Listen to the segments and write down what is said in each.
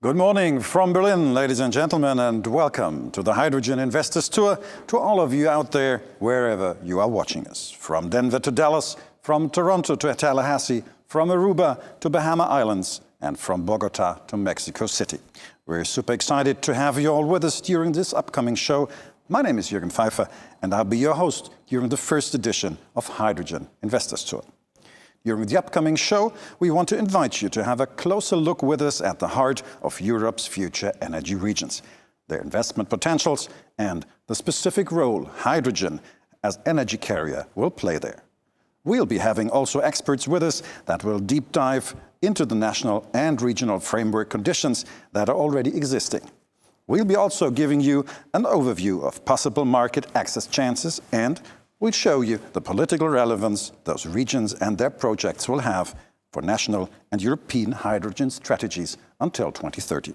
Good morning from Berlin, ladies and gentlemen, and welcome to the Hydrogen Investors Tour to all of you out there, wherever you are watching us. From Denver to Dallas, from Toronto to Tallahassee, from Aruba to Bahama Islands, and from Bogota to Mexico City. We're super excited to have you all with us during this upcoming show. My name is Jürgen Pfeiffer, and I'll be your host during the first edition of Hydrogen Investors Tour. During the upcoming show, we want to invite you to have a closer look with us at the heart of Europe's future energy regions, their investment potentials, and the specific role hydrogen as energy carrier will play there. We'll be having also experts with us that will deep dive into the national and regional framework conditions that are already existing. We'll be also giving you an overview of possible market access chances, and we'll show you the political relevance those regions and their projects will have for national and European hydrogen strategies until 2030.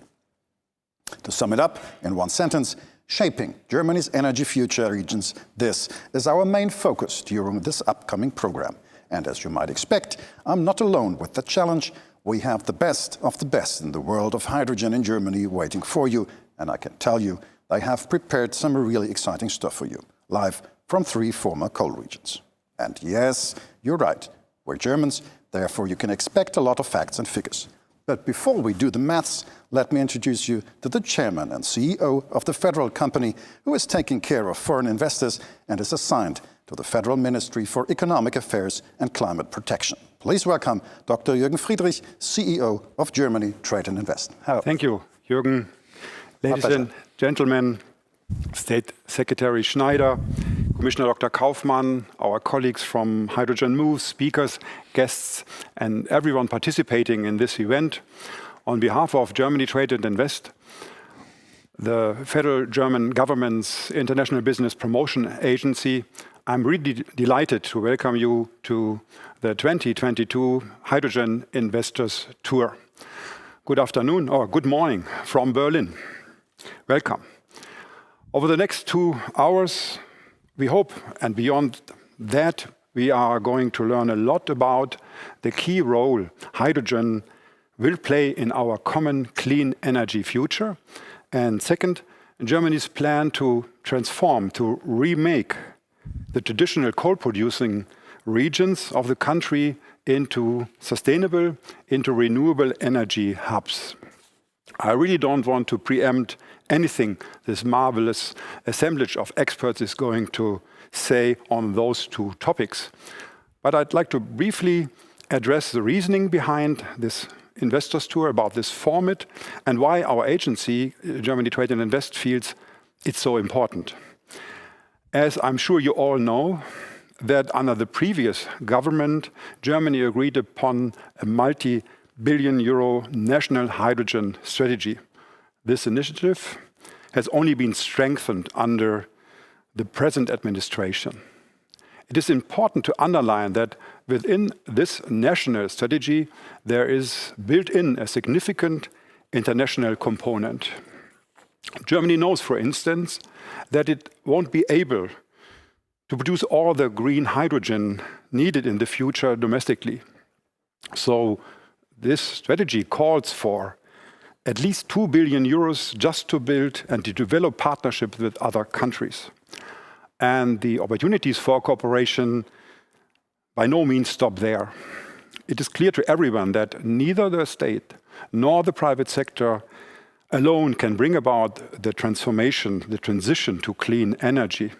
To sum it up in one sentence, shaping Germany's energy future regions, this is our main focus during this upcoming program. And as you might expect, I'm not alone with the challenge. We have the best of the best in the world of hydrogen in Germany waiting for you. And I can tell you, they have prepared some really exciting stuff for you, live from 3 former coal regions. And yes, you're right, we're Germans, therefore you can expect a lot of facts and figures. But before we do the maths, let me introduce you to the chairman and CEO of the federal company who is taking care of foreign investors and is assigned to the Federal Ministry for Economic Affairs and Climate Protection. Please welcome Dr. Jürgen Friedrich, CEO of Germany Trade and Invest. Hello. Thank you, Jürgen. Ladies and gentlemen, State Secretary Schneider, Commissioner Dr. Kaufmann, our colleagues from Hydrogen Moves, speakers, guests, and everyone participating in this event. On behalf of Germany Trade and Invest, the federal German government's International Business Promotion Agency, I'm really delighted to welcome you to the 2022 Hydrogen Investors Tour. Good afternoon, or good morning from Berlin. Welcome. Over the next 2 hours, we hope, and beyond that, we are going to learn a lot about the key role hydrogen will play in our common clean energy future. And second, Germany's plan to transform, to remake the traditional coal-producing regions of the country into sustainable, into renewable energy hubs. I really don't want to preempt anything this marvelous assemblage of experts is going to say on those 2 topics. But I'd like to briefly address the reasoning behind this investors tour, about this format, and why our agency, Germany Trade and Invest, feels it's so important. As I'm sure you all know, that under the previous government, Germany agreed upon a multi-billion euro national hydrogen strategy. This initiative has only been strengthened under the present administration. It is important to underline that within this national strategy, there is built in a significant international component. Germany knows, for instance, that it won't be able to produce all the green hydrogen needed in the future domestically. So this strategy calls for at least 2 billion euros just to build and to develop partnerships with other countries. And the opportunities for cooperation by no means stop there. It is clear to everyone that neither the state nor the private sector alone can bring about the transformation, the transition to clean energy.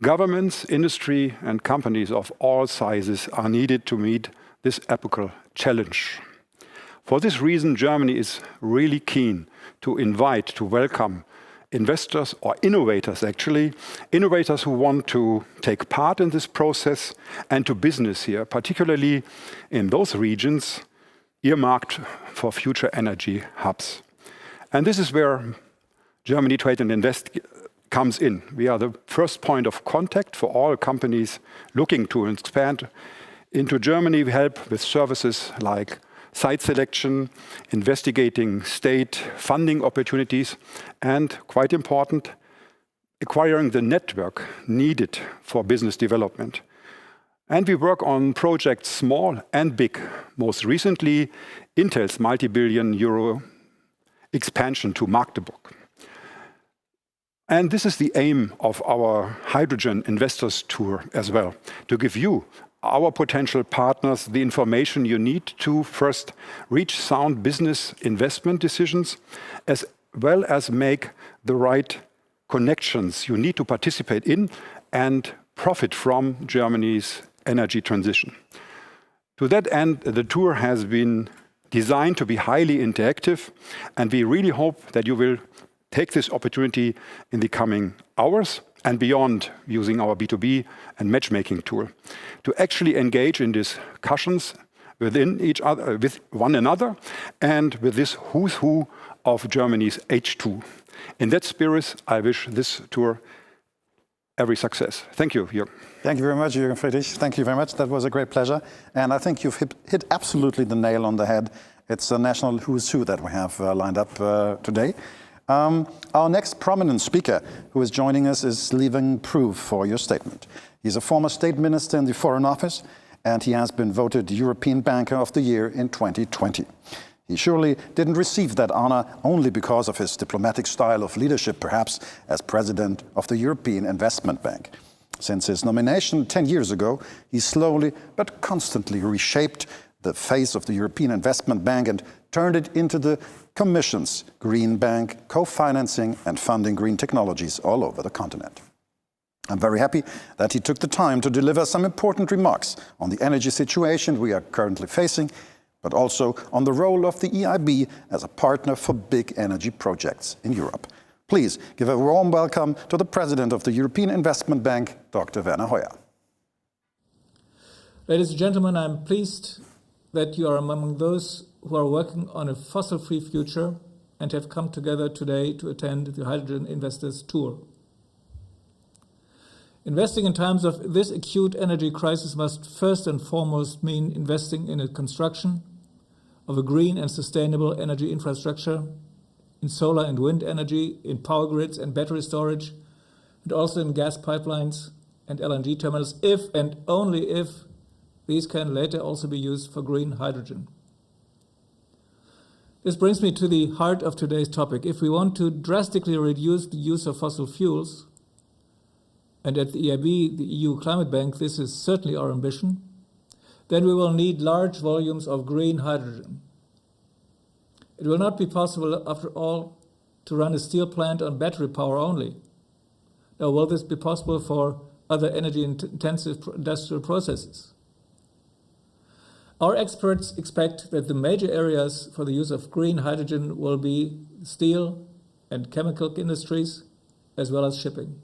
Governments, industry, and companies of all sizes are needed to meet this epochal challenge. For this reason, Germany is really keen to invite, to welcome investors, or innovators actually, innovators who want to take part in this process and to business here, particularly in those regions earmarked for future energy hubs. And this is where Germany Trade and Invest comes in. We are the first point of contact for all companies looking to expand into Germany. We help with services like site selection, investigating state funding opportunities, and, quite important, acquiring the network needed for business development. And we work on projects small and big. Most recently, Intel's multi-billion euro expansion to Magdeburg. And this is the aim of our Hydrogen Investors Tour as well, to give you, our potential partners, the information you need to first reach sound business investment decisions, as well as make the right connections you need to participate in and profit from Germany's energy transition. To that end, the tour has been designed to be highly interactive, and we really hope that you will take this opportunity in the coming hours and beyond, using our B2B and matchmaking tool to actually engage in discussions within each other, with one another, and with this who's who of Germany's H2. In that spirit, I wish this tour every success. Thank you, Jürgen. Thank you very much, Jürgen Friedrich. Thank you very much. That was a great pleasure. And I think you've hit absolutely the nail on the head. It's a national who's who that we have lined up today. Our next prominent speaker who is joining us is living proof for your statement. He's a former state minister in the Foreign Office, and he has been voted European Banker of the Year in 2020. He surely didn't receive that honor only because of his diplomatic style of leadership, perhaps as president of the European Investment Bank. Since his nomination 10 years ago, he slowly but constantly reshaped the face of the European Investment Bank and turned it into the Commission's Green Bank, co-financing and funding green technologies all over the continent. I'm very happy that he took the time to deliver some important remarks on the energy situation we are currently facing, but also on the role of the EIB as a partner for big energy projects in Europe. Please give a warm welcome to the President of the European Investment Bank, Dr. Werner Hoyer. Ladies and gentlemen, I'm pleased that you are among those who are working on a fossil-free future and have come together today to attend the Hydrogen Investors Tour. Investing in times of this acute energy crisis must first and foremost mean investing in the construction of a green and sustainable energy infrastructure, in solar and wind energy, in power grids and battery storage, and also in gas pipelines and LNG terminals, if and only if these can later also be used for green hydrogen. This brings me to the heart of today's topic. If we want to drastically reduce the use of fossil fuels, and at the EIB, the EU Climate Bank, this is certainly our ambition, then we will need large volumes of green hydrogen. It will not be possible, after all, to run a steel plant on battery power only. Nor will this be possible for other energy-intensive industrial processes. Our experts expect that the major areas for the use of green hydrogen will be steel and chemical industries, as well as shipping.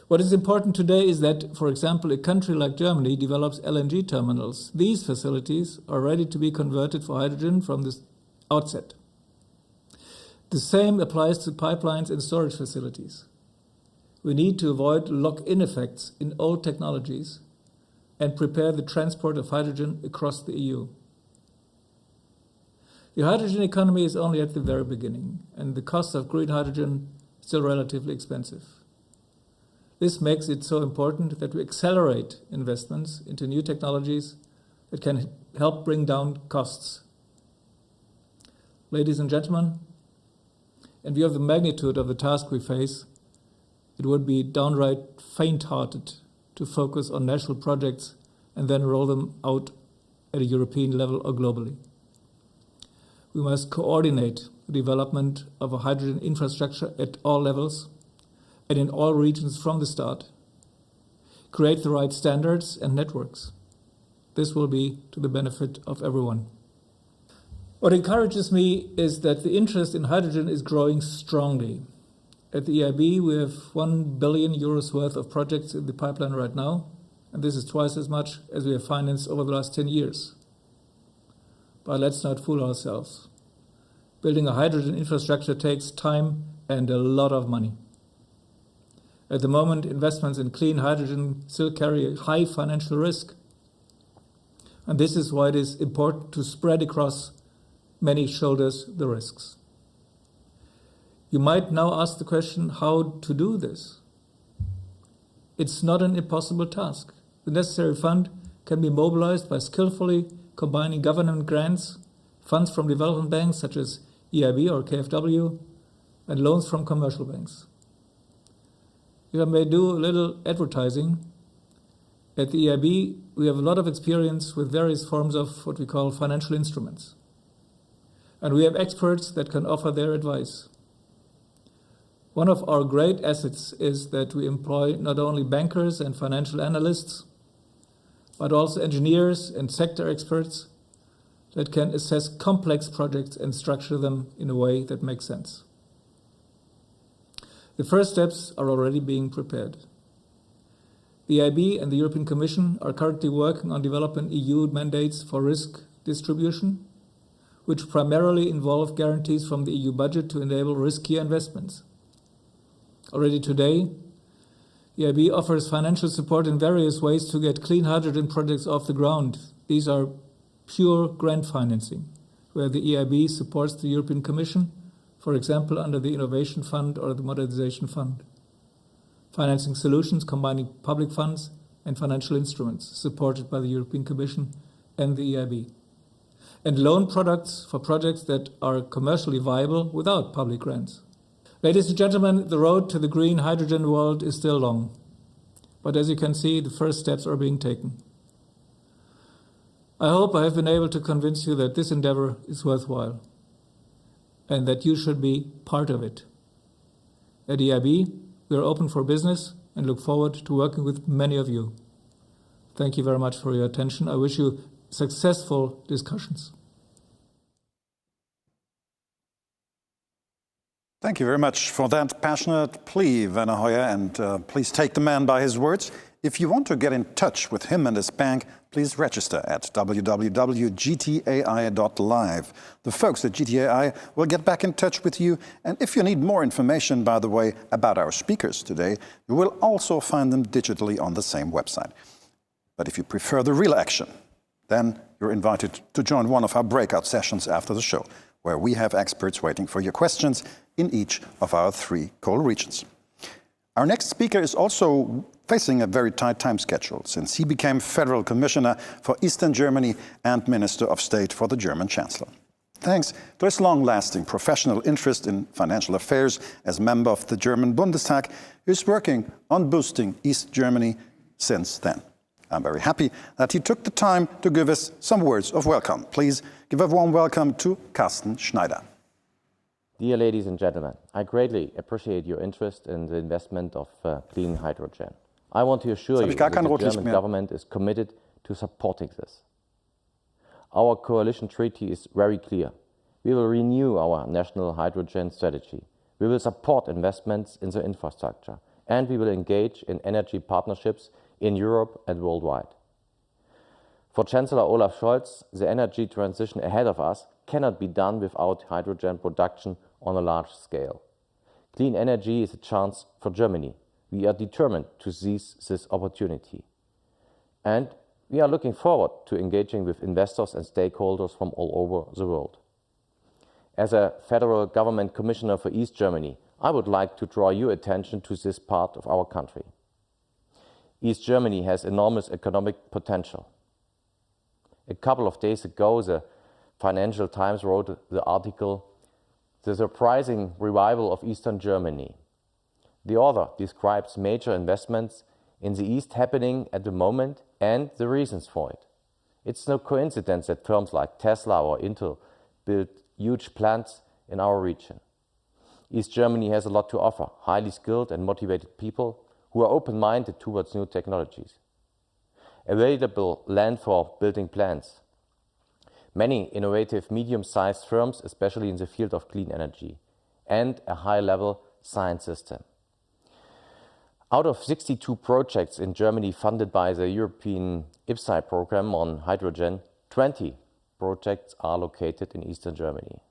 What is important today is that, for example, a country like Germany develops LNG terminals. These facilities are ready to be converted for hydrogen from the outset. The same applies to pipelines and storage facilities. We need to avoid lock-in effects in old technologies and prepare the transport of hydrogen across the EU. The hydrogen economy is only at the very beginning, and the cost of green hydrogen is still relatively expensive. This makes it so important that we accelerate investments into new technologies that can help bring down costs. Ladies and gentlemen, in view of the magnitude of the task we face, it would be downright faint-hearted to focus on national projects and then roll them out at a European level or globally. We must coordinate the development of a hydrogen infrastructure at all levels and in all regions from the start. Create the right standards and networks. This will be to the benefit of everyone. What encourages me is that the interest in hydrogen is growing strongly. At the EIB, we have 1 billion euros worth of projects in the pipeline right now, and this is twice as much as we have financed over the last 10 years. But let's not fool ourselves. Building a hydrogen infrastructure takes time and a lot of money. At the moment, investments in clean hydrogen still carry a high financial risk. And this is why it is important to spread across many shoulders the risks. You might now ask the question how to do this. It's not an impossible task. The necessary fund can be mobilized by skillfully combining government grants, funds from development banks such as EIB or KfW, and loans from commercial banks. If I may do a little advertising, at the EIB we have a lot of experience with various forms of what we call financial instruments. And we have experts that can offer their advice. One of our great assets is that we employ not only bankers and financial analysts, but also engineers and sector experts that can assess complex projects and structure them in a way that makes sense. The first steps are already being prepared. The EIB and the European Commission are currently working on developing EU mandates for risk distribution, which primarily involve guarantees from the EU budget to enable riskier investments. Already today, EIB offers financial support in various ways to get clean hydrogen projects off the ground. These are pure grant financing, where the EIB supports the European Commission, for example, under the Innovation Fund or the Modernization Fund. Financing solutions combining public funds and financial instruments supported by the European Commission and the EIB. And loan products for projects that are commercially viable without public grants. Ladies and gentlemen, the road to the green hydrogen world is still long. But as you can see, the first steps are being taken. I hope I have been able to convince you that this endeavor is worthwhile and that you should be part of it. At EIB, we are open for business and look forward to working with many of you. Thank you very much for your attention. I wish you successful discussions. Thank you very much for that passionate plea, Werner Hoyer, and please take the man by his words. If you want to get in touch with him and his bank, please register at www.gtai.live. The folks at GTAI will get back in touch with you, and if you need more information, by the way, about our speakers today, you will also find them digitally on the same website. But if you prefer the real action, then you're invited to join one of our breakout sessions after the show, where we have experts waiting for your questions in each of our 3 coal regions. Our next speaker is also facing a very tight time schedule, since he became Federal Commissioner for Eastern Germany and Minister of State for the German Chancellor. Thanks to his long-lasting professional interest in financial affairs as member of the German Bundestag, he is working on boosting East Germany since then. I'm very happy that he took the time to give us some words of welcome. Please give a warm welcome to Carsten Schneider. Dear ladies and gentlemen, I greatly appreciate your interest in the investment of clean hydrogen. I want to assure you that the German government is committed to supporting this. Our coalition treaty is very clear. We will renew our national hydrogen strategy. We will support investments in the infrastructure, and we will engage in energy partnerships in Europe and worldwide. For Chancellor Olaf Scholz, the energy transition ahead of us cannot be done without hydrogen production on a large scale. Clean energy is a chance for Germany. We are determined to seize this opportunity. And we are looking forward to engaging with investors and stakeholders from all over the world. As a federal government commissioner for East Germany, I would like to draw your attention to this part of our country. East Germany has enormous economic potential. A couple of days ago, the Financial Times wrote the article, "The Surprising Revival of Eastern Germany." The author describes major investments in the East happening at the moment and the reasons for it. It's no coincidence that firms like Tesla or Intel build huge plants in our region. East Germany has a lot to offer, highly skilled and motivated people who are open-minded towards new technologies. Available land for building plants. Many innovative medium-sized firms, especially in the field of clean energy, and a high-level science system. Out of 62 projects in Germany funded by the European IPCEI program on hydrogen, 20 projects are located in Eastern Germany.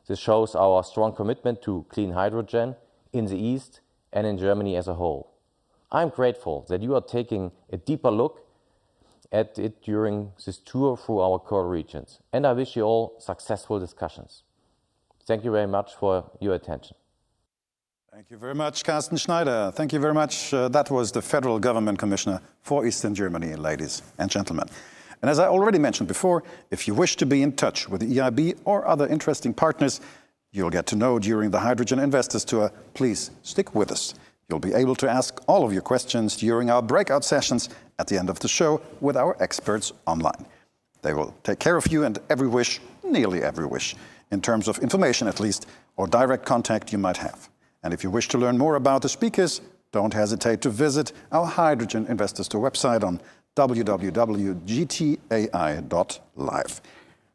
This shows our strong commitment to clean hydrogen in the East and in Germany as a whole. I'm grateful that you are taking a deeper look at it during this tour through our core regions, and I wish you all successful discussions. Thank you very much for your attention. Thank you very much, Carsten Schneider. Thank you very much. That was the Federal Government Commissioner for Eastern Germany, ladies and gentlemen. And as I already mentioned before, if you wish to be in touch with the EIB or other interesting partners you'll get to know during the Hydrogen Investors Tour, please stick with us. You'll be able to ask all of your questions during our breakout sessions at the end of the show with our experts online. They will take care of you and every wish, nearly every wish, in terms of information at least, or direct contact you might have. And if you wish to learn more about the speakers, don't hesitate to visit our Hydrogen Investors Tour website on www.gtai.live.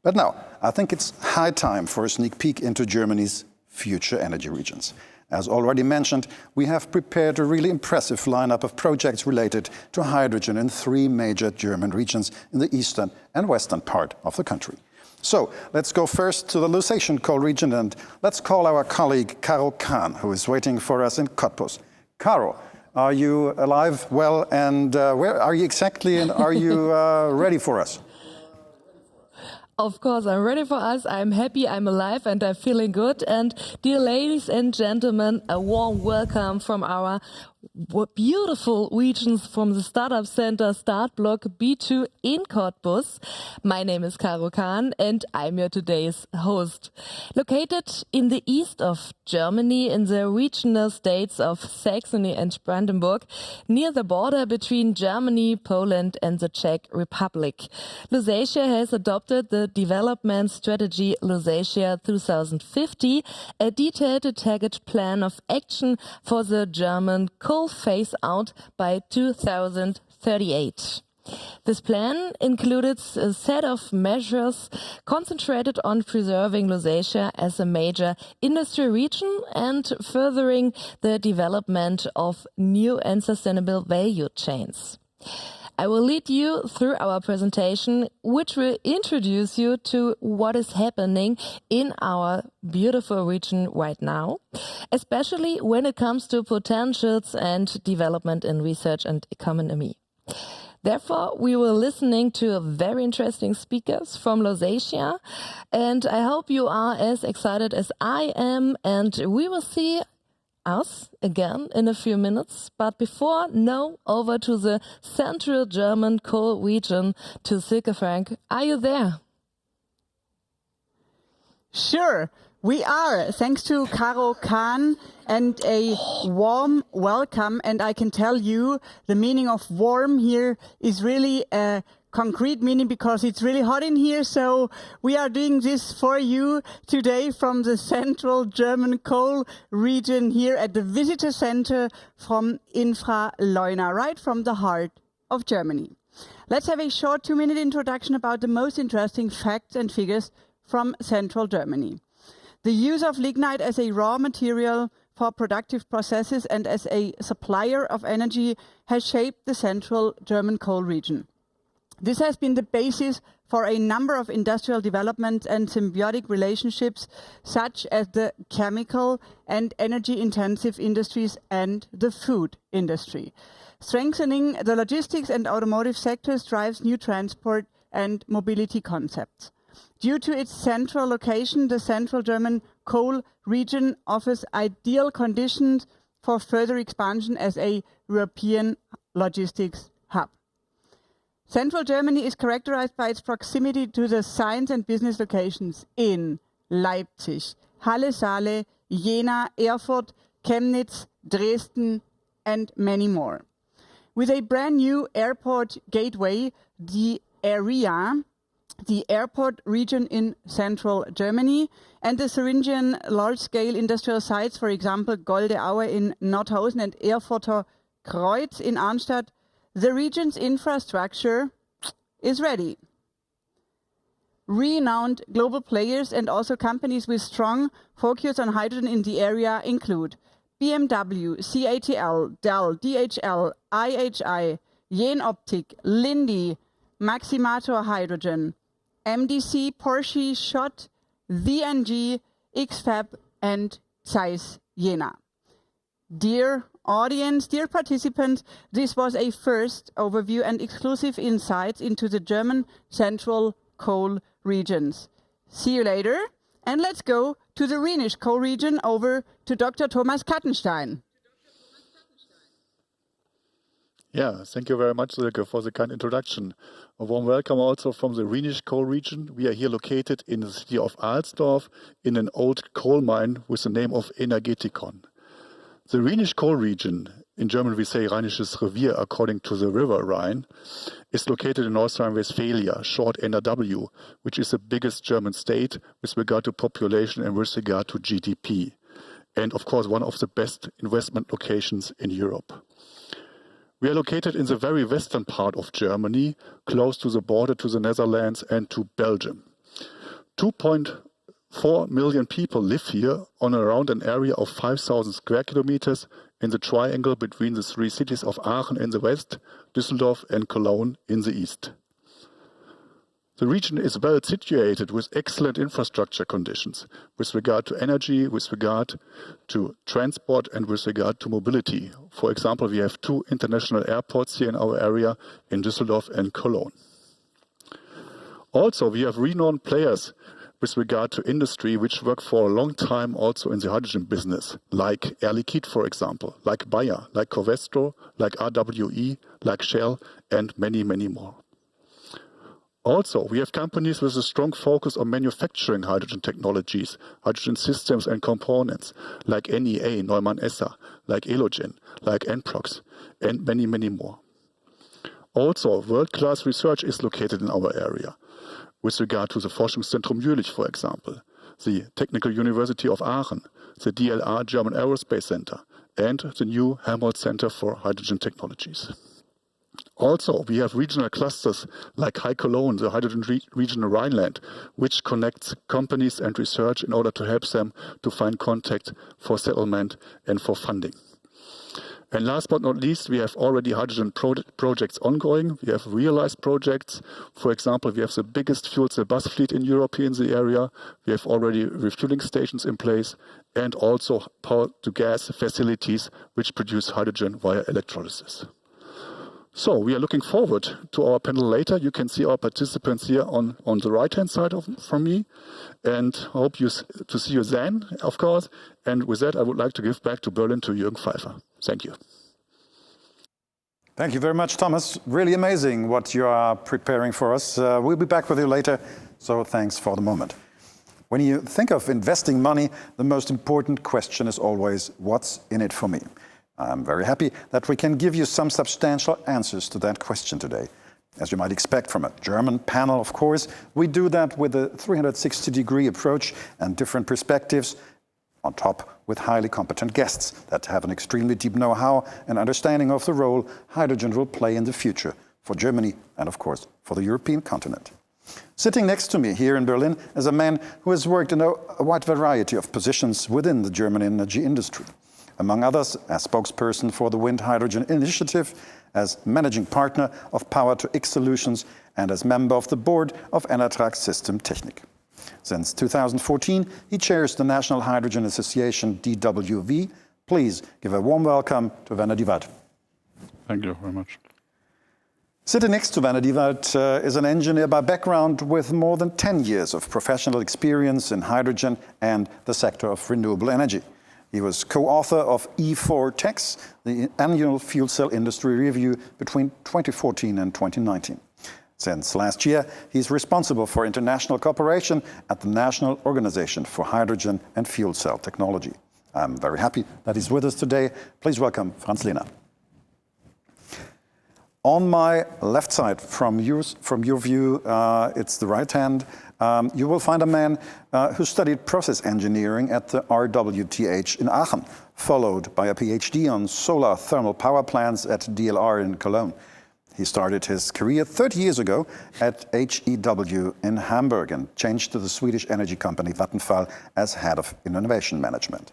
But now, I think it's high time for a sneak peek into Germany's future energy regions. As already mentioned, we have prepared a really impressive lineup of projects related to hydrogen in 3 major German regions in the eastern and western part of the country. So let's go first to the Lusatian coal region and let's call our colleague Caro Kahn, who is waiting for us in Cottbus. Caro, are you alive, well, and where are you exactly, and are you ready for us? Of course, I'm ready for us. I'm happy, I'm alive, and I'm feeling good. And dear ladies and gentlemen, a warm welcome from our beautiful regions from the Startup Center Start Block B2 in Cottbus. My name is Caro Kahn and I'm your today's host. Located in the east of Germany in the regional states of Saxony and Brandenburg, near the border between Germany, Poland and the Czech Republic. Lusatia has adopted the development strategy Lusatia 2050, a detailed target plan of action for the German coal phase out by 2038. This plan included a set of measures concentrated on preserving Lusatia as a major industry region and furthering the development of new and sustainable value chains. I will lead you through our presentation, which will introduce you to what is happening in our beautiful region right now, especially when it comes to potentials and development in research and economy. Therefore, we were listening to very interesting speakers from Lusatia, and I hope you are as excited as I am, and we will see us again in a few minutes. But before, over to the central German coal region, to Silke Frank. Are you there? Sure, we are. Thanks to Caro Kahn and a warm welcome. And I can tell you the meaning of warm here is really a concrete meaning because it's really hot in here. So we are doing this for you today from the central German coal region here at the visitor center from Infra-Leuna, right from the heart of Germany. Let's have a short 2-minute introduction about the most interesting facts and figures from central Germany. The use of lignite as a raw material for productive processes and as a supplier of energy has shaped the central German coal region. This has been the basis for a number of industrial developments and symbiotic relationships, such as the chemical and energy-intensive industries and the food industry. Strengthening the logistics and automotive sectors drives new transport and mobility concepts. Due to its central location, the central German coal region offers ideal conditions for further expansion as a European logistics hub. Central Germany is characterized by its proximity to the science and business locations in Leipzig, Halle-Saale, Jena, Erfurt, Chemnitz, Dresden, and many more. With a brand new airport gateway, the area, the airport region in central Germany, and the Thuringian large-scale industrial sites, for example, Golde Aue in Nordhausen and Erfurter Kreuz in Arnstadt, the region's infrastructure is ready. Renowned global players and also companies with strong focus on hydrogen in the area include BMW, CATL, Dell, DHL, IHI, Jenoptik, Linde, Maximator Hydrogen, MDC, Porsche, Schott, VNG, XFAB and Zeiss Jena. Dear audience, dear participants, this was a first overview and exclusive insights into the German central coal regions. See you later, and let's go to the Rhenish coal region, over to Dr. Thomas Kattenstein. Yeah, thank you very much, Silke, for the kind introduction. A warm welcome also from the Rhenish coal region. We are here located in the city of Alsdorf in an old coal mine with the name of Energetikon. The Rhenish coal region, in German we say Rheinisches Revier according to the river Rhine, is located in North Rhine-Westphalia, short NRW, which is the biggest German state with regard to population and with regard to GDP. And of course, one of the best investment locations in Europe. We are located in the very western part of Germany, close to the border to the Netherlands and to Belgium. 2.4 million people live here on around an area of 5,000 square kilometers in the triangle between the three cities of Aachen in the west, Düsseldorf and Cologne in the east. The region is well situated with excellent infrastructure conditions with regard to energy, with regard to transport and with regard to mobility. For example, we have 2 international airports here in our area in Düsseldorf and Cologne. Also, we have renowned players with regard to industry which work for a long time also in the hydrogen business, like Air Liquide, for example, like Bayer, like Covestro, like RWE, like Shell and many, many more. Also, we have companies with a strong focus on manufacturing hydrogen technologies, hydrogen systems and components, like NEA, Neumann Esser, like Elogen, like Enprox, and many, many more. Also, world-class research is located in our area, with regard to the Forschungszentrum Jülich, for example, the Technical University of Aachen, the DLR German Aerospace Center, and the new Helmholtz Center for Hydrogen Technologies. Also, we have regional clusters like High Cologne, the hydrogen region in Rhineland, which connects companies and research in order to help them to find contact for settlement and for funding. And last but not least, we have already hydrogen projects ongoing. We have realized projects. For example, we have the biggest fuel cell bus fleet in Europe here in the area. We have already refueling stations in place and also power-to-gas facilities which produce hydrogen via electrolysis. So we are looking forward to our panel later. You can see our participants here on the right-hand side from me, and hope to see you then, of course. And with that, I would like to give back to Berlin to Jürgen Pfeiffer. Thank you. Thank you very much, Thomas. Really amazing what you are preparing for us. We'll be back with you later, so thanks for the moment. When you think of investing money, the most important question is always, what's in it for me? I'm very happy that we can give you some substantial answers to that question today. As you might expect from a German panel, of course, we do that with a 360-degree approach and different perspectives, on top with highly competent guests that have an extremely deep know-how and understanding of the role hydrogen will play in the future for Germany and, of course, for the European continent. Sitting next to me here in Berlin is a man who has worked in a wide variety of positions within the German energy industry. Among others, as spokesperson for the Wind Hydrogen Initiative, as managing partner of Power-to-X Solutions, and as member of the board of Enertrag System Technik. Since 2014, he chairs the National Hydrogen Association, DWV. Please give a warm welcome to Werner Diewald. Thank you very much. Sitting next to Werner Diewald is an engineer by background with more than 10 years of professional experience in hydrogen and the sector of renewable energy. He was co-author of E4 Techs, the annual fuel cell industry review between 2014 and 2019. Since last year, he's responsible for international cooperation at the National Organization for Hydrogen and Fuel Cell Technology. I'm very happy that he's with us today. Please welcome Franz Lehner. On my left side, from your view, it's the right hand. You will find a man who studied process engineering at the RWTH in Aachen, followed by a PhD on solar thermal power plants at DLR in Cologne. He started his career 30 years ago at HEW in Hamburg and changed to the Swedish energy company Vattenfall as head of innovation management.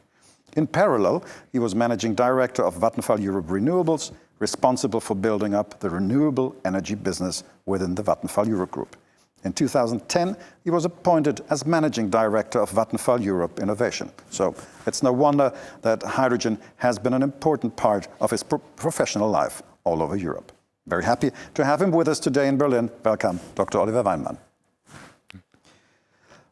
In parallel, he was managing director of Vattenfall Europe Renewables, responsible for building up the renewable energy business within the Vattenfall Europe group. In 2010, he was appointed as managing director of Vattenfall Europe Innovation. So it's no wonder that hydrogen has been an important part of his professional life all over Europe. Very happy to have him with us today in Berlin. Welcome, Dr. Oliver Weinmann.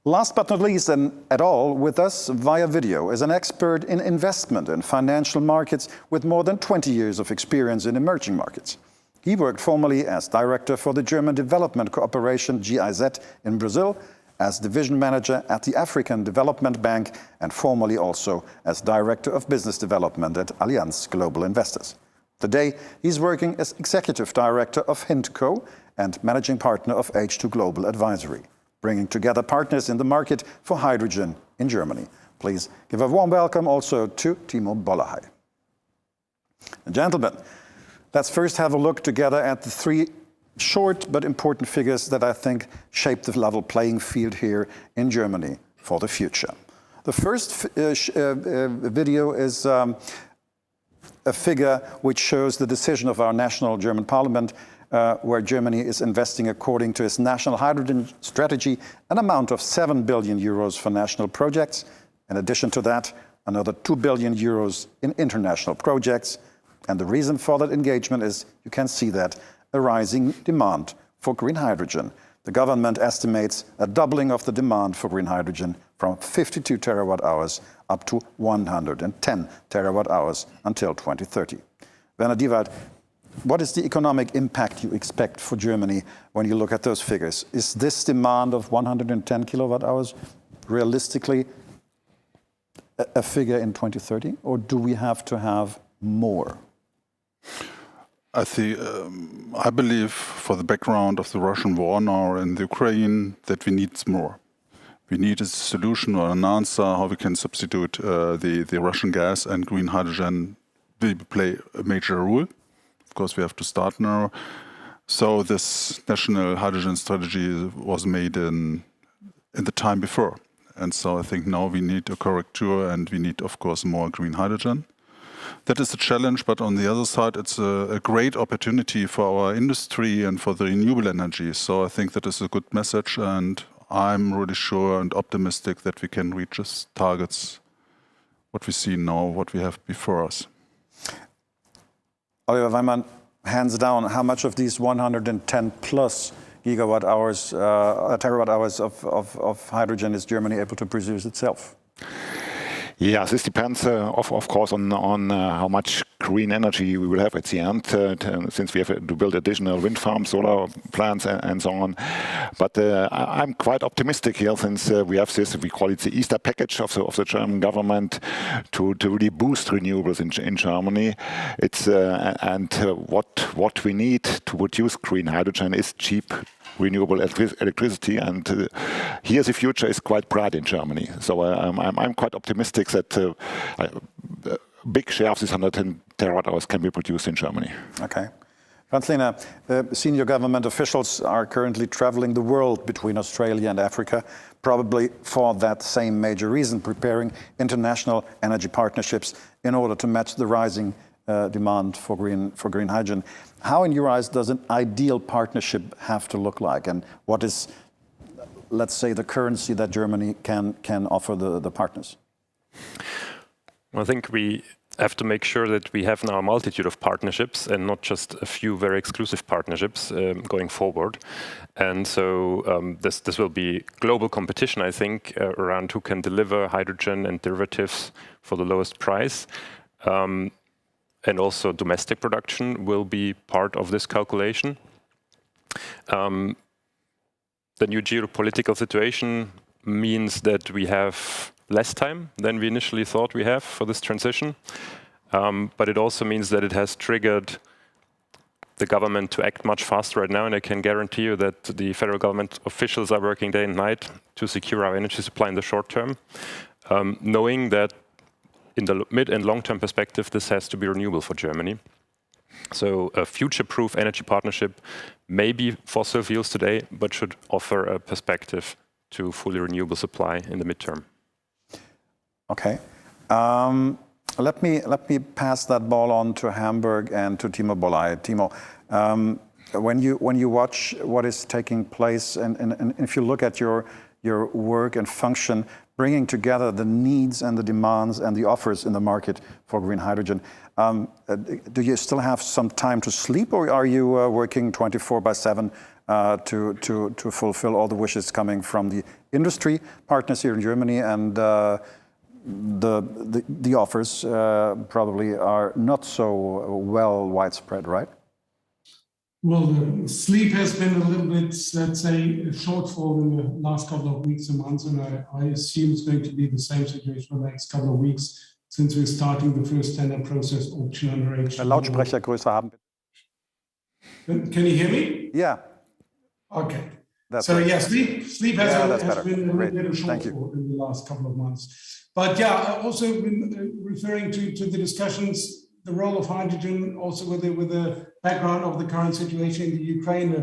Last but not least, and at all, with us via video is an expert in investment and financial markets with more than 20 years of experience in emerging markets. He worked formerly as director for the German Development Cooperation GIZ in Brazil, as division manager at the African Development Bank, and formerly also as director of business development at Allianz Global Investors. Today, he's working as executive director of Hintco and managing partner of H2 Global Advisory, bringing together partners in the market for hydrogen in Germany. Please give a warm welcome also to Timo Bollerhey. Gentlemen, let's first have a look together at the three short but important figures that I think shape the level playing field here in Germany for the future. The first video is a figure which shows the decision of our national German parliament where Germany is investing, according to its national hydrogen strategy, an amount of 7 billion euros for national projects. In addition to that, another 2 billion euros in international projects. And the reason for that engagement is, you can see that, a rising demand for green hydrogen. The government estimates a doubling of the demand for green hydrogen from 52 terawatt hours up to 110 terawatt hours until 2030. Werner Diewald, what is the economic impact you expect for Germany when you look at those figures? Is this demand of 110 kilowatt hours realistically a figure in 2030, or do we have to have more? I believe, for the background of the Russian war now in the Ukraine, that we need more. We need a solution or an answer how we can substitute the Russian gas, and green hydrogen will play a major role. Of course, we have to start now. So this national hydrogen strategy was made in the time before. And so I think now we need a correcture, and we need, of course, more green hydrogen. That is a challenge, but on the other side, it's a great opportunity for our industry and for the renewable energy. So I think that is a good message, and I'm really sure and optimistic that we can reach these targets, what we see now, what we have before us. Oliver Weimann, hands down, how much of these 110 plus gigawatt hours, terawatt hours of hydrogen is Germany able to produce itself? Yeah, this depends, of course, on how much green energy we will have at the end, since we have to build additional wind farms, solar plants, and so on. But I'm quite optimistic here, since we have this, we call it the Easter package of the German government to really boost renewables in Germany. It's what we need to produce green hydrogen is cheap renewable electricity, and here the future is quite bright in Germany. So I'm quite optimistic that a big share of these 110 terawatt hours can be produced in Germany. Okay. Franz Lehner, senior government officials are currently traveling the world between Australia and Africa, probably for that same major reason, preparing international energy partnerships in order to match the rising demand for green hydrogen. How, in your eyes, does an ideal partnership have to look like, and what is, let's say, the currency that Germany can offer the partners? Well, I think we have to make sure that we have now a multitude of partnerships and not just a few very exclusive partnerships going forward. And so this will be global competition, I think, around who can deliver hydrogen and derivatives for the lowest price. And also domestic production will be part of this calculation. The new geopolitical situation means that we have less time than we initially thought we have for this transition. But it also means that it has triggered the government to act much faster right now, and I can guarantee you that the federal government officials are working day and night to secure our energy supply in the short term, knowing that in the mid and long-term perspective, this has to be renewable for Germany. So a future-proof energy partnership may be fossil fuels today, but should offer a perspective to fully renewable supply in the midterm. Okay. Let me pass that ball on to Hamburg and to Timo Bollerhey. Timo, when you watch what is taking place, and if you look at your work and function, bringing together the needs and the demands and the offers in the market for green hydrogen, do you still have some time to sleep, or are you working 24/7 to fulfill all the wishes coming from the industry partners here in Germany, and the offers probably are not so well widespread, right? Well, the sleep has been a little bit, let's say, a shortfall in the last couple of weeks and months, and I assume it's going to be the same situation for the next couple of weeks, since we're starting the first tender process auction under H. Lautsprechergröße haben. Can you hear me? Yeah. Okay. That's so right. yeah, sleep has been a little bit of shortfall in the last couple of months. But yeah, I also been referring to the discussions, the role of hydrogen, also with the background of the current situation in the Ukraine.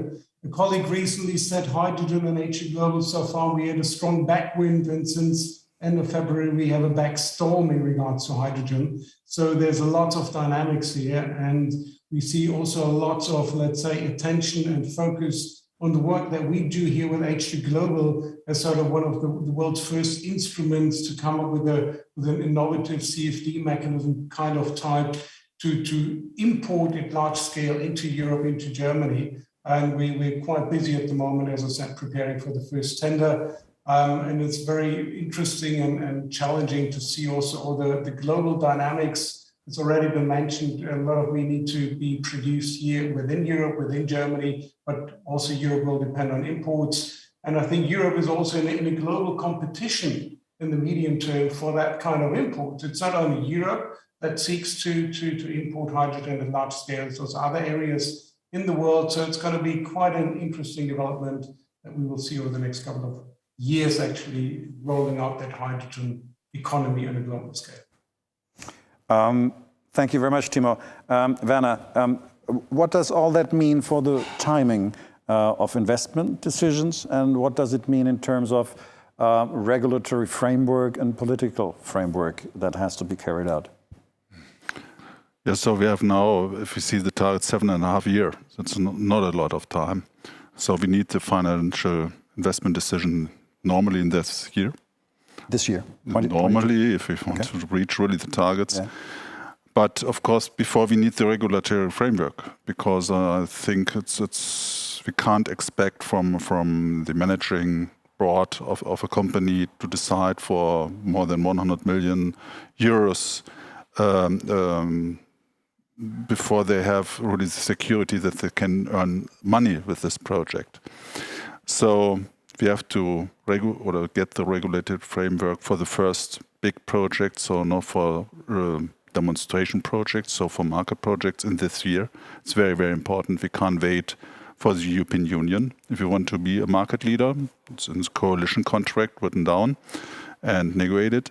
A colleague recently said hydrogen and H Global, so far we had a strong backwind, and since end of February we have a backstorm in regards to hydrogen. So there's a lot of dynamics here, and we see also lots of, let's say, attention and focus on the work that we do here with H2 Global as sort of one of the world's first instruments to come up with an innovative CFD mechanism kind of type to import it large scale into Europe, into Germany. And we're quite busy at the moment, as I said, preparing for the first tender. And it's very interesting and challenging to see also all the global dynamics. It's already been mentioned, a lot of we need to be produced here within Europe, within Germany, but also Europe will depend on imports. And I think Europe is also in a global competition in the medium term for that kind of import. It's not only Europe that seeks to import hydrogen at large scale, there's other areas in the world. So it's going to be quite an interesting development that we will see over the next couple of years, actually rolling out that hydrogen economy on a global scale. Thank you very much, Timo. Werner, what does all that mean for the timing of investment decisions, and what does it mean in terms of regulatory framework and political framework that has to be carried out? Yeah, so we have now, if we see the target, 7.5 years. That's not a lot of time. So we need the financial investment decision normally in this year. This year? Normally, if we want to reach really the targets. Yeah. But of course, before we need the regulatory framework, because I think we can't expect from the managing board of a company to decide for more than 100 million euros before they have really the security that they can earn money with this project. So we have to get the regulated framework for the first big project, so not for demonstration projects, so for market projects in this year. It's very, very important. We can't wait for the European Union. If we want to be a market leader, it's in the coalition contract written down and negotiated.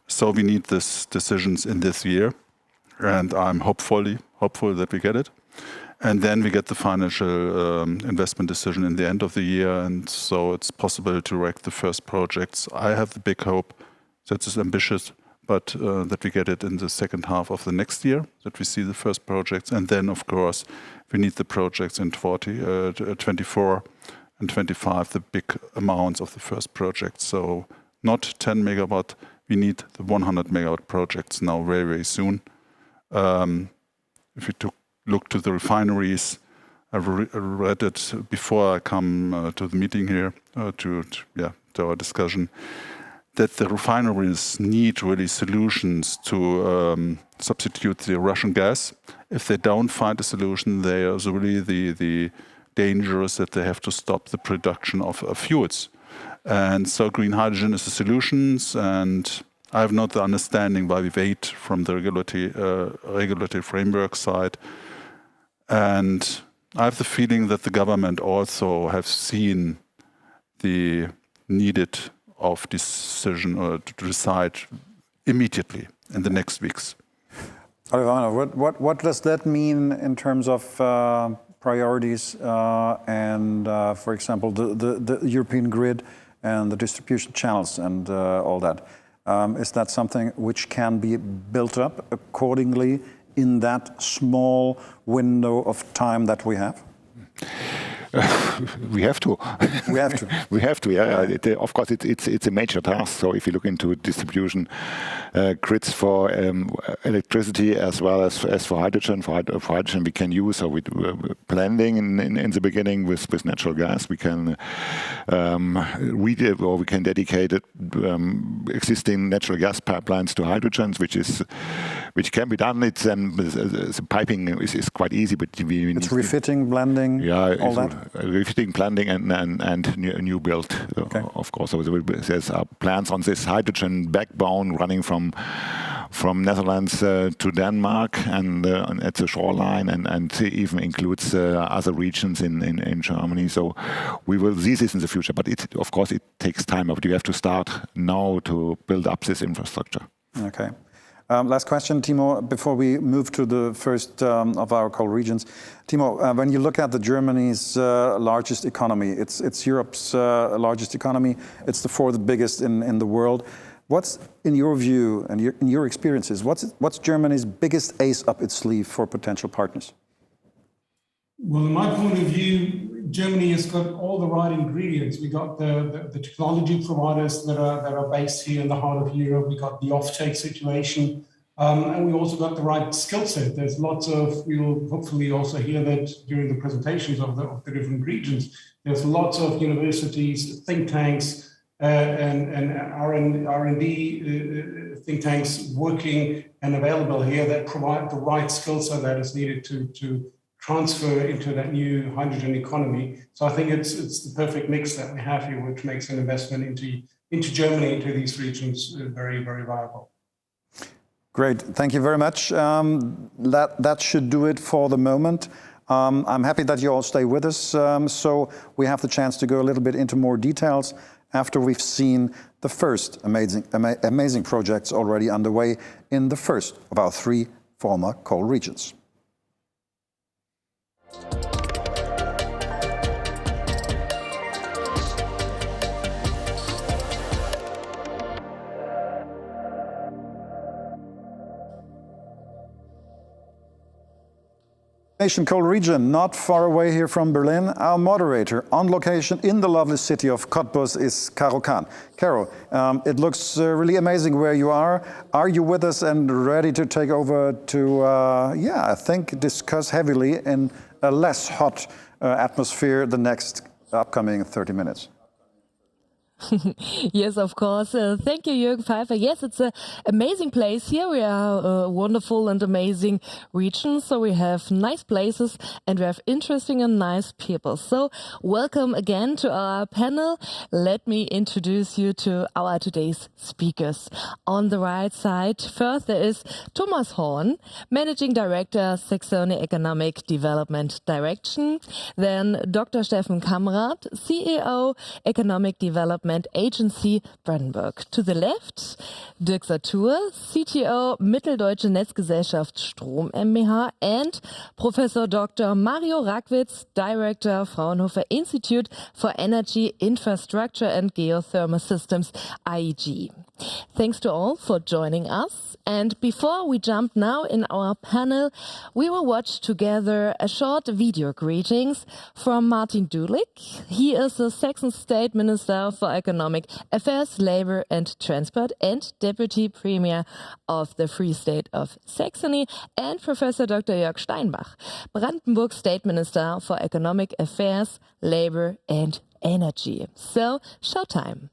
So we need these decisions in this year, and I'm hopeful that we get it. And then we get the financial investment decision in the end of the year, and so it's possible to wreck the first projects. I have the big hope that it's ambitious, but that we get it in the second half of the next year, that we see the first projects. And then, of course, we need the projects in 24 and 25, the big amounts of the first projects. So not 10 megawatt, we need the 100 megawatt projects now very, very soon. If we look to the refineries, I've read it before I come to the meeting here, to our discussion, that the refineries need really solutions to substitute the Russian gas. If they don't find a solution, they are really the dangerous that they have to stop the production of fuels. And so green hydrogen is the solutions, and I have not the understanding why we wait from the regulatory framework side. And I have the feeling that the government also have seen the needed of decision or to decide immediately in the next weeks. What does that mean in terms of priorities and, for example, the European grid and the distribution channels and all that? Is that something which can be built up accordingly in that small window of time that we have? We have to. We have to. We have to. Yeah. Of course, it's a major task. So if you look into distribution grids for electricity as well as for hydrogen, we can use. So with blending in the beginning with natural gas, we can we can dedicate existing natural gas pipelines to hydrogens, which can be done. It's the piping is quite easy, but it's refitting, blending. Yeah, all that. Refitting, blending, and new build, okay. Of course. So there's plans on this hydrogen backbone running from Netherlands to Denmark and at the shoreline, and even includes other regions in Germany. So we will see this in the future, but of course it takes time. But you have to start now to build up this infrastructure. Okay. Last question, Timo, before we move to the first of our coal regions. Timo, when you look at Germany's largest economy, it's Europe's largest economy. It's the fourth biggest in the world. What's, in your view and in your experiences, what's Germany's biggest ace up its sleeve for potential partners? Well, in my point of view, Germany has got all the right ingredients. We got the technology providers that are based here in the heart of Europe. We got the offtake situation, and we also got the right skill set. There's lots of. We will hopefully also hear that during the presentations of the different regions. There's lots of universities, think tanks, and R&D think tanks working and available here that provide the right skill set that is needed to transfer into that new hydrogen economy. So I think it's the perfect mix that we have here, which makes an investment into Germany, into these regions, very, very viable. Great, thank you very much. That should do it for the moment. I'm happy that you all stay with us, so we have the chance to go a little bit into more details after we've seen the first amazing projects already underway in the first of our three former coal regions. Nation Coal region, not far away here from Berlin. Our moderator on location in the lovely city of Cottbus is Caro Kahn. Caro, it looks really amazing where you are. Are you with us and ready to take over to, I think, discuss heavily in a less hot atmosphere the next upcoming 30 minutes? Yes, of course. Thank you, Jürgen Pfeiffer. Yes, it's an amazing place here. We are a wonderful and amazing region. So we have nice places and we have interesting and nice people. So welcome again to our panel. Let me introduce you to our today's speakers. On the right side, first there is Thomas Horn, Managing Director, Saxony Economic Development Direction. Then Dr. Steffen Kamrat, CEO, Economic Development Agency Brandenburg. To the left, Dirk Satur, CTO, Mitteldeutsche Netzgesellschaft Strom MBH, and Professor Dr. Mario Rackwitz, Director, Fraunhofer Institute for Energy, Infrastructure and Geothermal Systems, IEG. Thanks to all for joining us. And before we jump now in our panel, we will watch together a short video greetings from Martin Dulich. He is the Saxon State Minister for Economic Affairs, Labour and Transport and Deputy Premier of the Free State of Saxony, and Professor Dr. Jörg Steinbach, Brandenburg State Minister for Economic Affairs, Labour and Energy. So, showtime.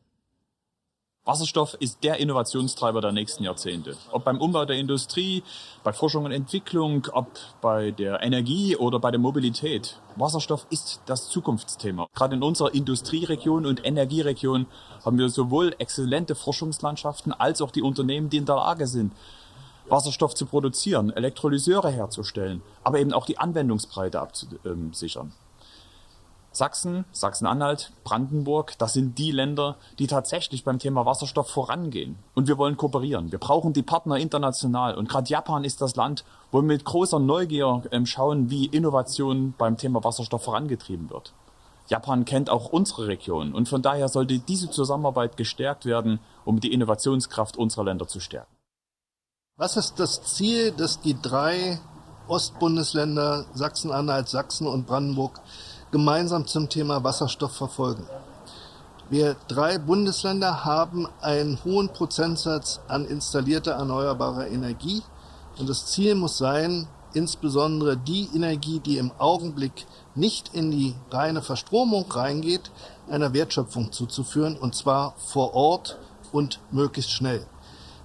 Wasserstoff ist der Innovationstreiber der nächsten Jahrzehnte. Ob beim Umbau der Industrie, bei Forschung und Entwicklung, ob bei der Energie oder bei der Mobilität. Wasserstoff ist das Zukunftsthema. Gerade in unserer Industrieregion und Energieregion haben wir sowohl exzellente Forschungslandschaften als auch die Unternehmen, die in der Lage sind, Wasserstoff zu produzieren, Elektrolyseure herzustellen, aber eben auch die Anwendungsbreite abzusichern. Sachsen, Sachsen-Anhalt, Brandenburg, das sind die Länder, die tatsächlich beim Thema Wasserstoff vorangehen. Und wir wollen kooperieren. Wir brauchen die Partner international. Und gerade Japan ist das Land, wo wir mit großer Neugier schauen, wie Innovation beim Thema Wasserstoff vorangetrieben wird. Japan kennt auch unsere Region. Und von daher sollte diese Zusammenarbeit gestärkt werden, um die Innovationskraft unserer Länder zu stärken. Was ist das Ziel, das die drei Ostbundesländer Sachsen-Anhalt, Sachsen und Brandenburg gemeinsam zum Thema Wasserstoff verfolgen. Wir 3 Bundesländer haben einen hohen Prozentsatz an installierter erneuerbarer Energie und das Ziel muss sein, insbesondere die Energie, die im Augenblick nicht in die reine Verstromung reingeht, einer Wertschöpfung zuzuführen und zwar vor Ort und möglichst schnell.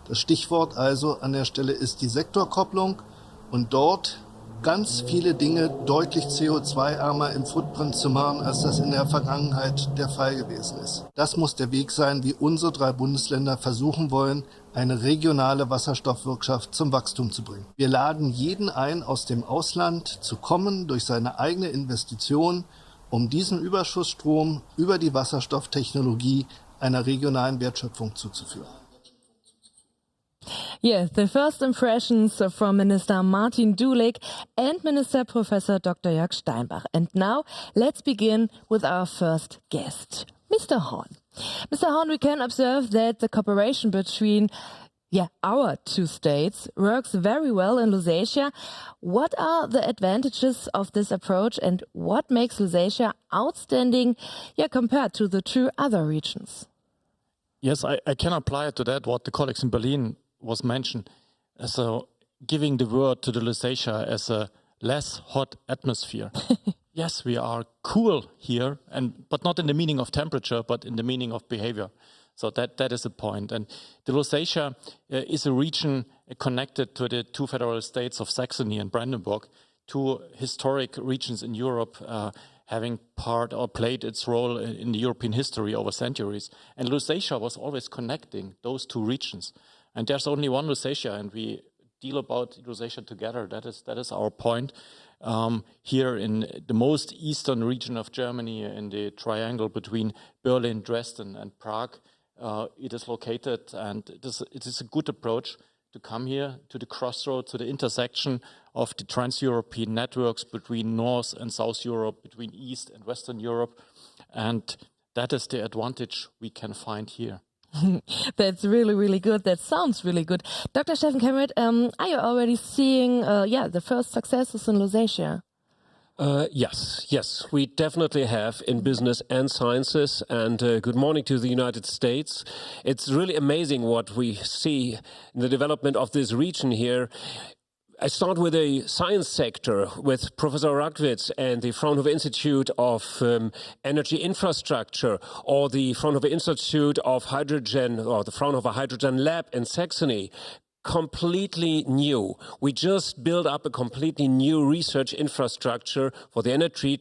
Das Stichwort also an der Stelle ist die Sektorkopplung und dort ganz viele Dinge deutlich CO2-ärmer im Footprint zu machen, als das in der Vergangenheit der Fall gewesen ist. Das muss der Weg sein, wie unsere 3 Bundesländer versuchen wollen, eine regionale Wasserstoffwirtschaft zum Wachstum zu bringen. Wir laden jeden ein, aus dem Ausland zu kommen durch seine eigene Investition, um diesen Überschussstrom über die Wasserstofftechnologie einer regionalen Wertschöpfung zuzuführen. Yes, the first impressions from Minister Martin Dulik and Minister Professor Dr. Jörg Steinbach. And now let's begin with our first guest, Mr. Horn. Mr. Horn, we can observe that the cooperation between our 2 states works very well in Lusatia. What are the advantages of this approach and what makes Lusatia outstanding compared to the 2 other regions? Yes, I can apply to that what the colleagues in Berlin was mentioned. So giving the word to the Lusatia as a less hot atmosphere. Yes, we are cool here, but not in the meaning of temperature, but in the meaning of behavior. So that is the point. And the Lusatia is a region connected to the 2 federal states of Saxony and Brandenburg, 2 historic regions in Europe, having played its role in the European history over centuries. And Lusatia was always connecting those 2 regions. And there's only one Lusatia, and we deal about Lusatia together. That is our point. Here in the most eastern region of Germany, in the triangle between Berlin, Dresden, and Prague, it is located, and it is a good approach to come here to the crossroad, to the intersection of the trans-European networks between North and South Europe, between East and Western Europe, and that is the advantage we can find here. That's really, really good. That sounds really good. Dr. Steffen Kemmerich, are you already seeing the first successes in Lusatia? Yes, we definitely have in business and sciences. And good morning to the United States. It's really amazing what we see in the development of this region here. I start with the science sector with Professor Rackwitz and the Fraunhofer Institute of Energy Infrastructure, or the Fraunhofer Institute of Hydrogen, or the Fraunhofer Hydrogen Lab in Saxony. Completely new. We just built up a completely new research infrastructure for the energy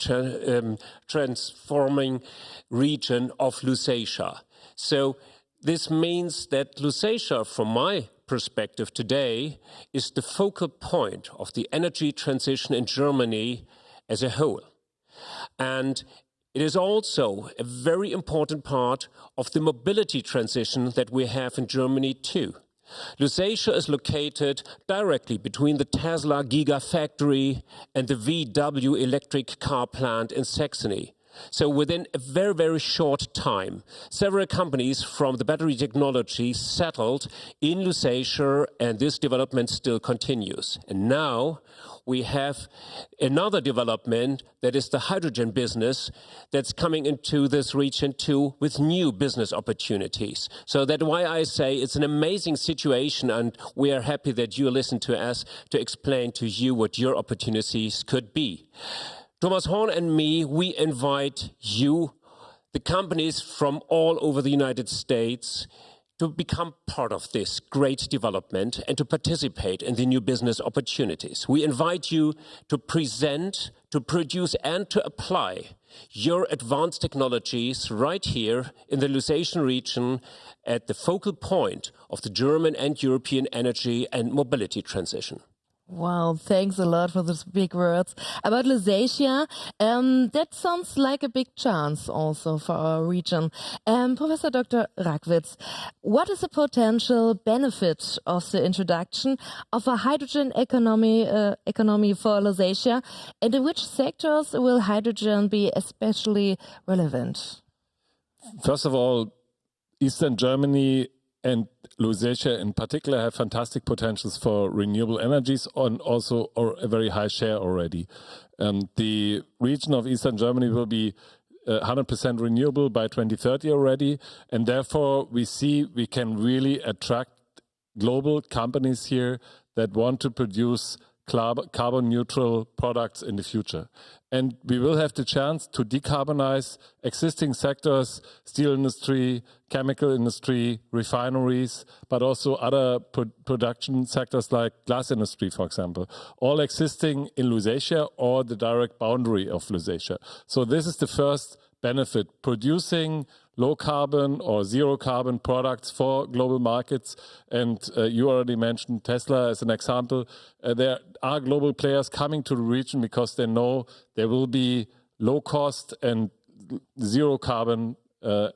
transforming region of Lusatia. So this means that Lusatia, from my perspective today, is the focal point of the energy transition in Germany as a whole. And it is also a very important part of the mobility transition that we have in Germany too. Lusatia is located directly between the Tesla Gigafactory and the VW electric car plant in Saxony. So within a very, very short time, several companies from the battery technology settled in Lusatia, and this development still continues. And now we have another development that is the hydrogen business that's coming into this region too with new business opportunities. So that's why I say it's an amazing situation, and we are happy that you listen to us to explain to you what your opportunities could be. Thomas Horn and me, we invite you, the companies from all over the United States, to become part of this great development and to participate in the new business opportunities. We invite you to present, to produce, and to apply your advanced technologies right here in the Lusatian region at the focal point of the German and European energy and mobility transition. Wow, thanks a lot for those big words. About Lusatia, that sounds like a big chance also for our region. Professor Dr. Rackwitz, what is the potential benefit of the introduction of a hydrogen economy for Lusatia, and in which sectors will hydrogen be especially relevant? First of all, Eastern Germany and Lusatia in particular have fantastic potentials for renewable energies and also a very high share already. The region of Eastern Germany will be 100% renewable by 2030 already, and therefore we see we can really attract global companies here that want to produce carbon neutral products in the future. And we will have the chance to decarbonize existing sectors, steel industry, chemical industry, refineries, but also other production sectors like glass industry, for example, all existing in Lusatia or the direct boundary of Lusatia. So this is the first benefit, producing low carbon or zero carbon products for global markets. And you already mentioned Tesla as an example. There are global players coming to the region because they know there will be low cost and zero carbon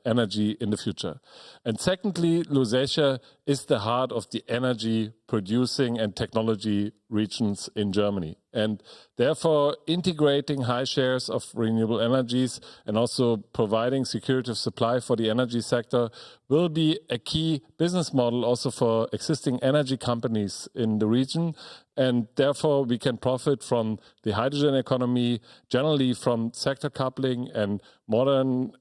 energy in the future. And secondly, Lusatia is the heart of the energy producing and technology regions in Germany. And therefore, integrating high shares of renewable energies and also providing security of supply for the energy sector will be a key business model also for existing energy companies in the region. And therefore, we can profit from the hydrogen economy, generally from sector coupling and modern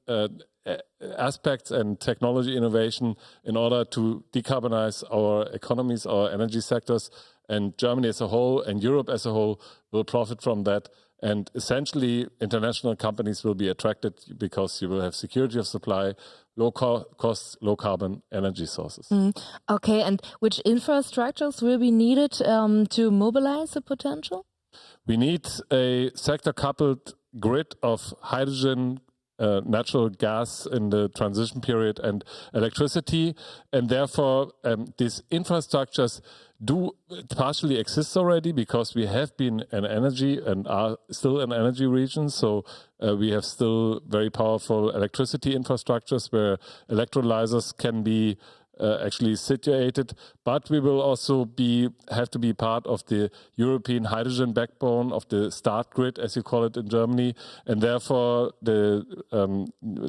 aspects and technology innovation in order to decarbonize our economies, our energy sectors, and Germany as a whole and Europe as a whole will profit from that. And essentially, international companies will be attracted because you will have security of supply, low cost, low carbon energy sources. Okay, and which infrastructures will be needed to mobilize the potential? We need a sector-coupled grid of hydrogen, natural gas in the transition period and electricity, and therefore these infrastructures do partially exist already because we have been an energy and are still an energy region. So we have still very powerful electricity infrastructures where electrolyzers can be actually situated, but we will also have to be part of the European hydrogen backbone of the start grid, as you call it in Germany, and therefore the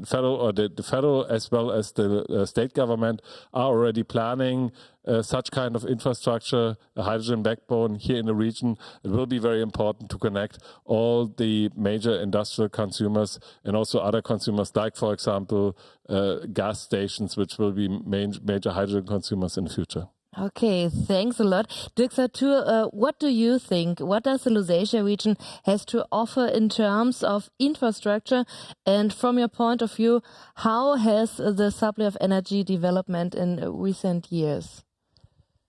federal as well as the state government are already planning such kind of infrastructure, a hydrogen backbone here in the region. It will be very important to connect all the major industrial consumers and also other consumers, like, for example, gas stations, which will be major hydrogen consumers in the future. Okay, thanks a lot. Dirk Satur, what do you think? What does the Lusatia region has to offer in terms of infrastructure? And from your point of view, how has the supply of energy development in recent years?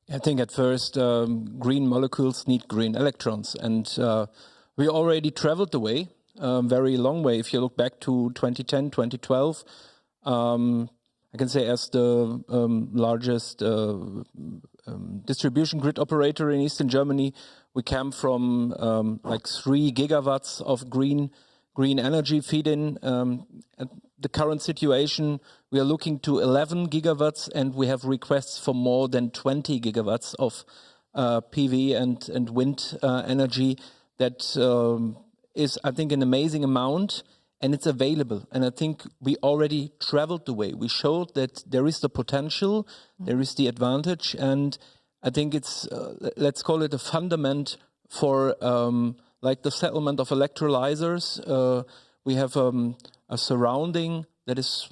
I think at first green molecules need green electrons, and we already traveled the way, very long way. If you look back to 2010, 2012, I can say as the largest distribution grid operator in Eastern Germany, we came from like 3 gigawatts of green energy feed-in. At the current situation, we are looking to 11 gigawatts, and we have requests for more than 20 gigawatts of PV and wind energy. That is, I think, an amazing amount, and it's available. And I think we already traveled the way. We showed that there is the potential, there is the advantage, and I think it's, let's call it a fundament for like the settlement of electrolyzers. We have a surrounding that is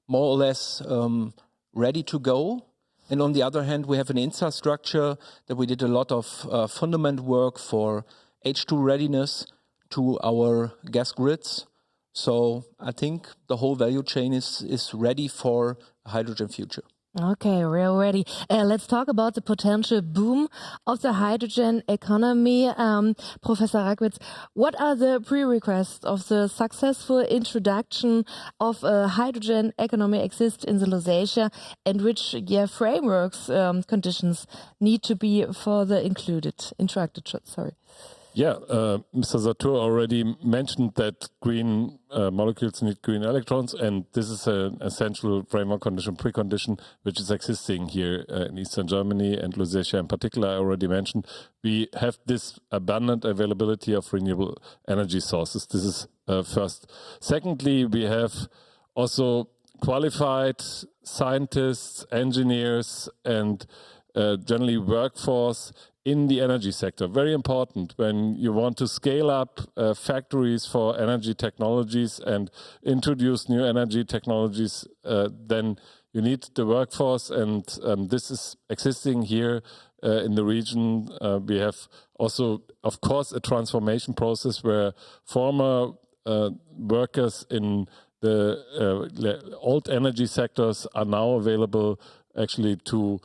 more or less ready to go. And on the other hand, we have an infrastructure that we did a lot of fundament work for H2 readiness to our gas grids. So I think the whole value chain is ready for a hydrogen future. Okay, we're ready. Let's talk about the potential boom of the hydrogen economy. Professor Rackwitz, what are the prerequisites of the successful introduction of a hydrogen economy exist in the Lusatia, and which frameworks conditions need to be further interacted? Sorry. Yeah, Mr. Satur already mentioned that green molecules need green electrons, and this is an essential framework condition, precondition, which is existing here in Eastern Germany and Lusatia in particular. I already mentioned we have this abundant availability of renewable energy sources. This is first. Secondly, we have also qualified scientists, engineers, and generally workforce in the energy sector. Very important when you want to scale up factories for energy technologies and introduce new energy technologies, then you need the workforce, and this is existing here in the region. We have also, of course, a transformation process where former workers in the old energy sectors are now available actually to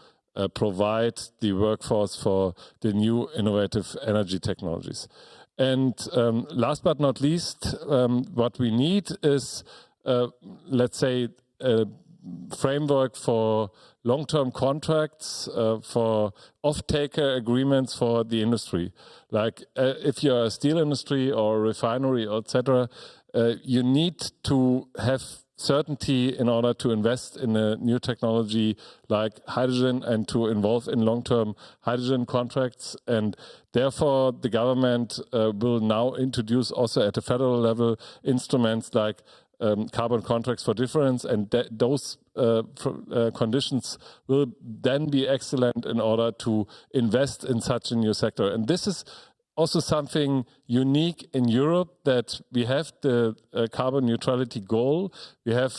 provide the workforce for the new innovative energy technologies. And last but not least, what we need is, let's say, a framework for long-term contracts, for off-taker agreements for the industry. Like if you're a steel industry or a refinery, etc., you need to have certainty in order to invest in a new technology like hydrogen and to involve in long-term hydrogen contracts. And therefore, the government will now introduce also at the federal level instruments like carbon contracts for difference, and those conditions will then be excellent in order to invest in such a new sector. And this is also something unique in Europe, that we have the carbon neutrality goal, we have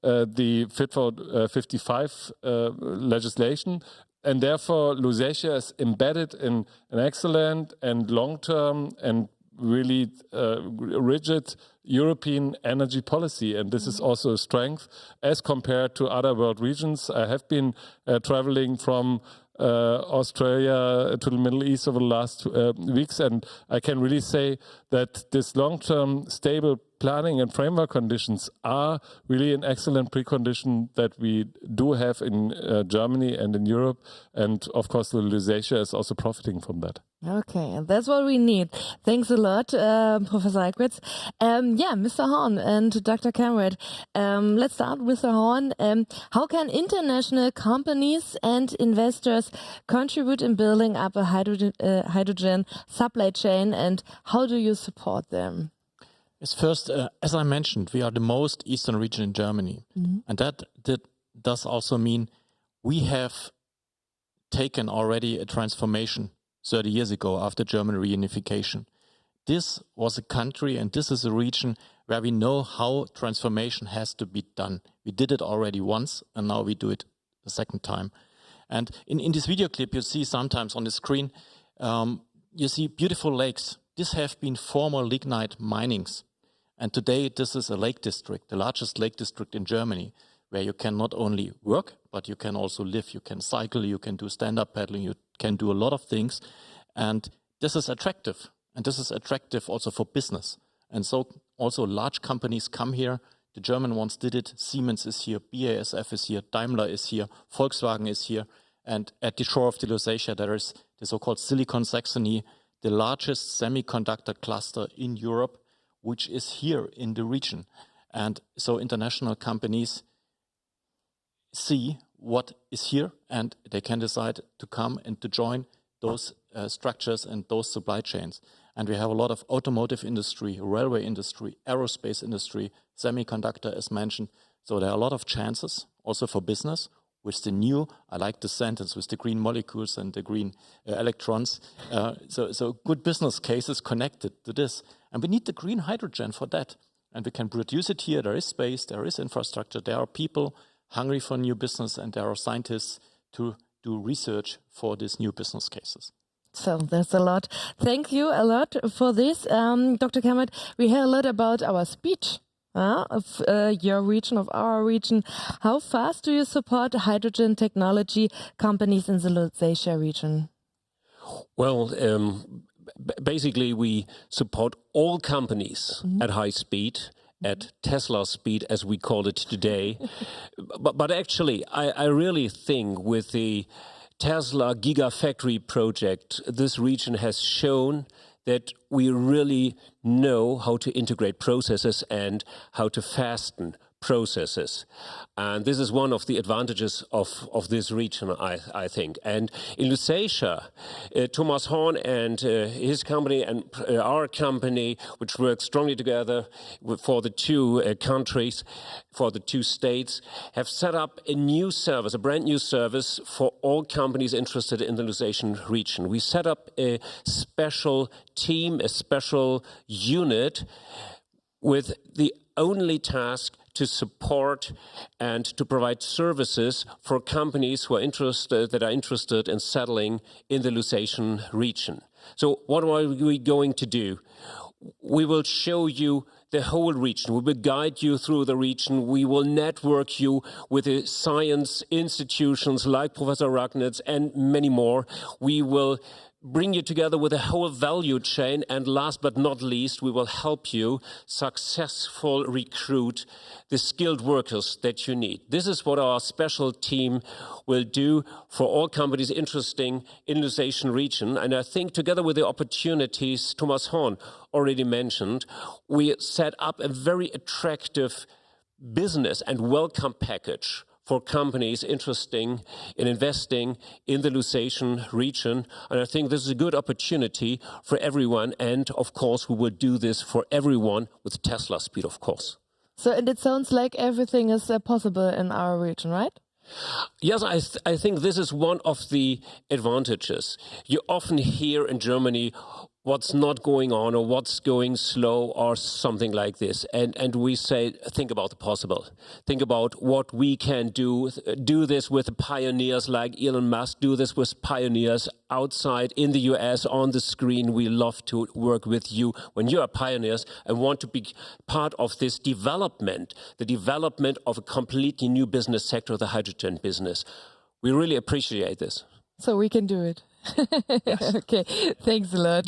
the Fit for 55 legislation, and therefore Lusatia is embedded in an excellent and long-term and really rigid European energy policy, and this is also a strength as compared to other world regions. I have been traveling from Australia to the Middle East over the last weeks, and I can really say that this long-term stable planning and framework conditions are really an excellent precondition that we do have in Germany and in Europe, and of course the Lusatia is also profiting from that. Okay, and that's what we need. Thanks a lot, Professor Eichwitz. Mr. Horn and Dr. Kamrat, let's start with Mr. Horn. How can international companies and investors contribute in building up a hydrogen supply chain, and how do you support them? Yes, first, as I mentioned, we are the most eastern region in Germany. And that does also mean we have taken already a transformation 30 years ago after German reunification. This was a country and this is a region where we know how transformation has to be done. We did it already once and now we do it the second time. And in this video clip you see sometimes on the screen, you see beautiful lakes. These have been former lignite minings. And today this is a lake district, the largest lake district in Germany, where you can not only work, but you can also live, you can cycle, you can do stand-up paddling, you can do a lot of things. And this is attractive. And this is attractive also for business. And so also large companies come here. The German ones did it. Siemens is here, BASF is here, Daimler is here, Volkswagen is here. And at the shore of the Lusatia, there is the so-called Silicon Saxony, the largest semiconductor cluster in Europe, which is here in the region. And so international companies see what is here and they can decide to come and to join those structures and those supply chains. And we have a lot of automotive industry, railway industry, aerospace industry, semiconductor as mentioned. So there are a lot of chances also for business with the new, I like the sentence, with the green molecules and the green electrons. So good business cases connected to this. And we need the green hydrogen for that. And we can produce it here. There is space, there is infrastructure, there are people hungry for new business, and there are scientists to do research for these new business cases. So that's a lot. Thank you a lot for this. Dr. Kamrat, we hear a lot about our speech of your region, of our region. How fast do you support hydrogen technology companies in the Lusatia region? Well, basically we support all companies at high speed, at Tesla speed, as we call it today. but actually, I really think with the Tesla Gigafactory project, this region has shown that we really know how to integrate processes and how to fasten processes. And this is one of the advantages of this region, I think. And in Lusatia, Thomas Horn and his company and our company, which work strongly together for the two countries, for the two states, have set up a new service, a brand new service for all companies interested in the Lusatian region. We set up a special team, a special unit with the only task to support and to provide services for companies who are interested in settling in the Lusatian region. So what are we going to do? We will show you the whole region. We will guide you through the region. We will network you with the science institutions like Professor Ragnitz and many more. We will bring you together with a whole value chain, and last but not least, we will help you successfully recruit the skilled workers that you need. This is what our special team will do for all companies interested in the Lusatian region, and I think together with the opportunities Thomas Horn already mentioned, we set up a very attractive business and welcome package for companies interested in investing in the Lusatian region. And I think this is a good opportunity for everyone. And of course, we will do this for everyone with Tesla speed, of course. So and it sounds like everything is possible in our region, right? Yes, I think this is one of the advantages. You often hear in Germany what's not going on or what's going slow or something like this. And we say, think about the possible. Think about what we can do. Do this with pioneers like Elon Musk. Do this with pioneers outside in the US on the screen. We love to work with you when you are pioneers and want to be part of this development, the development of a completely new business sector, the hydrogen business. We really appreciate this. So we can do it. Yes. Okay, thanks a lot.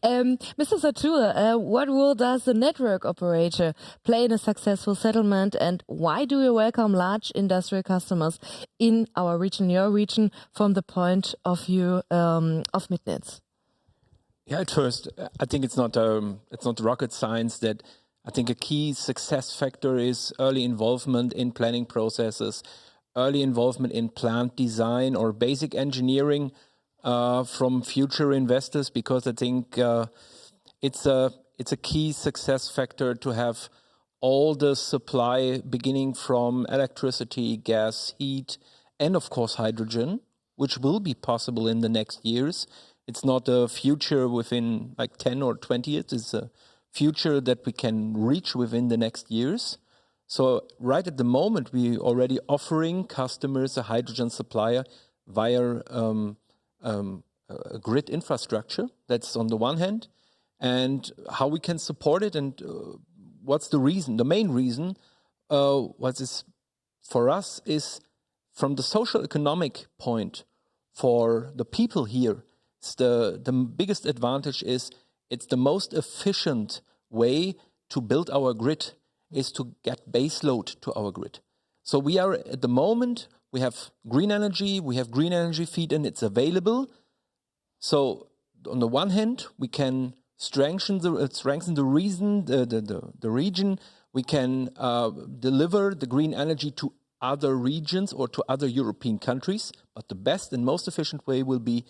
Mr. Satur, what role does the network operator play in a successful settlement, and why do you welcome large industrial customers in our region, your region, from the point of view of Mitnitz? Yeah, at first, I think it's not rocket science. That I think a key success factor is early involvement in planning processes, early involvement in plant design or basic engineering from future investors, because I think it's a key success factor to have all the supply beginning from electricity, gas, heat, and of course hydrogen, which will be possible in the next years. It's not a future within like 10 or 20 years. It's a future that we can reach within the next years. So right at the moment, we already offering customers a hydrogen supplier via a grid infrastructure. That's on the one hand, and how we can support it, and what's the reason? The main reason, what is for us is from the social economic point for the people here. The biggest advantage is it's the most efficient way to build our grid is to get base load to our grid. So we are at the moment, we have green energy feed, and it's available. So on the one hand, we can strengthen the region. We can deliver the green energy to other regions or to other European countries. But the best and most efficient way will be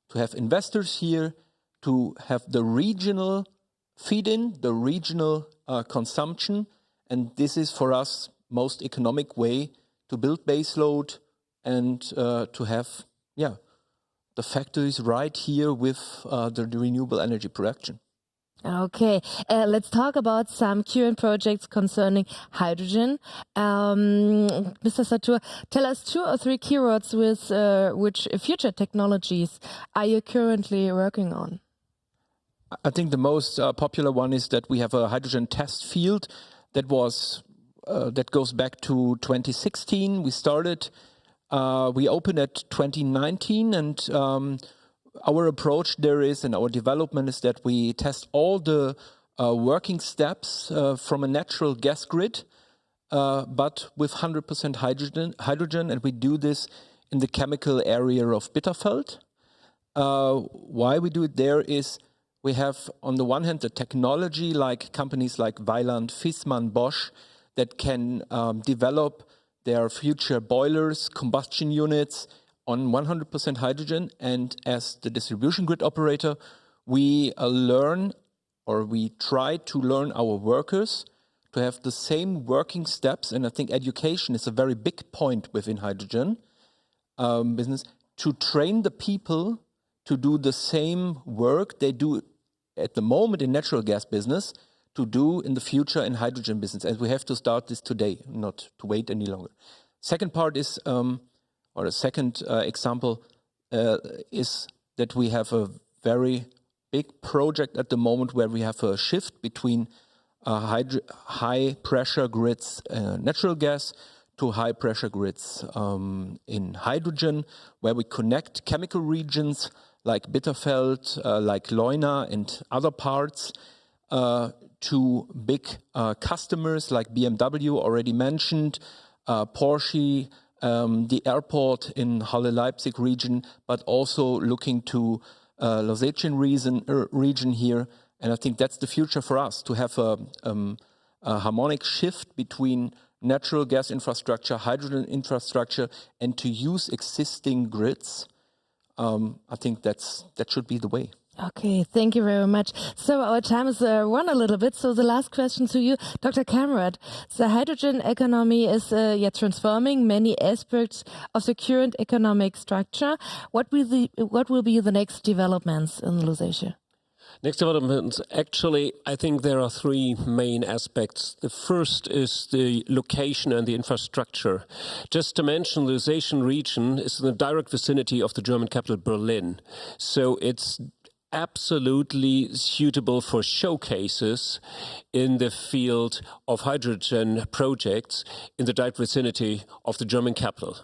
to have investors here, to have the regional feed-in, the regional consumption. And this is for us most economic way to build baseload and to have, the factories right here with the renewable energy production. Okay, let's talk about some current projects concerning hydrogen. Mr. Satur, tell us 2 or 3 keywords with which future technologies are you currently working on? I think the most popular one is that we have a hydrogen test field that goes back to 2016. We started. We opened at 2019, and our approach there is, and our development is that we test all the working steps from a natural gas grid, but with 100% hydrogen, and we do this in the chemical area of Bitterfeld. Why we do it there is we have, on the one hand, the technology like companies like Weiland, Viessmann, Bosch. that can develop their future boilers, combustion units on 100% hydrogen. And as the distribution grid operator, we learn, or we try to learn our workers to have the same working steps. And I think education is a very big point within hydrogen business, to train the people to do the same work they do at the moment in natural gas business, to do in the future in hydrogen business. And we have to start this today, not to wait any longer. Second part is, or a second example is that we have a very big project at the moment where we have a shift between high pressure grids, natural gas, to high pressure grids in hydrogen, where we connect chemical regions like Bitterfeld, like Leuna and other parts, to big customers like BMW, already mentioned, Porsche, the airport in Halle-Leipzig region, but also looking to Lausian region here. And I think that's the future for us, to have a harmonic shift between natural gas infrastructure, hydrogen infrastructure, and to use existing grids. I think that should be the way. Okay, thank you very much. So our time is run a little bit. So the last question to you, Dr. Kamrat. The hydrogen economy is transforming many aspects of the current economic structure. What will be the next developments in Lusatia? Next developments, actually, I think there are three main aspects. The first is the location and the infrastructure. Just to mention, the Lusatia region is in the direct vicinity of the German capital, Berlin. So it's absolutely suitable for showcases in the field of hydrogen projects in the direct vicinity of the German capital.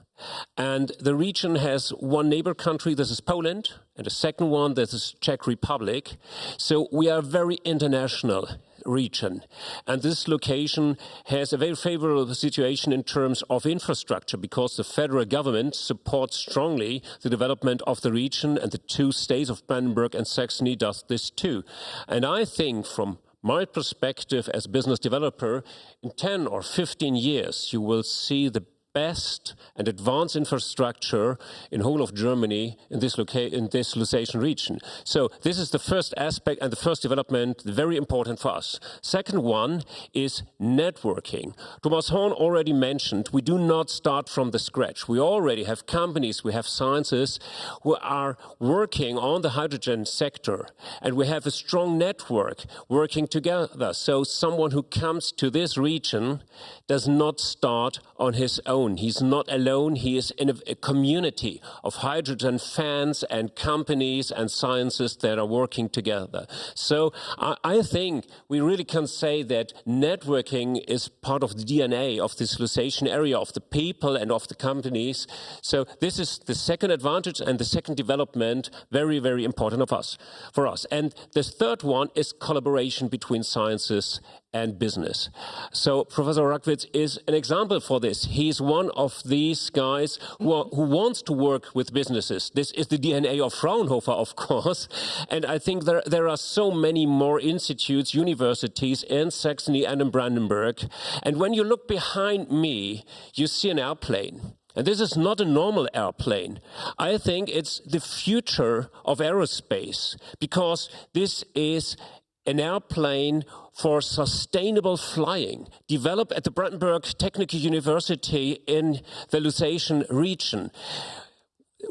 And the region has one neighbor country, this is Poland, and a second one, this is Czech Republic. So we are a very international region. And this location has a very favorable situation in terms of infrastructure, because the federal government supports strongly the development of the region, and the two states of Brandenburg and Saxony does this too. And I think, from my perspective as business developer, in 10 or 15 years, you will see the best and advanced infrastructure in whole of Germany in this Lusatia region. So this is the first aspect and the first development, very important for us. Second one is networking. Thomas Horn already mentioned, we do not start from the scratch. We already have companies, we have scientists who are working on the hydrogen sector, and we have a strong network working together. So someone who comes to this region does not start on his own. He's not alone. He is in a community of hydrogen fans and companies and scientists that are working together. So I think we really can say that networking is part of the DNA of this Lusatia area, of the people and of the companies. So this is the second advantage and the second development, very, very important for us. And the third one is collaboration between sciences and business. So Professor Rackwitz is an example for this. He's one of these guys who wants to work with businesses. This is the DNA of Fraunhofer, of course. And I think there are so many more institutes, universities in Saxony and in Brandenburg. And when you look behind me, you see an airplane. And this is not a normal airplane. I think it's the future of aerospace, because this is an airplane for sustainable flying, developed at the Brandenburg Technical University in the Lusatia region.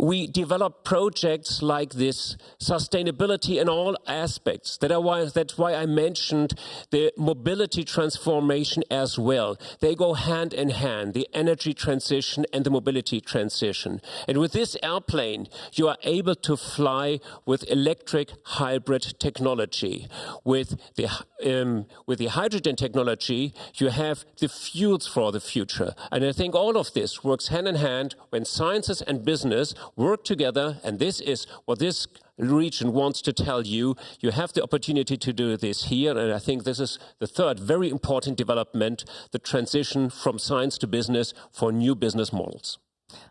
We develop projects like this, sustainability in all aspects. That's why I mentioned the mobility transformation as well. They go hand in hand, the energy transition and the mobility transition. And with this airplane, you are able to fly with electric hybrid technology. With the hydrogen technology, you have the fuels for the future. And I think all of this works hand in hand when sciences and business work together, and this is what this region wants to tell you. You have the opportunity to do this here, and I think this is the third very important development, the transition from science to business for new business models.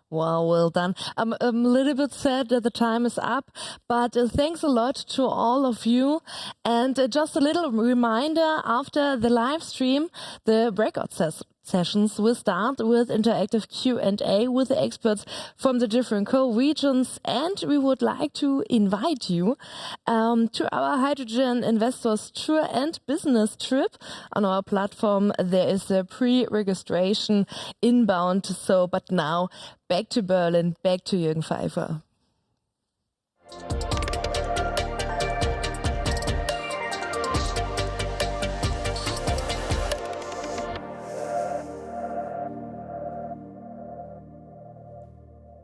Wow, well done. I'm a little bit sad that the time is up, but thanks a lot to all of you. And just a little reminder, after the live stream, the breakout sessions will start with interactive Q&A with the experts from the different co-regions. And we would like to invite you to our Hydrogen Investors Tour and Business Trip. On our platform, there is a pre-registration inbound. So, but now, back to Berlin, back to Jürgen Pfeiffer.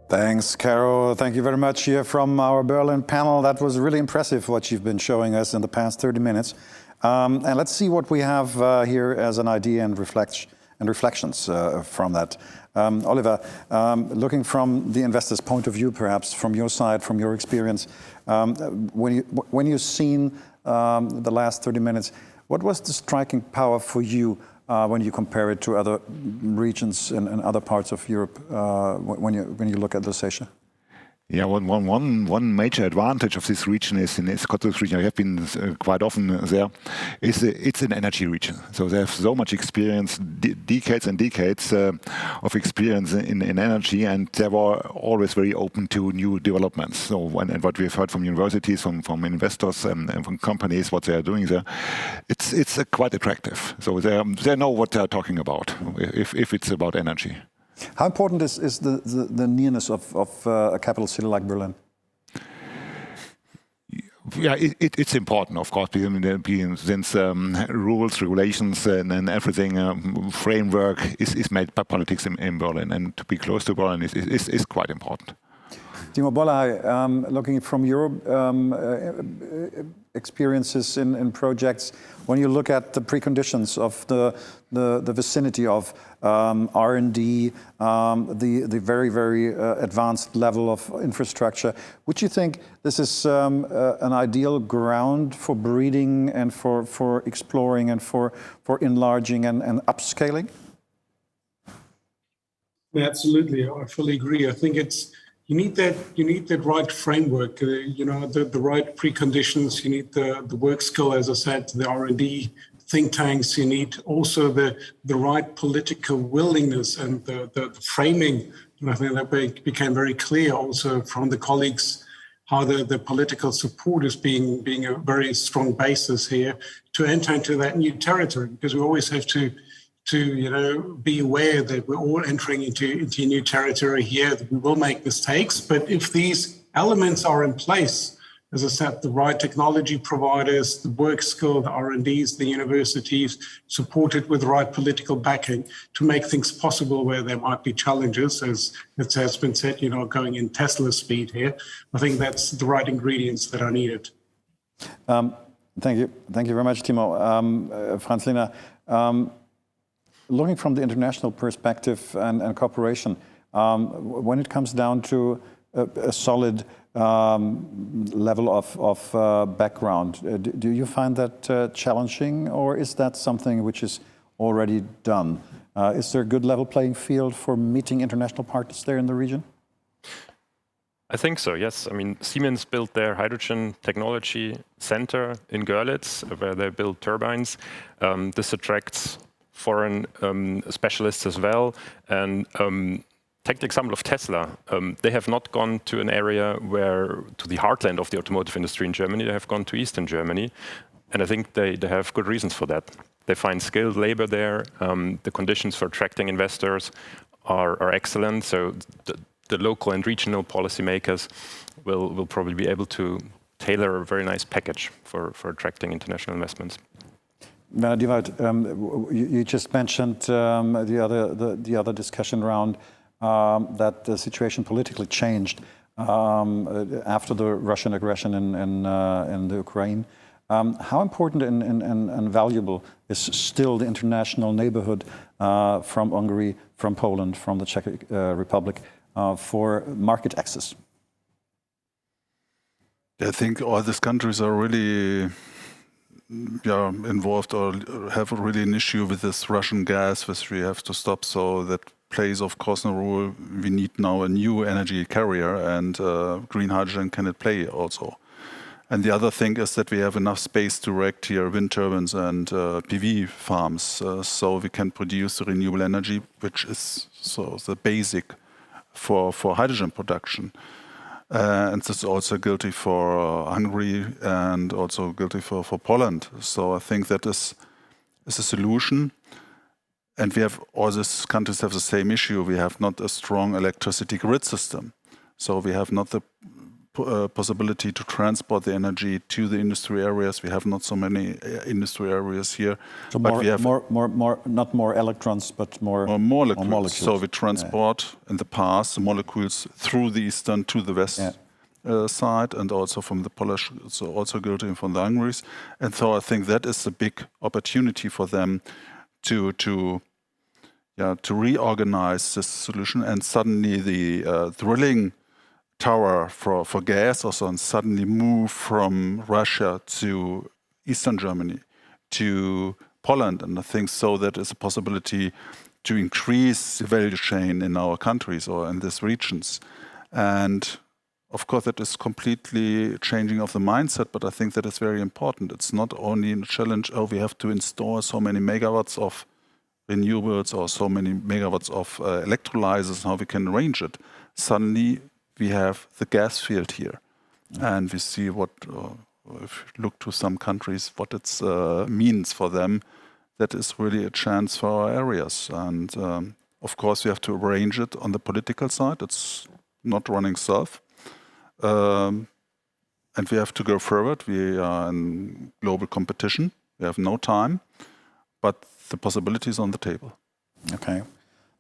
Thanks, Caro. Thank you very much here from our Berlin panel. That was really impressive what you've been showing us in the past 30 minutes. And let's see what we have here as an idea and reflections from that. Oliver, looking from the investor's point of view, perhaps from your side, from your experience, when you've seen the last 30 minutes, what was the striking power for you when you compare it to other regions and other parts of Europe when you look at Lusatia? Yeah, one major advantage of this region is in this Cottbus region. I have been quite often there. It's an energy region, so they have so much experience, decades and decades of experience in energy, and they were always very open to new developments. So, and what we have heard from universities, from investors, and from companies, what they are doing there, it's quite attractive. So they know what they are talking about if it's about energy. How important is the nearness of a capital city like Berlin? Yeah, it's important, of course, since rules, regulations, and everything, framework is made by politics in Berlin, and to be close to Berlin is quite important. Timo Bollehey, looking from your experiences in projects, when you look at the preconditions of the vicinity of R&D, the very, very advanced level of infrastructure, would you think this is an ideal ground for breeding and for exploring and for enlarging and upscaling? Yeah, absolutely, I fully agree. I think you need that right framework, the right preconditions. You need the work skill, as I said, the R&D think tanks. You need also the right political willingness and the framing. And I think that became very clear also from the colleagues how the political support is being a very strong basis here to enter into that new territory, because we always have to be aware that we're all entering into new territory here, that we will make mistakes. But if these elements are in place, as I said, the right technology providers, the work skill, the R&Ds, the universities, supported with the right political backing to make things possible where there might be challenges, as it has been said, going in Tesla speed here. I think that's the right ingredients that are needed. Thank you very much, Timo. Franz-Lena, looking from the international perspective and cooperation, when it comes down to a solid level of background, do you find that challenging, or is that something which is already done? Is there a good level playing field for meeting international partners there in the region? I think so, yes. I mean, Siemens built their hydrogen technology center in Görlitz, where they build turbines. This attracts foreign specialists as well. And take the example of Tesla. They have not gone to an area to the heartland of the automotive industry in Germany. They have gone to Eastern Germany. And I think they have good reasons for that. They find skilled labor there. The conditions for attracting investors are excellent. So the local and regional policymakers will probably be able to tailor a very nice package for attracting international investments. Werner Diewald, you just mentioned the other discussion round that the situation politically changed after the Russian aggression in the Ukraine. How important and valuable is still the international neighborhood from Hungary, from Poland, from the Czech Republic for market access? I think all these countries are really involved or have really an issue with this Russian gas, which we have to stop. So that plays, of course, a role. We need now a new energy carrier, and green hydrogen can play also. And the other thing is that we have enough space to erect here wind turbines and PV farms, so we can produce renewable energy, which is the basic for hydrogen production. And this is also guilty for Hungary and also guilty for Poland. So I think that is a solution. And we have, all these countries have the same issue. We have not a strong electricity grid system. So we have not the possibility to transport the energy to the industry areas. We have not so many industry areas here. So but more, we have not more electrons, but more molecules. So we transport in the past the molecules through the eastern to the west side, and also from the Polish, so also guilty from the Hungaries. And so I think that is a big opportunity for them to reorganize this solution. And suddenly the drilling tower for gas also and suddenly move from Russia to Eastern Germany, to Poland. And I think so that is a possibility to increase the value chain in our countries or in these regions. And of course, that is completely changing of the mindset, but I think that is very important. It's not only a challenge, we have to install so many megawatts of renewables or so many megawatts of electrolyzers, how we can arrange it. Suddenly, we have the gas field here. And we see what, if you look to some countries, what it means for them. That is really a chance for our areas. And of course, we have to arrange it on the political side. It's not running self. And we have to go forward. We are in global competition. We have no time, but the possibility is on the table. Okay.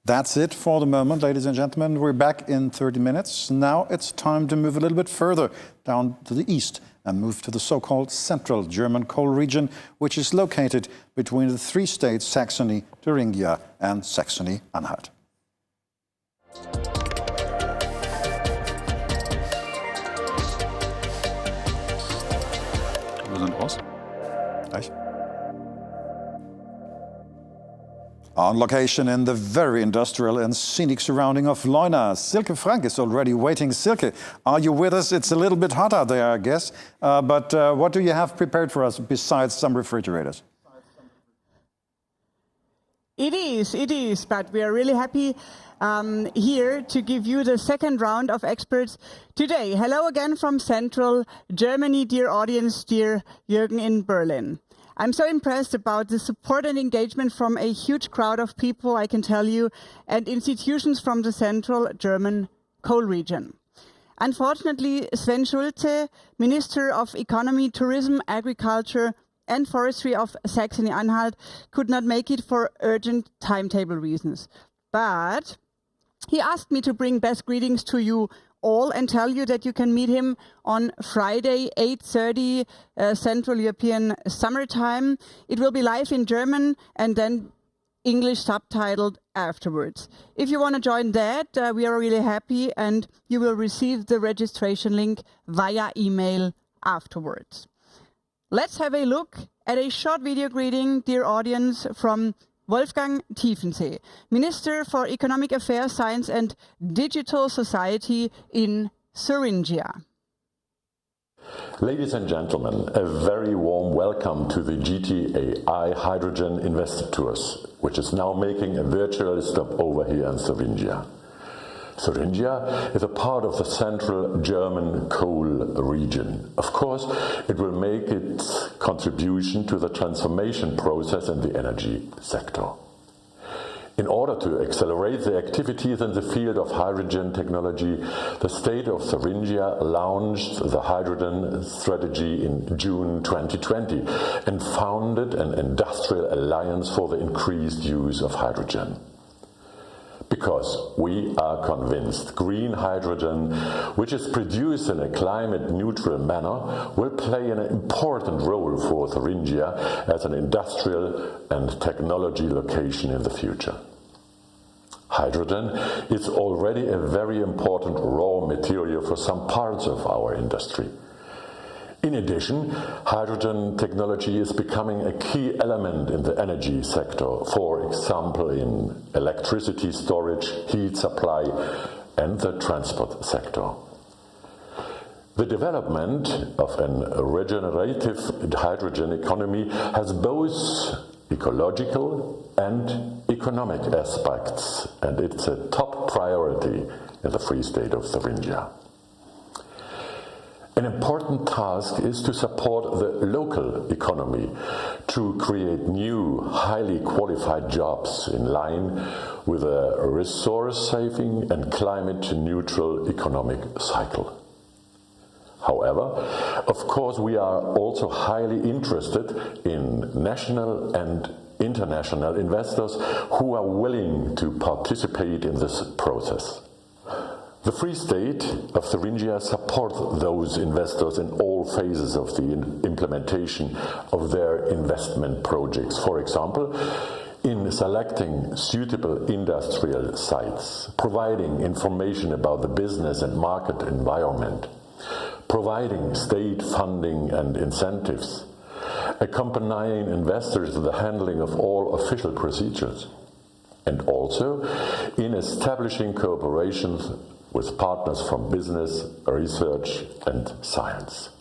That's it for the moment, ladies and gentlemen. We're back in 30 minutes. Now it's time to move a little bit further down to the east and move to the so-called central German coal region, which is located between the three states Saxony, Thuringia and Saxony-Anhalt. On location in the very industrial and scenic surrounding of Leuna, Silke Frank is already waiting. Silke, are you with us? It's a little bit hot out there, I guess. But what do you have prepared for us besides some refrigerators? It is, but we are really happy here to give you the second round of experts today. Hello again from Central Germany, dear audience, dear Jürgen in Berlin. I'm so impressed about the support and engagement from a huge crowd of people, I can tell you, and institutions from the Central German coal region. Unfortunately, Sven Schulze, Minister of Economy, Tourism, Agriculture and Forestry of Saxony-Anhalt, could not make it for urgent timetable reasons. But he asked me to bring best greetings to you all and tell you that you can meet him on Friday, 8:30 Central European Summertime. It will be live in German and then English subtitled afterwards. If you want to join that, we are really happy, and you will receive the registration link via email afterwards. Let's have a look at a short video greeting, dear audience, from Wolfgang Tiefensee, Minister for Economic Affairs, Science and Digital Society in Thuringia. Ladies and gentlemen, a very warm welcome to the GTAI Hydrogen Investor Tours, which is now making a virtual stop over here in Thuringia. Thuringia is a part of the central German coal region. Of course, it will make its contribution to the transformation process in the energy sector. In order to accelerate the activities in the field of hydrogen technology, the state of Thuringia launched the hydrogen strategy in June 2020 and founded an industrial alliance for the increased use of hydrogen. Because we are convinced green hydrogen, which is produced in a climate-neutral manner, will play an important role for Thuringia as an industrial and technology location in the future. Hydrogen is already a very important raw material for some parts of our industry. In addition, hydrogen technology is becoming a key element in the energy sector, for example in electricity storage, heat supply and the transport sector. The development of an regenerative hydrogen economy has both ecological and economic aspects, and it's a top priority in the Free State of Thuringia. An important task is to support the local economy to create new, highly qualified jobs in line with a resource-saving and climate-neutral economic cycle. However, of course, we are also highly interested in national and international investors who are willing to participate in this process. The Free State of Thuringia supports those investors in all phases of the implementation of their investment projects. For example, in selecting suitable industrial sites, providing information about the business and market environment, providing state funding and incentives, accompanying investors in the handling of all official procedures, and also in establishing cooperations with partners from business, research and science.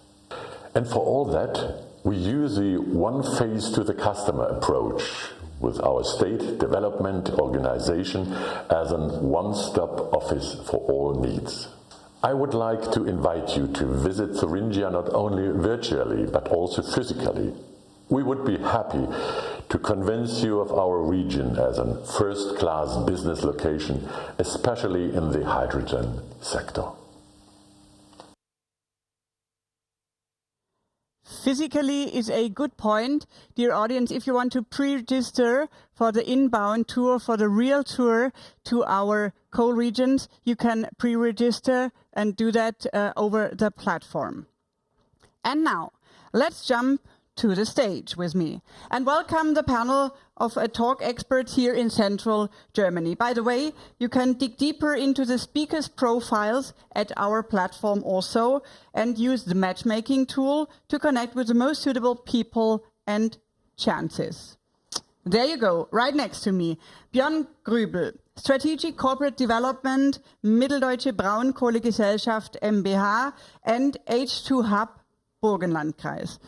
And for all that, we use the one face to the customer approach with our state development organization as a one-stop office for all needs. I would like to invite you to visit Thuringia not only virtually but also physically. We would be happy to convince you of our region as a first-class business location, especially in the hydrogen sector. Physically is a good point. Dear audience, if you want to pre-register for the inbound tour, for the real tour to our coal regions, you can pre-register and do that over the platform. And now, let's jump to the stage with me and welcome the panel of talk experts here in central Germany. By the way, you can dig deeper into the speakers' profiles at our platform also and use the matchmaking tool to connect with the most suitable people and chances. There you go, right next to me, Björn Grübel, Strategic Corporate Development, Mitteldeutsche Braunkohlegesellschaft MBH and H2 Hub Burgenlandkreis.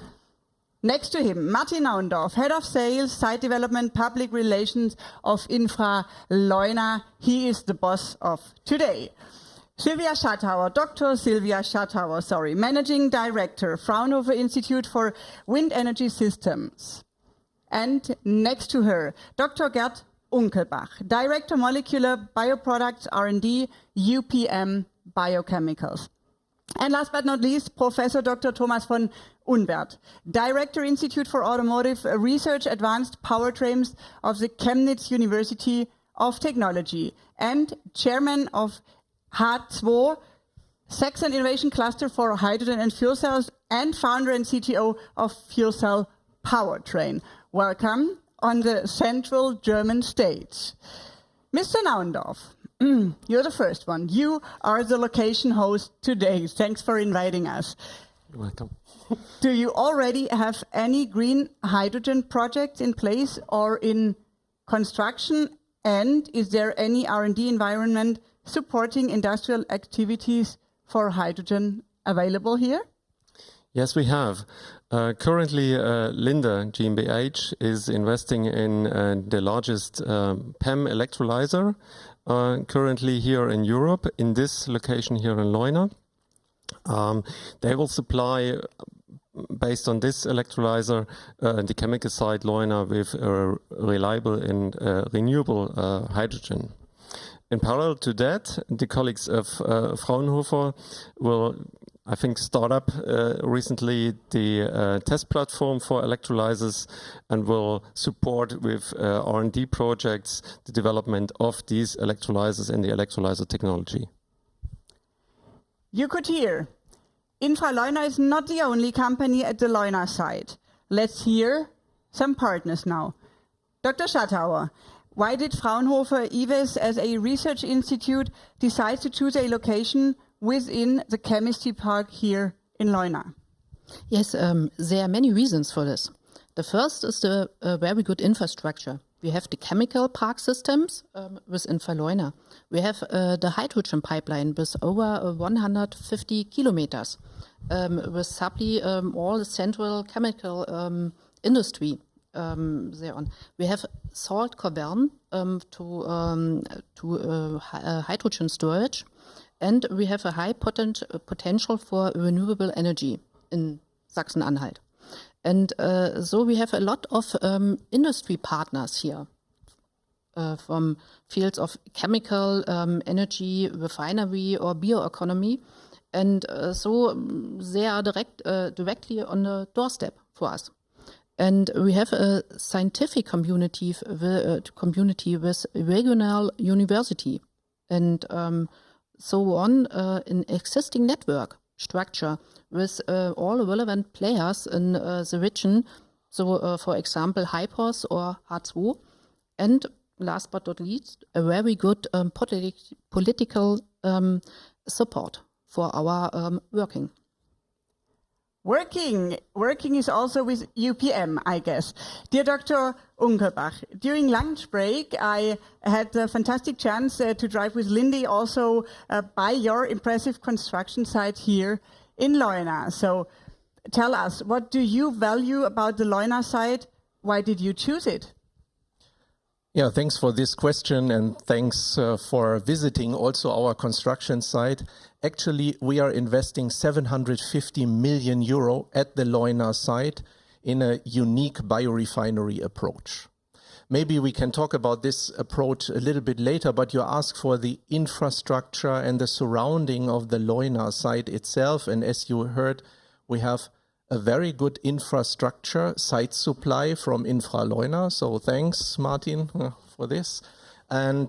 Next to him, Martin Naundorf, Head of Sales, Site Development, Public Relations of Infra Leuna. He is the boss of today. Sylvia Schattauer, Dr. Sylvia Schattauer, Managing Director, Fraunhofer Institute for Wind Energy Systems. And next to her, Dr. Gerd Unkelbach, Director Molecular Bioproducts R&D, UPM Biochemicals. And last but not least, Professor Dr. Thomas von Unwerth, Director Institute for Automotive Research Advanced Powertrains of the Chemnitz University of Technology and Chairman of H2, Saxon Innovation Cluster for Hydrogen and Fuel Cells and founder and CTO of Fuel Cell Powertrain. Welcome on the central German stage. Mr. Naundorf, you're the first one. You are the location host today. Thanks for inviting us. You're welcome. Do you already have any green hydrogen projects in place or in construction? And is there any R&D environment supporting industrial activities for hydrogen available here? Yes, we have. Currently, Linde GmbH is investing in the largest PEM electrolyzer currently here in Europe, in this location here in Leuna. They will supply, based on this electrolyzer, the chemical site Leuna with reliable and renewable hydrogen. In parallel to that, the colleagues of Fraunhofer will, I think, start up recently the test platform for electrolyzers and will support with R&D projects the development of these electrolyzers and the electrolyzer technology. You could hear, Infra Leuna is not the only company at the Leuna site. Let's hear some partners now. Dr. Schattauer, why did Fraunhofer IWES as a research institute decide to choose a location within the chemistry park here in Leuna? Yes, there are many reasons for this. The first is the very good infrastructure. We have the chemical park systems within Leuna. We have the hydrogen pipeline with over 150 kilometers, with supply all the central chemical industry there on. We have salt cavern to hydrogen storage, and we have a high potential for renewable energy in Sachsen-Anhalt. And so we have a lot of industry partners here from fields of chemical, energy, refinery or bioeconomy. And so they are directly on the doorstep for us. And we have a scientific community with regional university and so on, an existing network structure with all relevant players in the region. So, for example, Hypos or H2. And last but not least, a very good political support for our working. Working is also with UPM, I guess. Dear Dr. Unkelbach, during lunch break, I had the fantastic chance to drive with Lindy also by your impressive construction site here in Leuna. So tell us, what do you value about the Leuna site? Why did you choose it? Yeah, thanks for this question and thanks for visiting also our construction site. Actually, we are investing 750 million euro at the Leuna site in a unique biorefinery approach. Maybe we can talk about this approach a little bit later, but you asked for the infrastructure and the surrounding of the Leuna site itself. And as you heard, we have a very good infrastructure site supply from Infra Leuna. So thanks, Martin, for this. And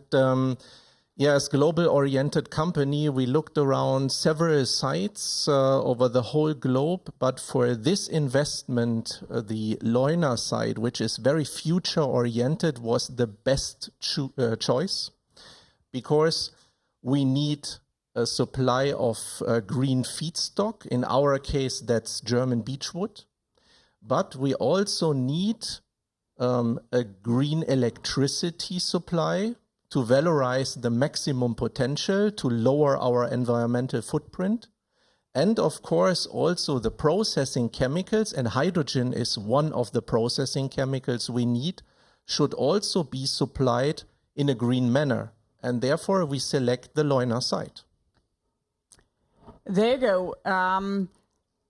as global-oriented company, we looked around several sites over the whole globe. But for this investment, the Leuna site, which is very future-oriented, was the best choice because we need a supply of green feedstock. In our case, that's German beechwood. But we also need a green electricity supply to valorize the maximum potential, to lower our environmental footprint. And of course, also the processing chemicals, and hydrogen is one of the processing chemicals we need, should also be supplied in a green manner. And therefore, we select the Leuna site. There you go.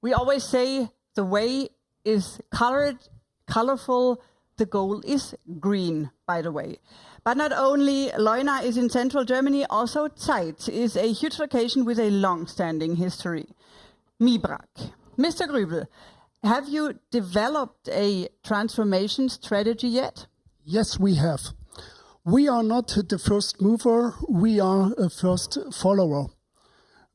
We always say the way is colorful, the goal is green, by the way. But not only Leuna is in central Germany, also Zeit is a huge location with a long-standing history. Mibrak. Mr. Grübel, have you developed a transformation strategy yet? Yes, we have. We are not the first mover, we are a first follower.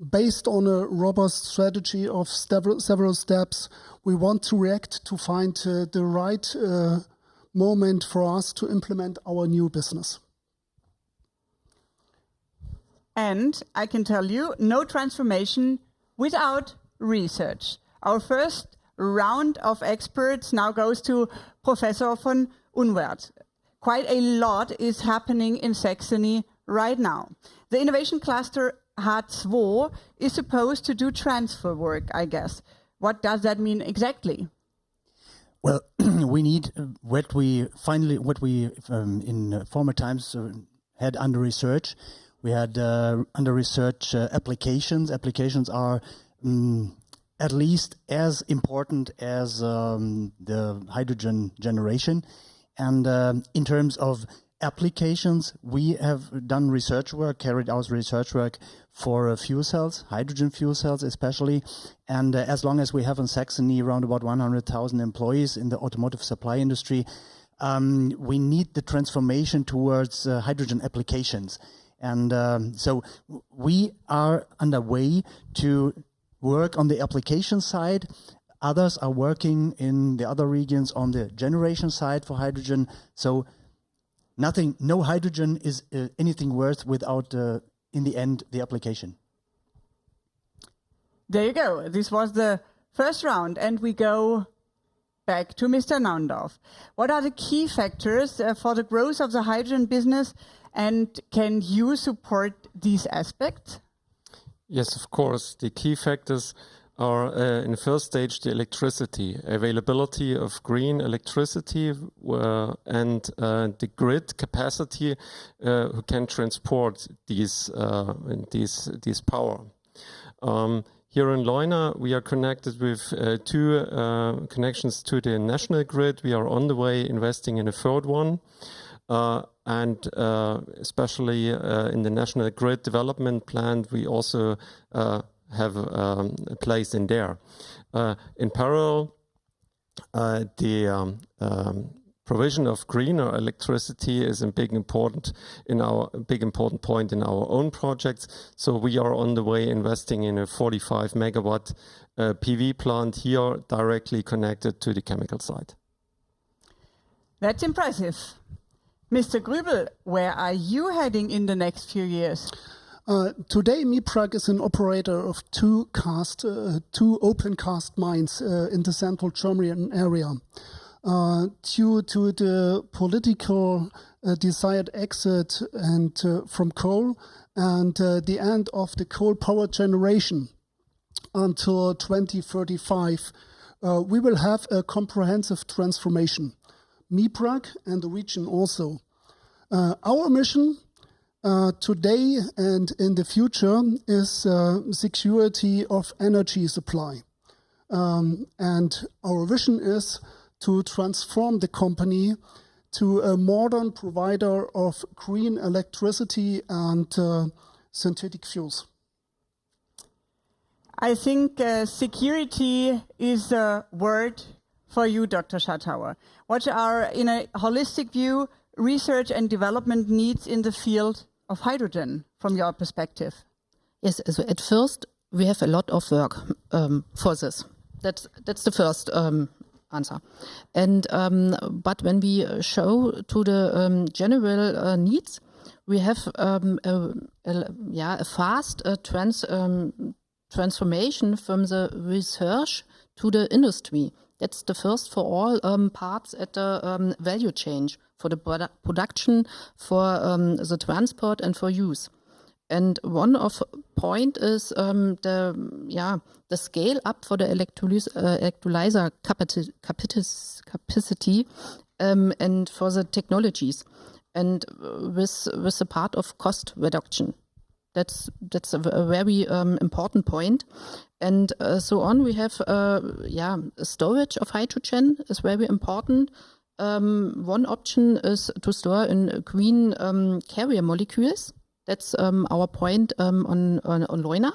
Based on a robust strategy of several steps, we want to react to find the right moment for us to implement our new business. And I can tell you, no transformation without research. Our first round of experts now goes to Professor von Unwert. Quite a lot is happening in Saxony right now. The innovation cluster H2 is supposed to do transfer work, I guess. What does that mean exactly? Well, we need what we in former times had under research. We had under research applications. Applications are at least as important as the hydrogen generation. And in terms of applications, we have done research work, carried out research work for fuel cells, hydrogen fuel cells especially. And as long as we have in Saxony around about 100,000 employees in the automotive supply industry, we need the transformation towards hydrogen applications. And so we are underway to work on the application side. Others are working in the other regions on the generation side for hydrogen. So no hydrogen is anything worth without, in the end, the application. There you go. This was the first round, and we go back to Mr. Naundorf. What are the key factors for the growth of the hydrogen business, and can you support these aspects? Yes, of course. The key factors are, in the first stage, the electricity, availability of green electricity, and the grid capacity who can transport these power. Here in Leuna, we are connected with two connections to the national grid. We are on the way investing in a third one. And especially in the National Grid Development Plan, we also have a place in there. In parallel, the provision of greener electricity is a big important point in our own projects. So we are on the way investing in a 45 megawatt PV plant here, directly connected to the chemical site. That's impressive. Mr. Grübel, where are you heading in the next few years? Today, MIPRAG is an operator of two open cast mines in the central German area. Due to the political desired exit from coal and the end of the coal power generation until 2035, we will have a comprehensive transformation. MIPRAG and the region also. Our mission today and in the future is security of energy supply. And our vision is to transform the company to a modern provider of green electricity and synthetic fuels. I think security is a word for you, Dr. Schattauer. What are, in a holistic view, research and development needs in the field of hydrogen from your perspective? Yes, so at first we have a lot of work for this. That's the first answer. And but when we show to the general needs, we have a fast transformation from the research to the industry. That's the first for all parts at the value chain, for the production, for the transport and for use. And one of point is the scale up for the electrolyzer capacity and for the technologies, and with the part of cost reduction. That's a very important point. And so on, we have storage of hydrogen is very important. One option is to store in green carrier molecules. That's our point on Leuna.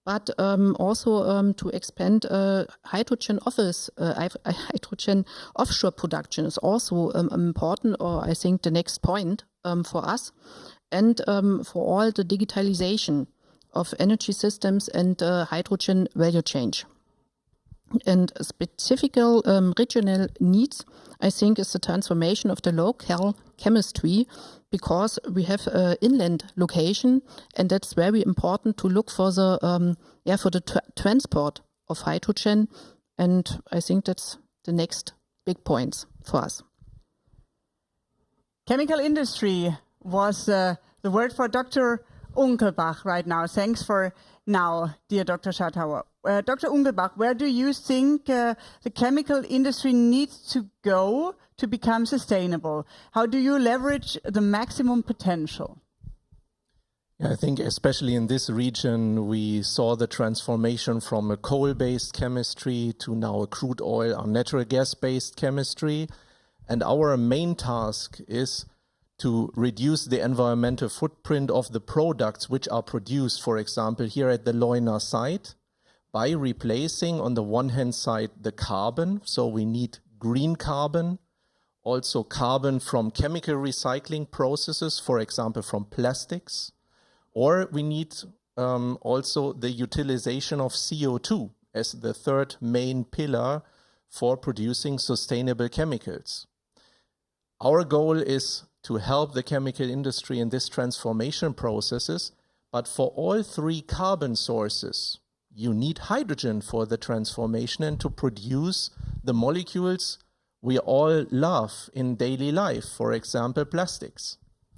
But also to expand hydrogen offshore production is also important, or I think the next point for us. And for all the digitalization of energy systems and hydrogen value chain. And specific regional needs, I think, is the transformation of the local chemistry, because we have inland location, and that's very important to look for the transport of hydrogen. And I think that's the next big points for us. Chemical industry was the word for Dr. Unkelbach right now. Thanks for now, dear Dr. Schattauer. Dr. Unkelbach, where do you think the chemical industry needs to go to become sustainable? How do you leverage the maximum potential? Yeah, I think especially in this region, we saw the transformation from a coal-based chemistry to now a crude oil or natural gas-based chemistry. And our main task is to reduce the environmental footprint of the products which are produced, for example, here at the Leuna site, by replacing, on the one hand side, the carbon. So we need green carbon, also carbon from chemical recycling processes, for example, from plastics. Or we need also the utilization of CO2 as the third main pillar for producing sustainable chemicals. Our goal is to help the chemical industry in this transformation processes, but for all three carbon sources, you need hydrogen for the transformation and to produce the molecules we all love in daily life, for example, plastics.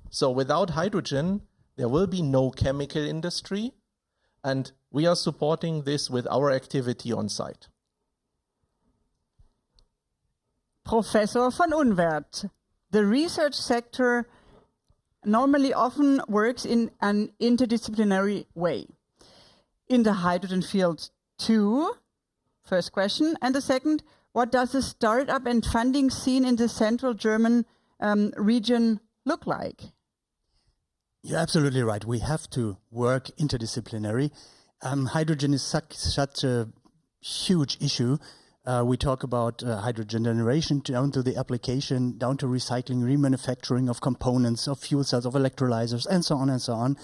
So without hydrogen, there will be no chemical industry, and we are supporting this with our activity on site. Professor von Unwerth, the research sector normally often works in an interdisciplinary way. In the hydrogen field too, first question. And the second, what does the startup and funding scene in the central German region look like? You're absolutely right. We have to work interdisciplinary. Hydrogen is such a huge issue. We talk about hydrogen generation down to the application, down to recycling, remanufacturing of components, of fuel cells, of electrolyzers, and so on and so on.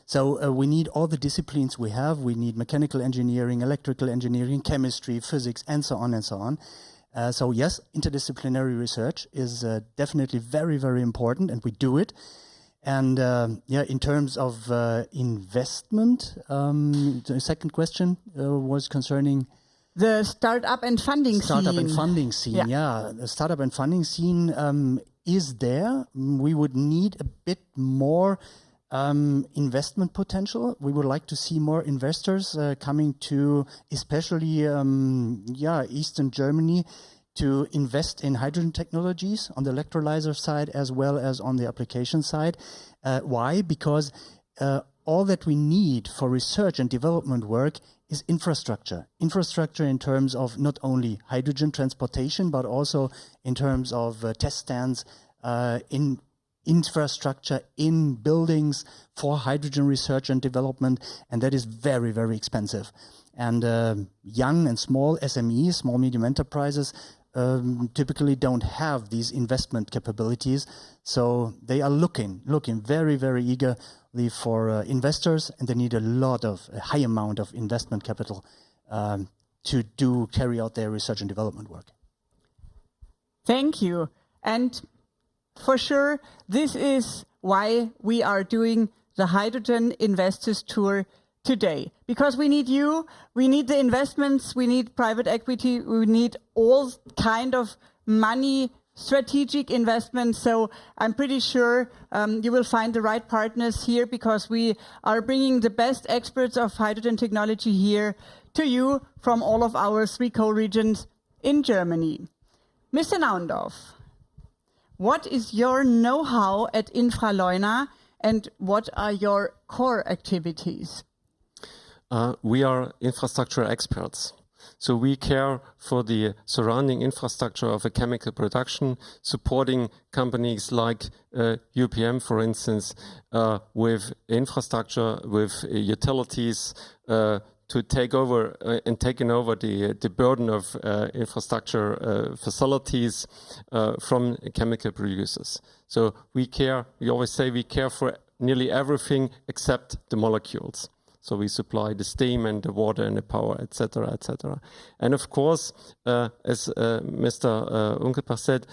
So we need all the disciplines we have. We need mechanical engineering, electrical engineering, chemistry, physics, and so on and so on. So yes, interdisciplinary research is definitely very, very important, and we do it. And in terms of investment, the second question was concerning the startup and funding scene. Startup and funding scene, yeah. The startup and funding scene is there. We would need a bit more investment potential. We would like to see more investors coming to, especially, Eastern Germany, to invest in hydrogen technologies on the electrolyzer side as well as on the application side. Why? Because all that we need for research and development work is infrastructure. Infrastructure in terms of not only hydrogen transportation, but also in terms of test stands, in infrastructure in buildings for hydrogen research and development, and that is very, very expensive. And young and small SMEs, small medium enterprises, typically don't have these investment capabilities, so they are looking very, very eagerly for investors, and they need a high amount of investment capital to carry out their research and development work. Thank you. And for sure, this is why we are doing the Hydrogen Investors Tour today. Because we need you, we need the investments, we need private equity, we need all kind of money, strategic investments. So I'm pretty sure you will find the right partners here, because we are bringing the best experts of hydrogen technology here to you from all of our 3 co-regions in Germany. Mr. Naundorf, what is your know-how at Infra-Leuna, and what are your core activities? We are infrastructure experts. So we care for the surrounding infrastructure of a chemical production, supporting companies like UPM, for instance, with infrastructure, with utilities, to take over and taking over the burden of infrastructure facilities from chemical producers. So we always say we care for nearly everything except the molecules. So we supply the steam and the water and the power, etc., etc. And of course, as Mr. Unkelbach said,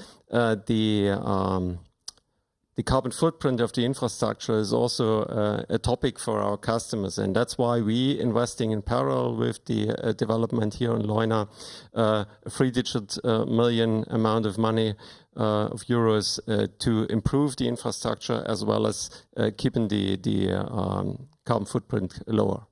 the carbon footprint of the infrastructure is also a topic for our customers, and that's why we investing in parallel with the development here in Leuna, a 3-digit million amount of money of euros to improve the infrastructure as well as keeping the carbon footprint lower.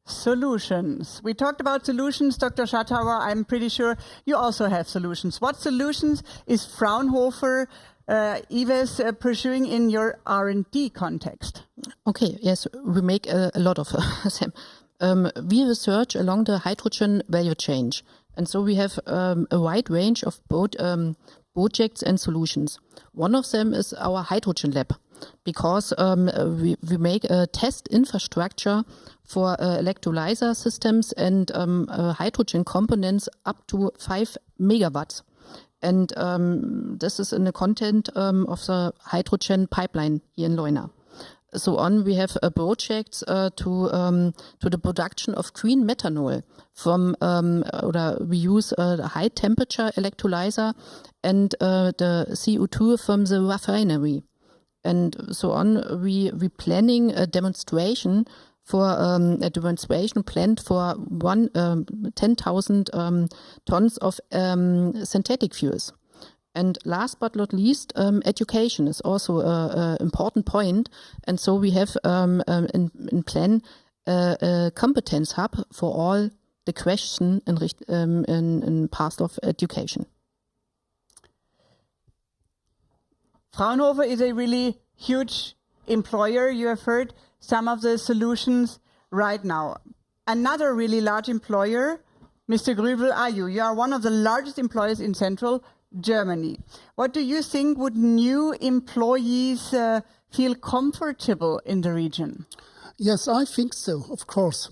Solutions. We talked about solutions, Dr. Schattauer. I'm pretty sure you also have solutions. What solutions is Fraunhofer EVES pursuing in your R&D context? Okay, yes, we make a lot of them. We research along the hydrogen value chain. And so we have a wide range of both projects and solutions. One of them is our hydrogen lab, because we make a test infrastructure for electrolyzer systems and hydrogen components up to 5 megawatts. And this is in the content of the hydrogen pipeline here in Leuna. So on, we have projects to the production of green methanol from, we use a high temperature electrolyzer and the CO2 from the refinery. And so on, we planning a demonstration for a demonstration plant for 10,000 tons of synthetic fuels. And last but not least, education is also an important point. And so we have in plan a competence hub for all the question in path of education. Fraunhofer is a really huge employer. You have heard some of the solutions right now. Another really large employer, Mr. Grübel, are you? You are one of the largest employers in Central Germany. What do you think would new employees feel comfortable in the region? Yes, I think so, of course.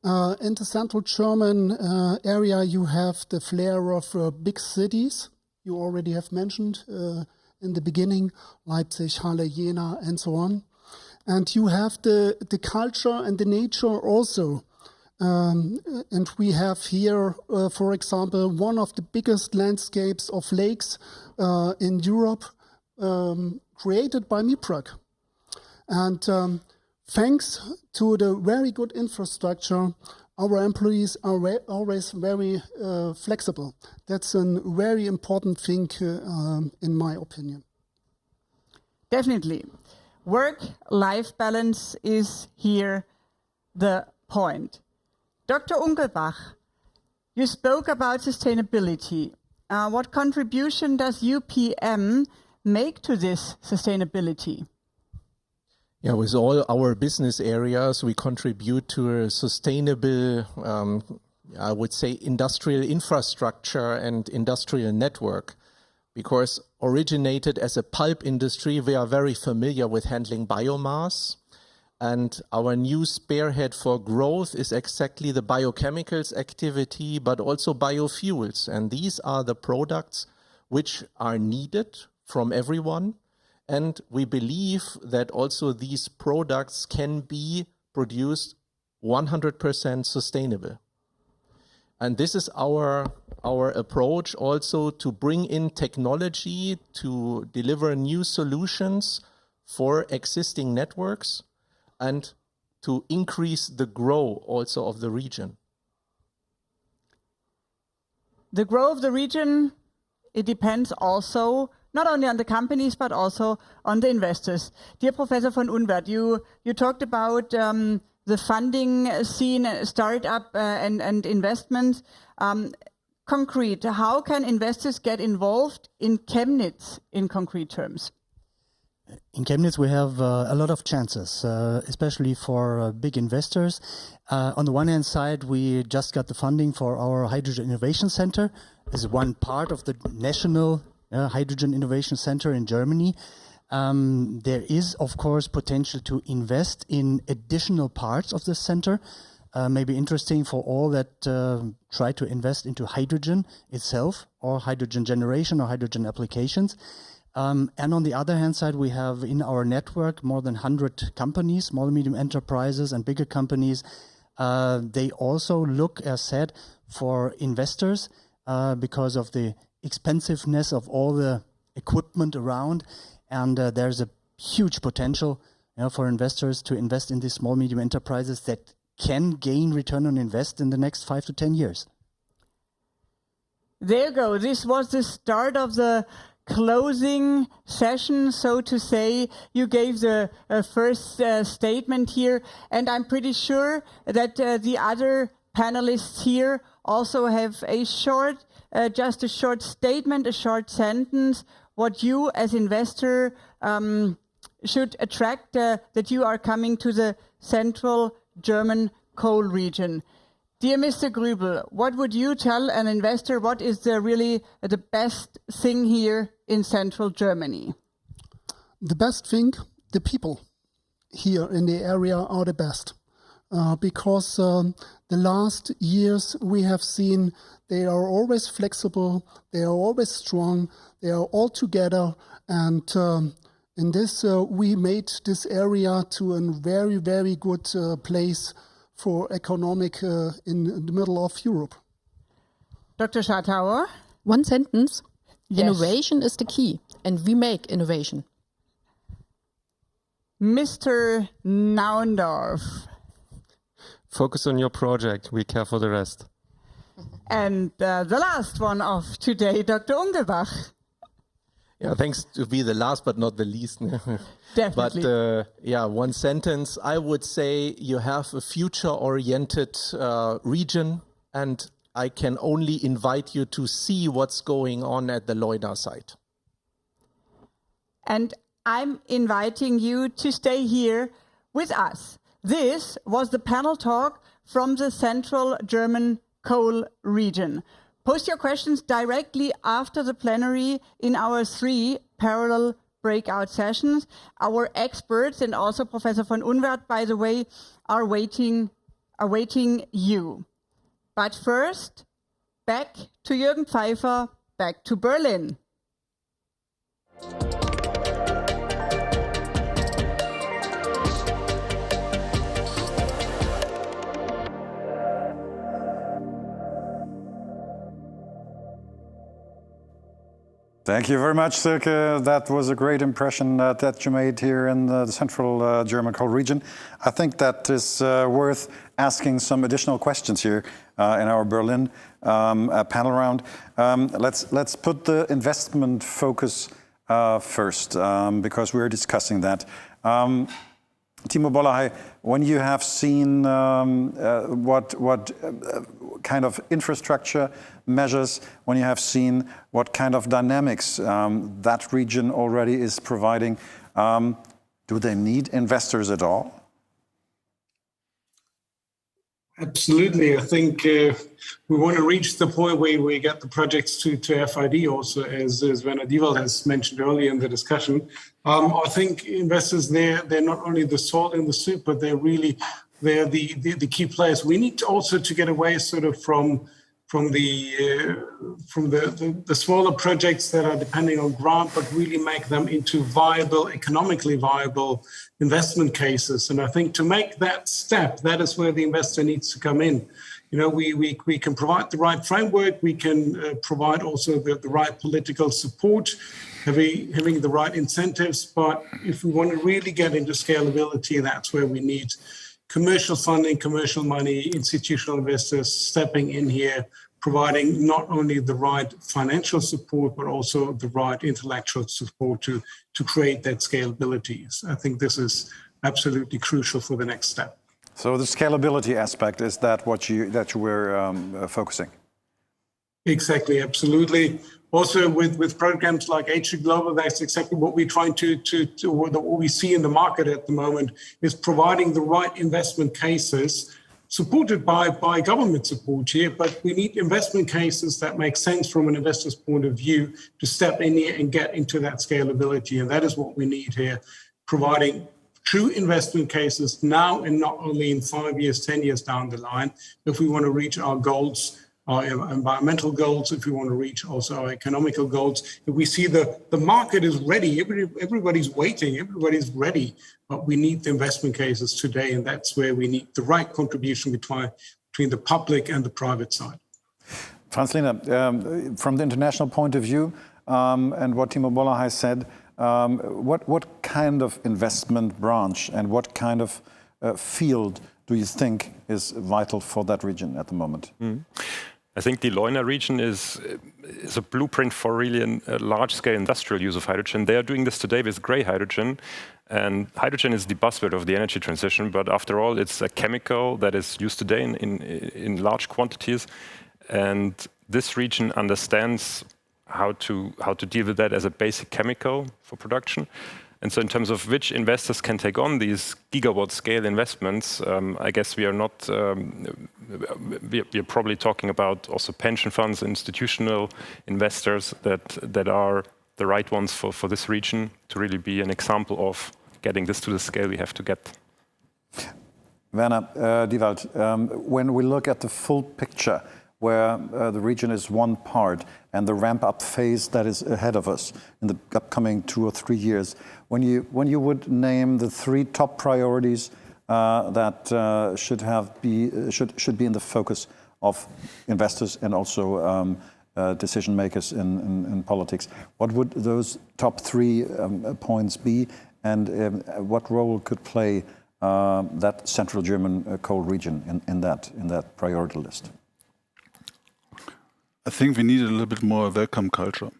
In the Central German area, you have the flair of big cities. You already have mentioned in the beginning, Leipzig, Halle, Jena, and so on. And you have the culture and the nature also. And we have here, for example, one of the biggest landscapes of lakes in Europe created by MIPRAG. And thanks to the very good infrastructure, our employees are always very flexible. That's a very important thing in my opinion. Definitely. Work-life balance is here the point. Dr. Unkelbach, you spoke about sustainability. What contribution does UPM make to this sustainability? Yeah, with all our business areas, we contribute to a sustainable, I would say, industrial infrastructure and industrial network. Because originated as a pulp industry, we are very familiar with handling biomass. And our new spearhead for growth is exactly the biochemicals activity, but also biofuels. And these are the products which are needed from everyone. And we believe that also these products can be produced 100% sustainable. And this is our approach also to bring in technology to deliver new solutions for existing networks and to increase the growth also of the region. The growth of the region, it depends also not only on the companies, but also on the investors. Dear Professor von Unwerth, you talked about the funding scene, startup and investments. Concrete, how can investors get involved in Chemnitz in concrete terms? In Chemnitz, we have a lot of chances, especially for big investors. On the one hand side, we just got the funding for our Hydrogen Innovation Center as one part of the National Hydrogen Innovation Center in Germany. There is, of course, potential to invest in additional parts of the center. Maybe interesting for all that try to invest into hydrogen itself or hydrogen generation or hydrogen applications. And on the other hand side, we have in our network more than 100 companies, small and medium enterprises and bigger companies. They also look, as said, for investors because of the expensiveness of all the equipment around. And there's a huge potential for investors to invest in these small, medium enterprises that can gain return on invest in the next 5 to 10 years. There you go. This was the start of the closing session, so to say. You gave the first statement here, and I'm pretty sure that the other panelists here also have a short, just a short statement, a short sentence, what you as investor should attract that you are coming to the Central German coal region. Dear Mr. Grübel, what would you tell an investor? What is really the best thing here in Central Germany? The best thing, the people here in the area are the best. Because the last years we have seen they are always flexible, they are always strong, they are all together, and in this we made this area to a very, very good place for economic in the middle of Europe. Dr. Schartauer? One sentence. Yes. Innovation is the key, and we make innovation. Mr. Naundorf. Focus on your project. We care for the rest. And the last one of today, Dr. Ungelbach. Yeah, thanks to be the last but not the least. Definitely. But yeah, one sentence. I would say you have a future-oriented region, and I can only invite you to see what's going on at the Leuna site. And I'm inviting you to stay here with us. This was the panel talk from the Central German Coal Region. Post your questions directly after the plenary in our 3 parallel breakout sessions. Our experts and also Professor von Unwert, by the way, are waiting you. But first, back to Jürgen Pfeiffer, back to Berlin. Thank you very much, Silke. That was a great impression that you made here in the central German coal region. I think that is worth asking some additional questions here in our Berlin panel round. Let's put the investment focus first, because we're discussing that. Timo Bollerhey, when you have seen what kind of infrastructure measures, when you have seen what kind of dynamics that region already is providing, do they need investors at all? Absolutely. I think we want to reach the point where we get the projects to FID also, as Werner Diewald has mentioned earlier in the discussion. I think investors they're not only the salt in the soup, but they're the key players. We need also to get away sort of from the smaller projects that are depending on grant, but really make them into viable, economically viable investment cases. And I think to make that step, that is where the investor needs to come in. You know, we can provide the right framework, we can provide also the right political support, having the right incentives. But if we want to really get into scalability, that's where we need commercial funding, commercial money, institutional investors stepping in here, providing not only the right financial support, but also the right intellectual support to create that scalability. I think this is absolutely crucial for the next step. So the scalability aspect, is that what you were focusing? Exactly, absolutely. Also with programs like H2 Global, that's exactly what we're trying what we see in the market at the moment, is providing the right investment cases supported by government support here, but we need investment cases that make sense from an investor's point of view to step in here and get into that scalability. And that is what we need here, providing true investment cases now and not only in 5 years, 10 years down the line, if we want to reach our goals, our environmental goals, if we want to reach also our economical goals. If we see the market is ready, everybody's waiting, everybody's ready, but we need the investment cases today, and that's where we need the right contribution between the public and the private side. Franz-Lina, from the international point of view, and what Timo Bollerhey said, what kind of investment branch and what kind of field do you think is vital for that region at the moment? I think the Leuna region is a blueprint for really a large-scale industrial use of hydrogen. They are doing this today with grey hydrogen, and hydrogen is the buzzword of the energy transition. But after all, it's a chemical that is used today in large quantities, and this region understands how to deal with that as a basic chemical for production. And so in terms of which investors can take on these gigawatt scale investments, I guess we are not, we're probably talking about also pension funds, institutional investors that are the right ones for this region to really be an example of getting this to the scale we have to get. Werner Diewald, when we look at the full picture, where the region is one part and the ramp-up phase that is ahead of us in the upcoming 2 or 3 years, when you would name the 3 top priorities that should be in the focus of investors and also decision makers in politics, what would those top 3 points be, and what role could play that central German coal region in that priority list? I think we need a little bit more welcome culture.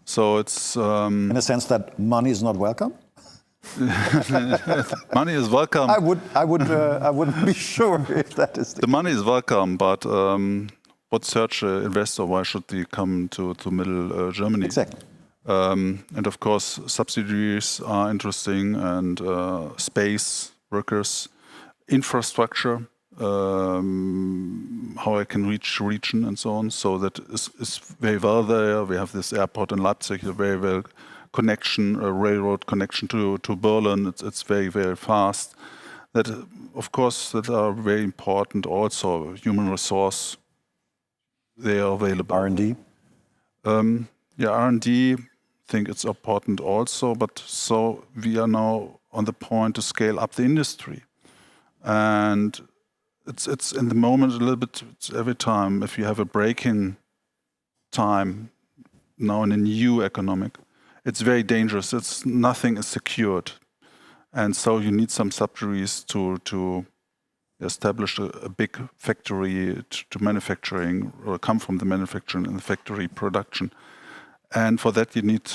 So it's in a sense that money is not welcome. Money is welcome. I wouldn't be sure if that is the money is welcome, but what search investor? Why should they come to middle Germany? Exactly. And of course, subsidies are interesting, and space, workers, infrastructure, how I can reach region and so on. So that is very well there. We have this airport in Leipzig, a very well connection, a railroad connection to Berlin. It's very, very fast. That, of course, that are very important also. Human resource, they are available. R&D? Yeah, R&D, I think it's important also, but so we are now on the point to scale up the industry. And it's in the moment a little bit, it's every time, if you have a breaking time now in a new economic, it's very dangerous. Nothing is secured. And so you need some subsidies to establish a big factory to manufacturing, or come from the manufacturing and the factory production. And for that you need,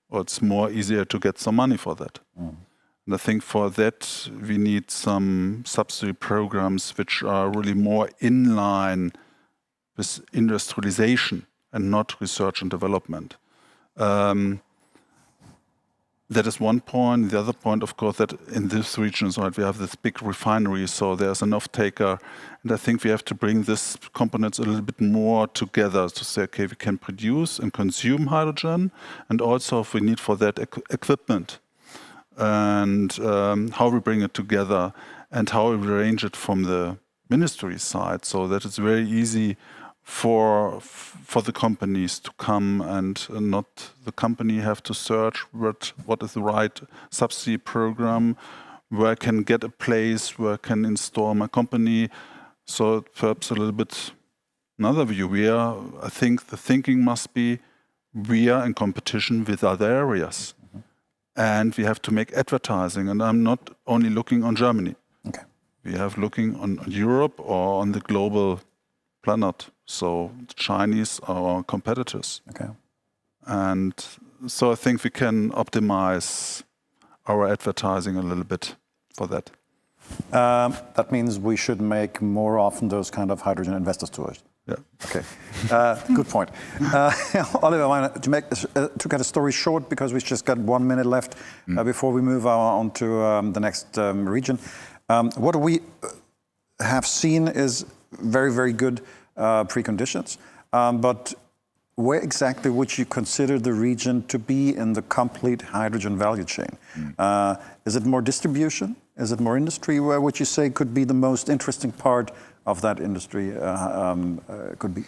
or it's more easier to get some money for that. And I think for that we need some subsidy programs which are really more in line with industrialization and not research and development. That is one point. The other point, of course, that in this region, right, we have this big refinery, so there's an off-taker. And I think we have to bring these components a little bit more together to say, okay, we can produce and consume hydrogen, and also if we need for that equipment, and how we bring it together, and how we arrange it from the ministry side, so that it's very easy for the companies to come, and not the company have to search what is the right subsidy program, where I can get a place, where I can install my company. So perhaps a little bit another view. I think the thinking must be, we are in competition with other areas. And we have to make advertising. And I'm not only looking on Germany. Okay. We have looking on Europe or on the global planet. So the Chinese are our competitors. Okay. And so I think we can optimize our advertising a little bit for that. That means we should make more often those kind of hydrogen investors tours. Yeah. Okay. Good point. Oliver, to cut a story short, because we've just got 1 minute left before we move on to the next region. What we have seen is very, very good preconditions. But where exactly would you consider the region to be in the complete hydrogen value chain? Is it more distribution? Is it more industry? Where would you say could be the most interesting part of that industry could be?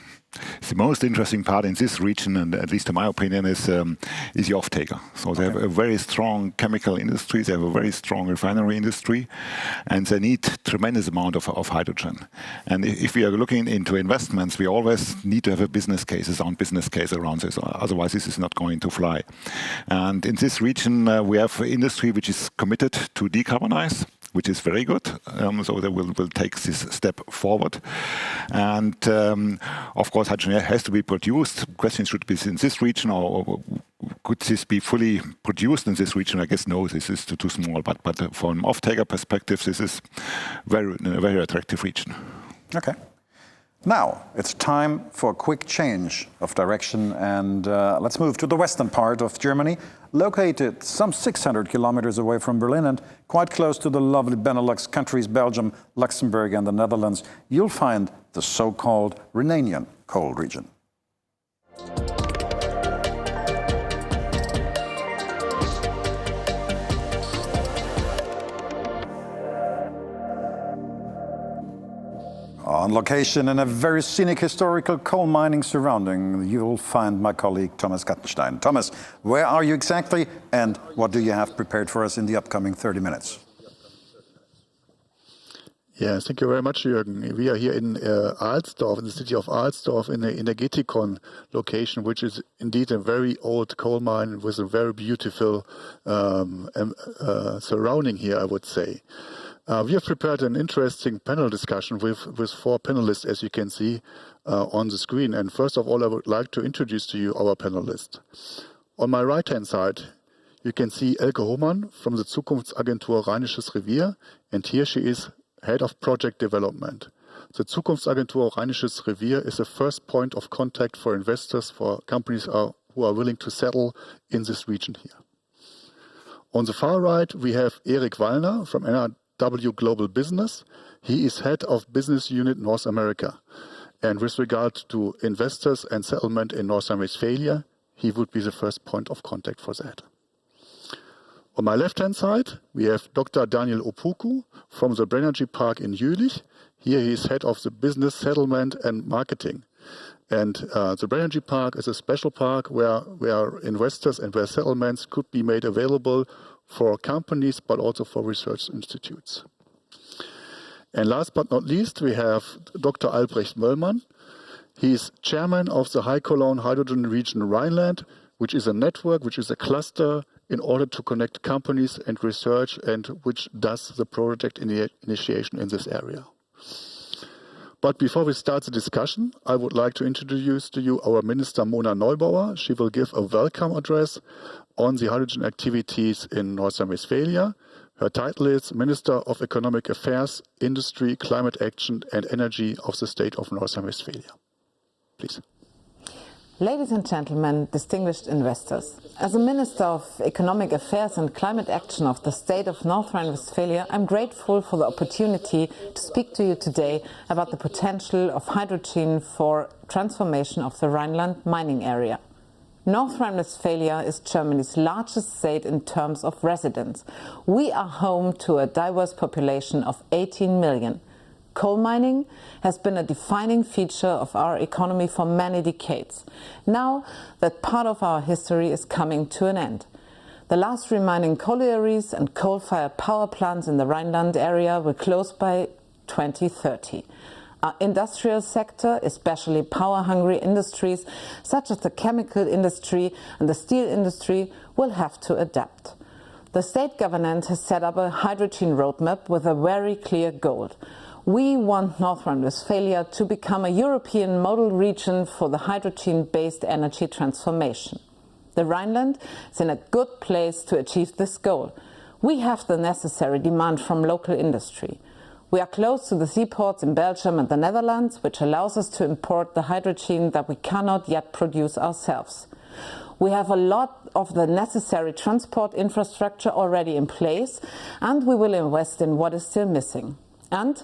The most interesting part in this region, and at least in my opinion, is the off-taker. So they have a very strong chemical industry, they have a very strong refinery industry, and they need tremendous amount of hydrogen. And if we are looking into investments, we always need to have a business case around this, otherwise this is not going to fly. And in this region, we have industry which is committed to decarbonize, which is very good. So they will take this step forward. And of course, hydrogen has to be produced. The question should be in this region, or could this be fully produced in this region? I guess no, this is too small. But from an off-taker perspective, this is a very attractive region. Okay. Now, it's time for a quick change of direction, and let's move to the western part of Germany, located some 600 kilometers away from Berlin and quite close to the lovely Benelux countries, Belgium, Luxembourg and the Netherlands. You'll find the so-called Rhenanian coal region. On location in a very scenic historical coal mining surrounding, you'll find my colleague Thomas Gattenstein. Thomas, where are you exactly, and what do you have prepared for us in the upcoming 30 minutes? Yes, thank you very much, Jürgen. We are here in Alsdorf, in the city of Alsdorf, in the Energetikon location, which is indeed a very old coal mine with a very beautiful surrounding here, I would say. We have prepared an interesting panel discussion with 4 panelists, as you can see on the screen. And first of all, I would like to introduce to you our panelists. On my right-hand side, you can see Elke Hohmann from the Zukunftsagentur Rheinisches Revier, and here she is Head of Project Development. The Zukunftsagentur Rheinisches Revier is the first point of contact for investors, for companies who are willing to settle in this region here. On the far right, we have Erik Wallner from NRW Global Business. He is Head of Business Unit North America. And with regard to investors and settlement in North Rhine-Westphalia, he would be the first point of contact for that. On my left-hand side, we have Dr. Daniel Opoku from the Brennergy Park in Jülich. Here he is head of the business settlement and marketing. And the Brennergy Park is a special park where investors and where settlements could be made available for companies, but also for research institutes. And last but not least, we have Dr. Albrecht Möllmann. He is chairman of the High Cologne Hydrogen Region Rhineland, which is a network, which is a cluster in order to connect companies and research, and which does the project initiation in this area. But before we start the discussion, I would like to introduce to you our Minister Mona Neubauer. She will give a welcome address on the hydrogen activities in North Rhine-Westphalia. Her title is Minister of Economic Affairs, Industry, Climate Action and Energy of the State of North Rhine-Westphalia. Please. Ladies and gentlemen, distinguished investors, as a Minister of Economic Affairs and Climate Action of the State of North Rhine-Westphalia, I'm grateful for the opportunity to speak to you today about the potential of hydrogen for transformation of the Rhineland mining area. North Rhine-Westphalia is Germany's largest state in terms of residents. We are home to a diverse population of 18 million. Coal mining has been a defining feature of our economy for many decades. Now that part of our history is coming to an end. The last remaining collieries and coal-fired power plants in the Rhineland area will close by 2030. Our industrial sector, especially power-hungry industries such as the chemical industry and the steel industry, will have to adapt. The state government has set up a hydrogen roadmap with a very clear goal. We want North Rhine-Westphalia to become a European model region for the hydrogen-based energy transformation. The Rhineland is in a good place to achieve this goal. We have the necessary demand from local industry. We are close to the seaports in Belgium and the Netherlands, which allows us to import the hydrogen that we cannot yet produce ourselves. We have a lot of the necessary transport infrastructure already in place, and we will invest in what is still missing. And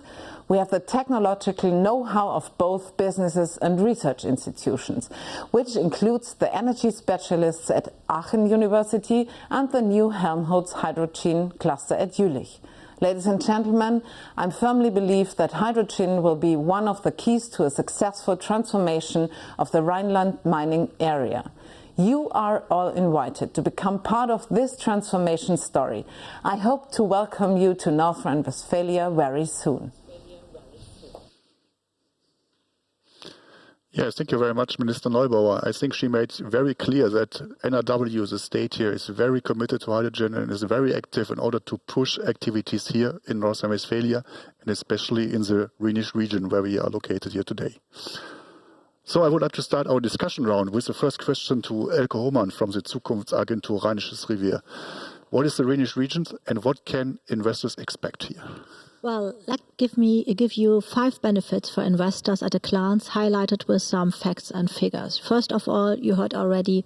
we have the technological know-how of both businesses and research institutions, which includes the energy specialists at Aachen University and the new Helmholtz Hydrogen Cluster at Jülich. Ladies and gentlemen, I firmly believe that hydrogen will be one of the keys to a successful transformation of the Rhineland mining area. You are all invited to become part of this transformation story. I hope to welcome you to North Rhine-Westphalia very soon. Yes, thank you very much, Minister Neubauer. I think she made very clear that NRW, the state here, is very committed to hydrogen and is very active in order to push activities here in North Rhine-Westphalia, and especially in the Rhenish region where we are located here today. So I would like to start our discussion round with the first question to Elke Hohmann from the Zukunftsagentur Rheinisches Revier. What is the Rhenish region and what can investors expect here? Well, give you 5 benefits for investors at a glance, highlighted with some facts and figures. First of all, you heard already,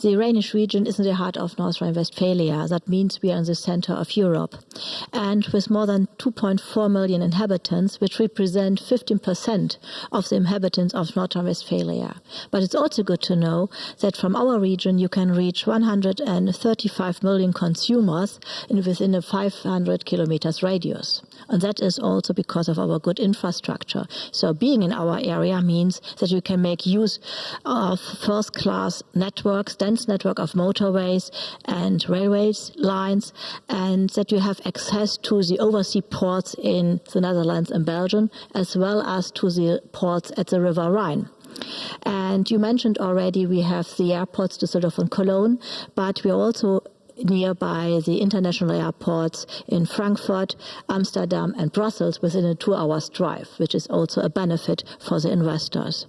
the Rhenish region is in the heart of North Rhine-Westphalia. That means we are in the center of Europe. And with more than 2.4 million inhabitants, which represent 15% of the inhabitants of North Rhine-Westphalia. But it's also good to know that from our region, you can reach 135 million consumers within a 500 kilometers radius. And that is also because of our good infrastructure. So being in our area means that you can make use of first-class networks, dense network of motorways and railways lines, and that you have access to the overseas ports in the Netherlands and Belgium, as well as to the ports at the River Rhine. And you mentioned already we have the airports Düsseldorf and Cologne, but we are also nearby the international airports in Frankfurt, Amsterdam and Brussels within a 2 hours drive, which is also a benefit for the investors.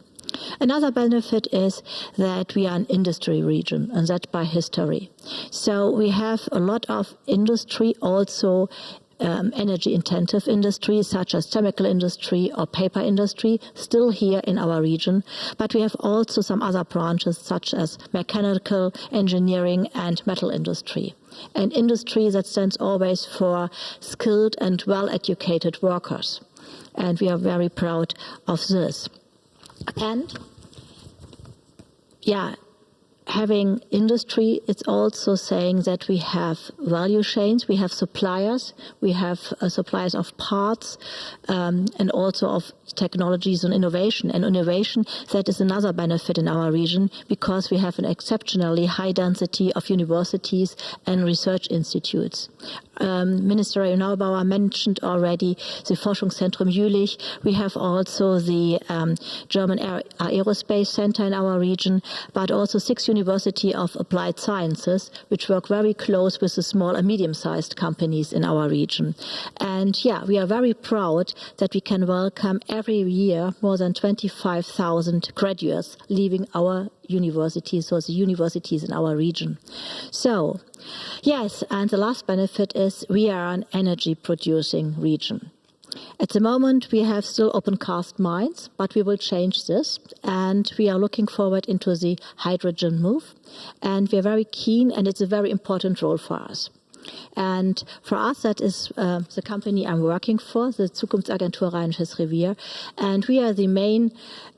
Another benefit is that we are an industry region, and that by history. So we have a lot of industry, also energy-intensive industries such as chemical industry or paper industry, still here in our region. But we have also some other branches such as mechanical, engineering and metal industry. An industry that stands always for skilled and well-educated workers. And we are very proud of this. And yeah, having industry, it's also saying that we have value chains, we have suppliers of parts, and also of technologies and innovation. And innovation, that is another benefit in our region because we have an exceptionally high density of universities and research institutes. Minister Neubauer mentioned already the Forschungszentrum Jülich. We have also the German Aerospace Center in our region, but also 6 University of Applied Sciences, which work very close with the small and medium-sized companies in our region. And yeah, we are very proud that we can welcome every year more than 25,000 graduates leaving our universities, so the universities in our region. So, yes, and the last benefit is we are an energy-producing region. At the moment, we have still open cast mines, but we will change this, and we are looking forward into the hydrogen move, and we are very keen, and it's a very important role for us. And for us, that is the company I'm working for, the Zukunftsagentur Rheinisches Revier, and we are the main,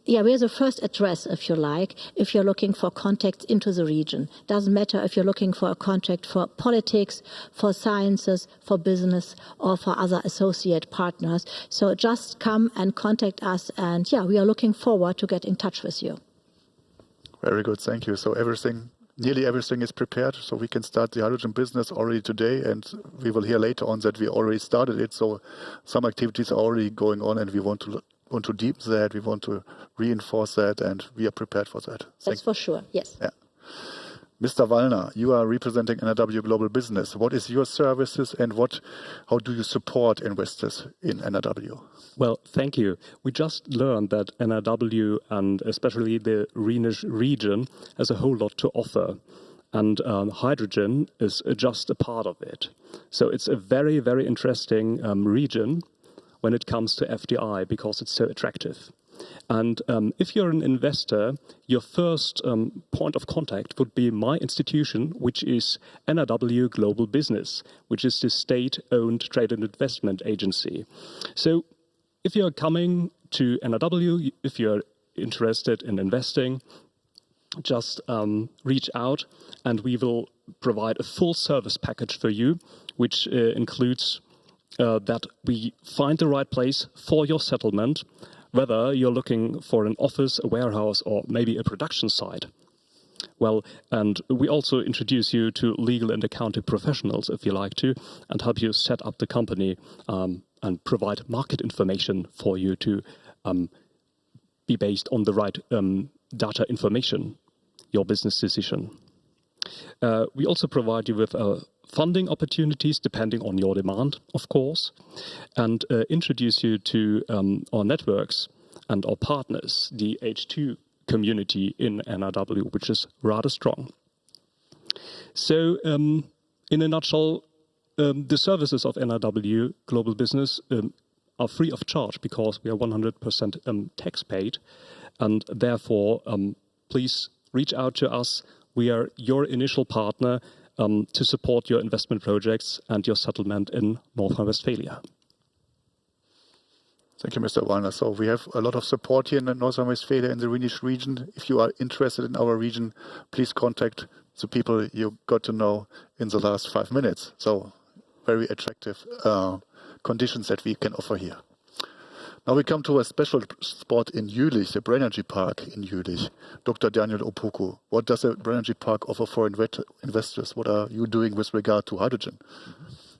we are the first address, if you like, if you're looking for contacts into the region. Doesn't matter if you're looking for a contact for politics, for sciences, for business, or for other associate partners. So just come and contact us, and yeah, we are looking forward to get in touch with you. Very good, thank you. So nearly everything is prepared, so we can start the hydrogen business already today, and we will hear later on that we already started it. So some activities are already going on, and we want to deepen that, we want to reinforce that, and we are prepared for that. That's for sure, yes. Yeah. Mr. Wallner, you are representing NRW Global Business. What is your services and how do you support investors in NRW? Well, thank you. We just learned that NRW and especially the Rhenish region has a whole lot to offer. And hydrogen is just a part of it. So it's a very, very interesting region when it comes to FDI because it's so attractive. And if you're an investor, your first point of contact would be my institution, which is NRW Global Business, which is the state-owned trade and investment agency. So if you're coming to NRW, if you're interested in investing, just reach out and we will provide a full service package for you, which includes that we find the right place for your settlement, whether you're looking for an office, a warehouse, or maybe a production site. Well, and we also introduce you to legal and accounting professionals, if you like to, and help you set up the company and provide market information for you to be based on the right data information, your business decision. We also provide you with funding opportunities depending on your demand, of course, and introduce you to our networks and our partners, the H2 community in NRW, which is rather strong. So, in a nutshell, the services of NRW Global Business are free of charge because we are 100% tax paid, and therefore, please reach out to us. We are your initial partner to support your investment projects and your settlement in North Rhine-Westphalia. Thank you, Mr. Wallner. So we have a lot of support here in North Rhine-Westphalia in the Rhenish region. If you are interested in our region, please contact the people you got to know in the last 5 minutes. So very attractive conditions that we can offer here. Now we come to a special spot in Jülich, the Brain Park in Jülich. Dr. Daniel Opoku, what does the Brain Park offer for investors? What are you doing with regard to hydrogen?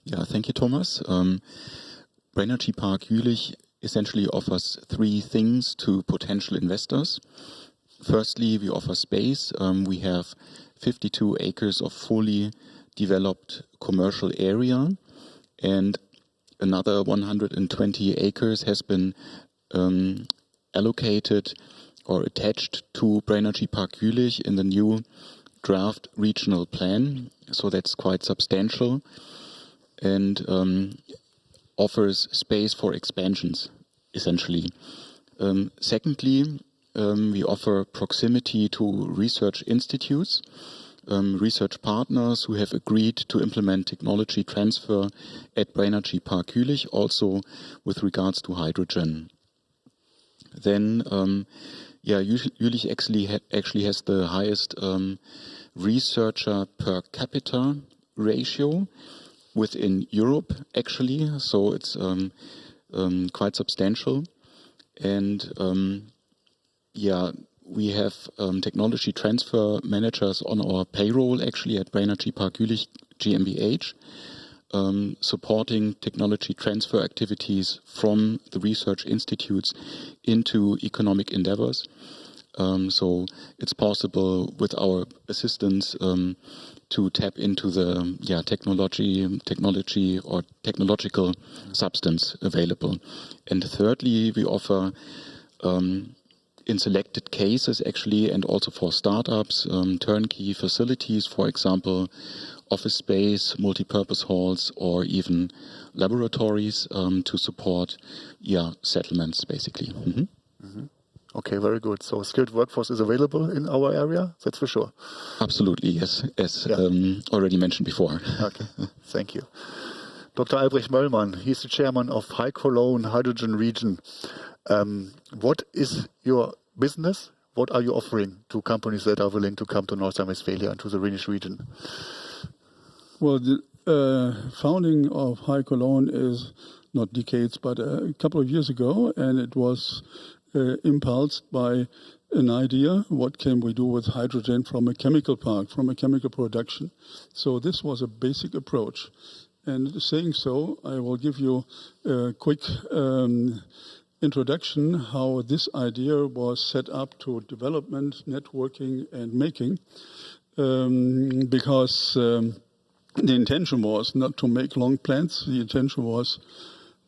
Yeah, thank you, Thomas. Brain Park Jülich essentially offers three things to potential investors. Firstly, we offer space. We have 52 acres of fully developed commercial area, and another 120 acres has been allocated or attached to Brain Park Jülich in the new draft regional plan. So that's quite substantial and offers space for expansions, essentially. Secondly, we offer proximity to research institutes, research partners who have agreed to implement technology transfer at Brain Park Jülich, also with regards to hydrogen. Then, Jülich actually has the highest researcher per capita ratio within Europe, actually, so it's quite substantial. And we have technology transfer managers on our payroll, actually, at Brain Park Jülich GmbH, supporting technology transfer activities from the research institutes into economic endeavors. So it's possible with our assistance to tap into the technology or technological substance available. And thirdly, we offer in selected cases actually, and also for startups, turnkey facilities, for example, office space, multipurpose halls, or even laboratories to support settlements, basically. Mm-hmm. Mm-hmm. Okay, very good. So skilled workforce is available in our area, that's for sure. Absolutely, yes, as already mentioned before. Okay, thank you. Dr. Albrecht Möllmann, he's the chairman of High Cologne Hydrogen Region. What is your business? What are you offering to companies that are willing to come to North Rhine-Westphalia and to the Rhenish region? Well, the founding of High Cologne is not decades, but a couple of years ago, and it was impulsed by an idea, what can we do with hydrogen from a chemical park, from a chemical production. So this was a basic approach. And saying so, I will give you a quick introduction how this idea was set up to development, networking, and making, because the intention was not to make long plans. The intention was,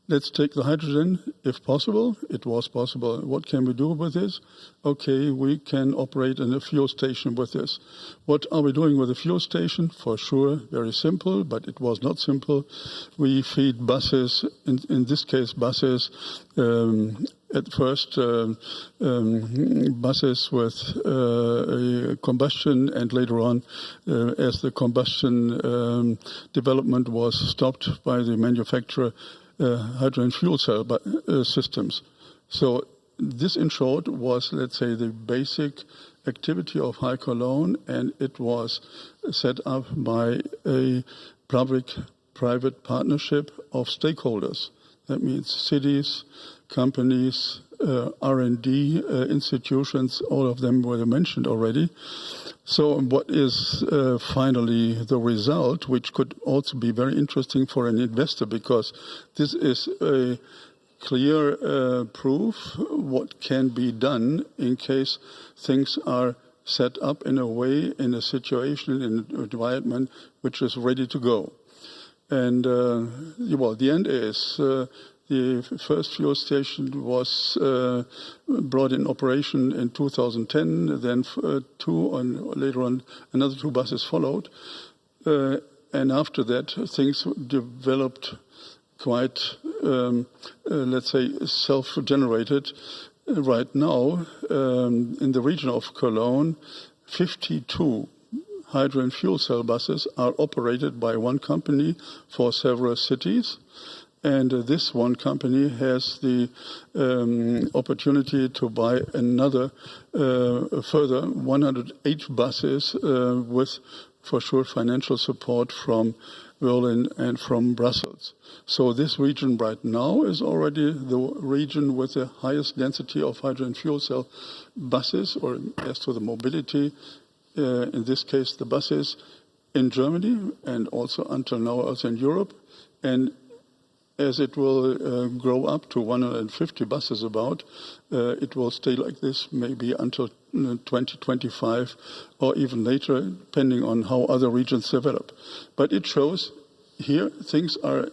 let's take the hydrogen, if possible. It was possible. What can we do with this? Okay, we can operate in a fuel station with this. What are we doing with a fuel station? For sure, very simple, but it was not simple. We feed buses, in this case buses, at first buses with a combustion, and later on, as the combustion development was stopped by the manufacturer, hydrogen fuel cell systems. So this, in short, was, let's say, the basic activity of High Cologne, and it was set up by a public-private partnership of stakeholders. That means cities, companies, R&D institutions, all of them were mentioned already. So what is finally the result, which could also be very interesting for an investor, because this is a clear proof what can be done in case things are set up in a way, in a situation, in an environment which is ready to go. And the end is the first fuel station was brought in operation in 2010, then later on another two buses followed. And after that, things developed quite, let's say, self-generated. Right now, in the region of Cologne, 52 hydrogen fuel cell buses are operated by one company for several cities. And this one company has the opportunity to buy another further 108 buses with for sure financial support from Berlin and from Brussels. So this region right now is already the region with the highest density of hydrogen fuel cell buses, or as to the mobility, in this case the buses, in Germany and also until now also in Europe. And as it will grow up to 150 buses about, it will stay like this maybe until 2025 or even later, depending on how other regions develop. But it shows here things are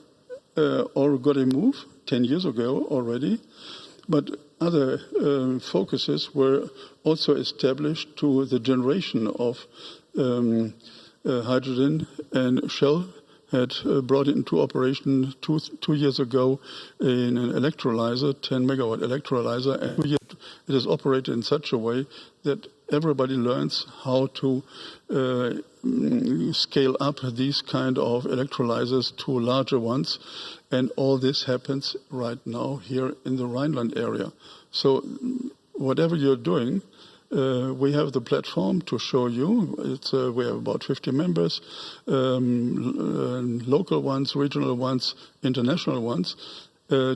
already moved 10 years ago already, but other focuses were also established to the generation of hydrogen, and Shell had brought it into operation two years ago in an electrolyzer, 10 megawatt electrolyzer, and it is operated in such a way that everybody learns how to scale up these kind of electrolyzers to larger ones, and all this happens right now here in the Rhineland area. So whatever you're doing, we have the platform to show you. We have about 50 members, local ones, regional ones, international ones,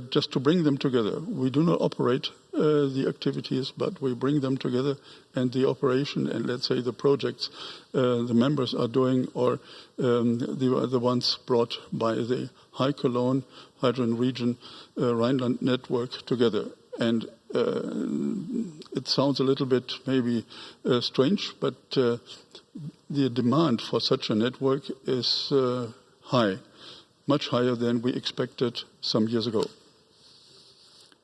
just to bring them together. We do not operate the activities, but we bring them together, and the operation and, let's say, the projects the members are doing, or the ones brought by the High Cologne Hydrogen Region Rhineland network together. And it sounds a little bit maybe strange, but the demand for such a network is high, much higher than we expected some years ago.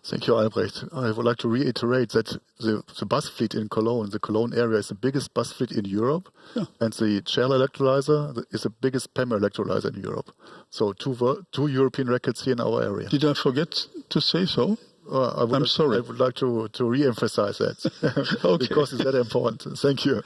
Thank you, Albrecht. I would like to reiterate that the bus fleet in Cologne, the Cologne area, is the biggest bus fleet in Europe, and the Shell electrolyzer is the biggest PEM electrolyzer in Europe. So two European records here in our area. Did I forget to say so? I'm sorry. I would like to re-emphasize that Okay. because it's that important. Thank you.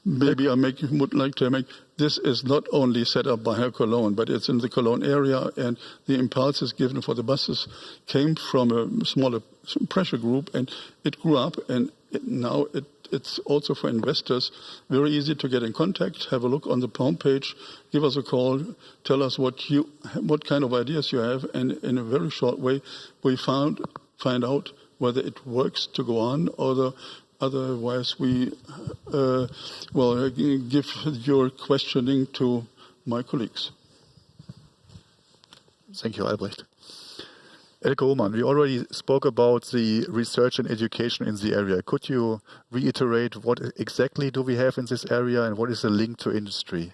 Maybe would like to make this is not only set up by Herr Cologne, but it's in the Cologne area, and the impulses given for the buses came from a smaller pressure group, and it grew up, and now it's also for investors very easy to get in contact. Have a look on the homepage, give us a call, tell us what kind of ideas you have, and in a very short way we find out whether it works to go on, or otherwise we give your questioning to my colleagues. Thank you, Albrecht. Elke Hohmann, we already spoke about the research and education in the area. Could you reiterate what exactly do we have in this area, and what is the link to industry?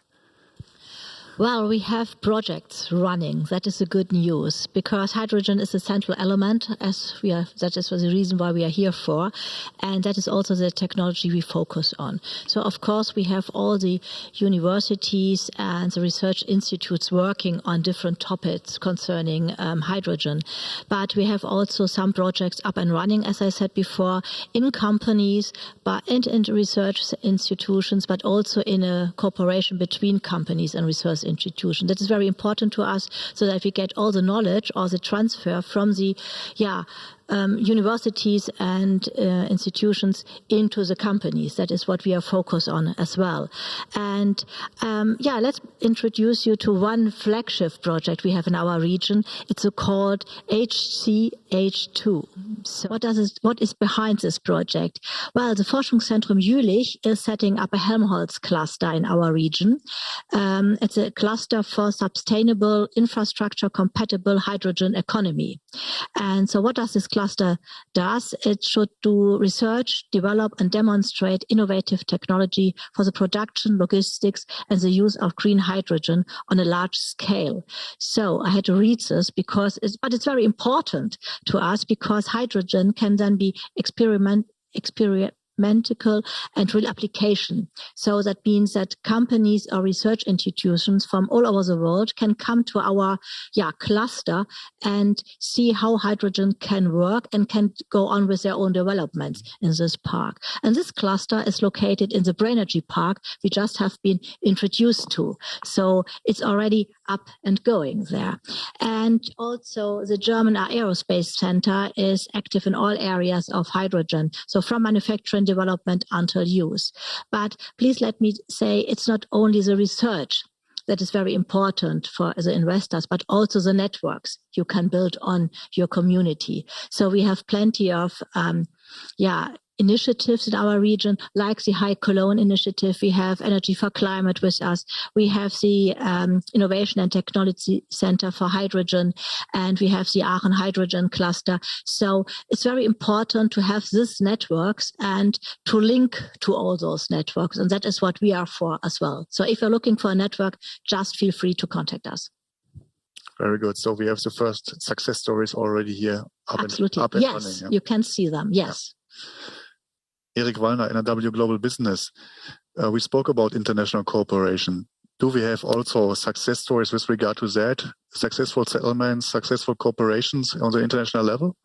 Well, we have projects running. That is the good news, because hydrogen is a central element, that is the reason why we are here for, and that is also the technology we focus on. So, of course, we have all the universities and the research institutes working on different topics concerning hydrogen, but we have also some projects up and running, as I said before, in companies and in research institutions, but also in a cooperation between companies and research institution. That is very important to us, so that we get all the knowledge or the transfer from the universities and institutions into the companies. That is what we are focused on as well. And let's introduce you to one flagship project we have in our region. It's called HCH2. So what is behind this project? Well, the Forschungszentrum Jülich is setting up a Helmholtz cluster in our region. It's a cluster for sustainable infrastructure compatible hydrogen economy. And so what does this cluster does? It should do research, develop and demonstrate innovative technology for the production, logistics and the use of green hydrogen on a large scale. So I had to read this but it's very important to us, because hydrogen can then be experimental and real application. So that means that companies or research institutions from all over the world can come to our cluster and see how hydrogen can work and can go on with their own developments in this park. And this cluster is located in the Brainergy Park we just have been introduced to. So it's already up and going there. And also the German Aerospace Center is active in all areas of hydrogen. So from manufacturing hydrogen development until use. But please let me say it's not only the research that is very important for the investors, but also the networks you can build on your community. So we have plenty of initiatives in our region, like the High Cologne initiative. We have Energy for Climate with us. We have the Innovation and Technology Center for Hydrogen, and we have the Aachen Hydrogen Cluster. So it's very important to have these networks and to link to all those networks. And that is what we are for as well. So if you're looking for a network, just feel free to contact us. Very good. So we have the first success stories already here up Absolutely. and Yes, running. Yeah. you can see them. Yes. Yeah. Erik Wallner, NRW Global Business. We spoke about international cooperation. Do we have also success stories with regard to that? Successful settlements, successful cooperations on the international level?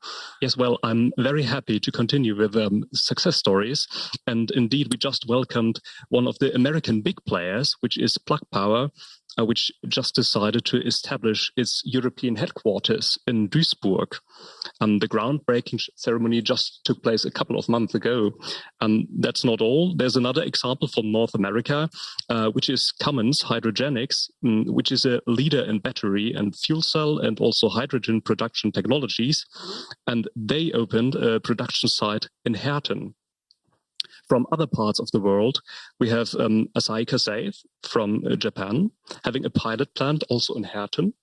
Yes, well, I'm very happy to continue with success stories. And indeed, we just welcomed one of the American big players, which is Plug Power, which just decided to establish its European headquarters in Duisburg. The groundbreaking ceremony just took place a couple of months ago. And that's not all. There's another example from North America, which is Cummins Hydrogenics, which is a leader in battery and fuel cell and also hydrogen production technologies. And they opened a production site in Herten. From other parts of the world, we have Asahi Kasei from Japan, having a pilot plant also in Herten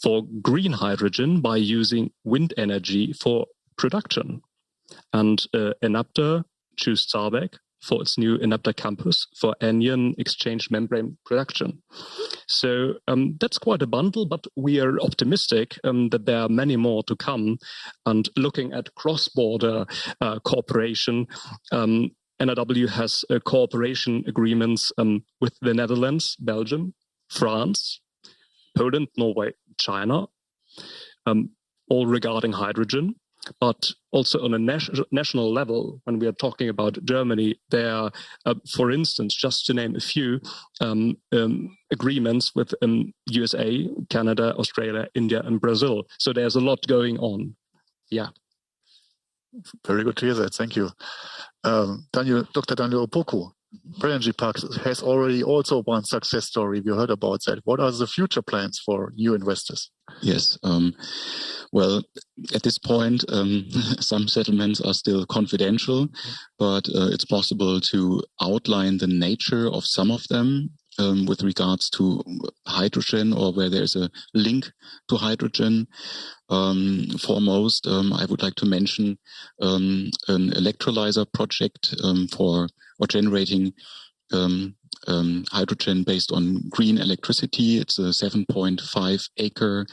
for green hydrogen by using wind energy for production. And Enapter chose Saarbeck for its new Enapter campus for anion exchange membrane production. So that's quite a bundle, but we are optimistic that there are many more to come. And looking at cross-border cooperation, NRW has cooperation agreements with the Netherlands, Belgium, France, Poland, Norway, China, all regarding hydrogen. But also on a national level, when we are talking about Germany, there are, for instance, just to name a few, agreements with USA, Canada, Australia, India, and Brazil. So there's a lot going on. Yeah. Very good to hear that. Thank you. Dr. Daniel Opoku, Energy Park has already also one success story. We heard about that. What are the future plans for new investors? Yes. Well, at this point, some settlements are still confidential, but it's possible to outline the nature of some of them with regards to hydrogen or where there's a link to hydrogen. Foremost, I would like to mention an electrolyzer project for generating hydrogen based on green electricity. It's a 7.5 acre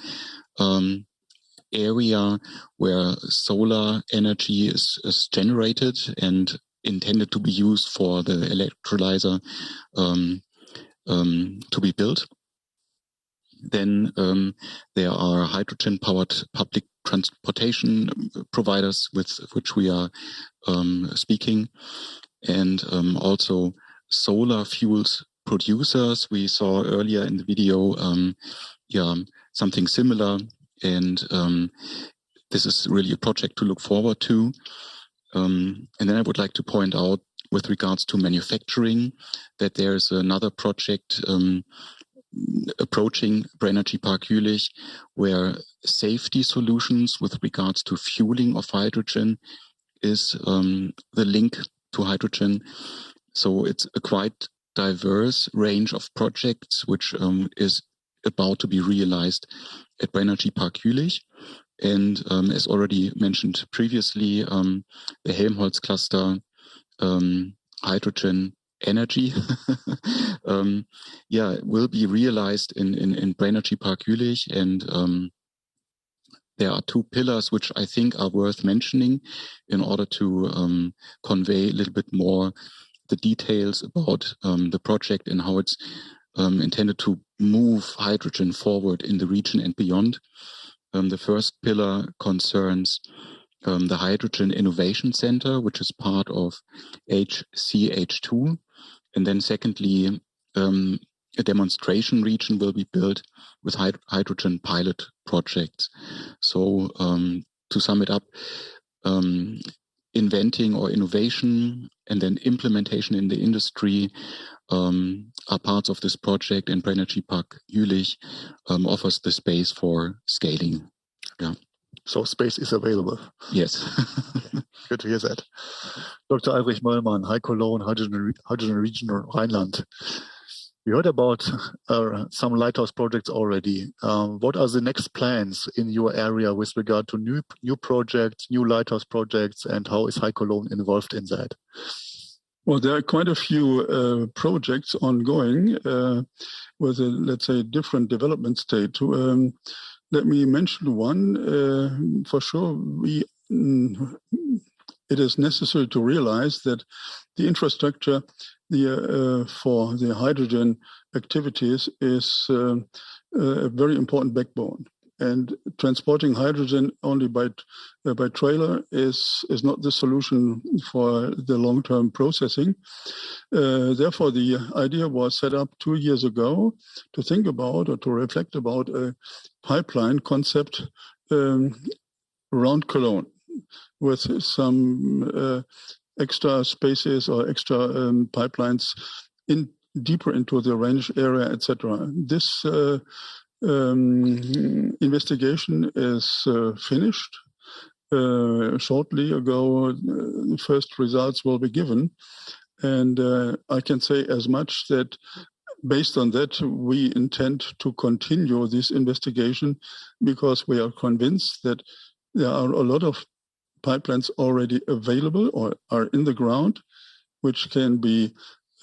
area where solar energy is generated and intended to be used for the electrolyzer to be built. Then there are hydrogen-powered public transportation providers with which we are speaking, and also solar fuels producers. We saw earlier in the video something similar, and this is really a project to look forward to. And then I would like to point out with regards to manufacturing that there's another project approaching Brennergy Park Jülich, where safety solutions with regards to fueling of hydrogen is the link to hydrogen. So it's a quite diverse range of projects which is about to be realized at Brennergy Park Jülich. And as already mentioned previously, the Helmholtz cluster, hydrogen energy will be realized in Brennergy Park Jülich, and there are two pillars which I think are worth mentioning in order to convey a little bit more the details about the project and how it's intended to move hydrogen forward in the region and beyond. The first pillar concerns the Hydrogen Innovation Center, which is part of HCH2. And then secondly, a demonstration region will be built with hydrogen pilot projects. So to sum it up, inventing or innovation and then implementation in the industry are parts of this project, and Brennergy Park Jülich offers the space for scaling. Yeah. So space is available. Yes. Good to hear that. Dr. Albrecht Möllmann, High Cologne, Hydrogen Region Rhineland. We heard about some lighthouse projects already. What are the next plans in your area with regard to new projects, new lighthouse projects, and how is High Cologne involved in that? Well, there are quite a few projects ongoing with a, let's say, different development state. Let me mention one. For sure, it is necessary to realize that the infrastructure for the hydrogen activities is a very important backbone. And transporting hydrogen only by trailer is not the solution for the long-term processing. Therefore, the idea was set up 2 years ago to think about or to reflect about a pipeline concept around Cologne with some extra spaces or extra pipelines deeper into the Rhenish area, etc. This investigation is finished. Shortly ago, the first results will be given. And I can say as much that based on that, we intend to continue this investigation because we are convinced that there are a lot of pipelines already available or are in the ground, which can be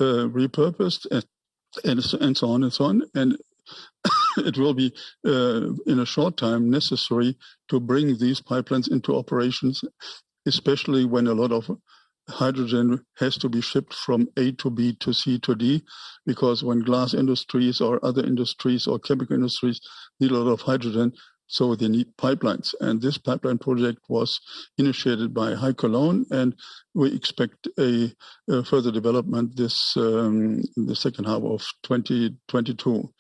repurposed and so on and so on. And it will be in a short time necessary to bring these pipelines into operations, especially when a lot of hydrogen has to be shipped from A to B to C to D, because when glass industries or other industries or chemical industries need a lot of hydrogen, so they need pipelines. And this pipeline project was initiated by High Cologne, and we expect a further development this in the second half of 2022.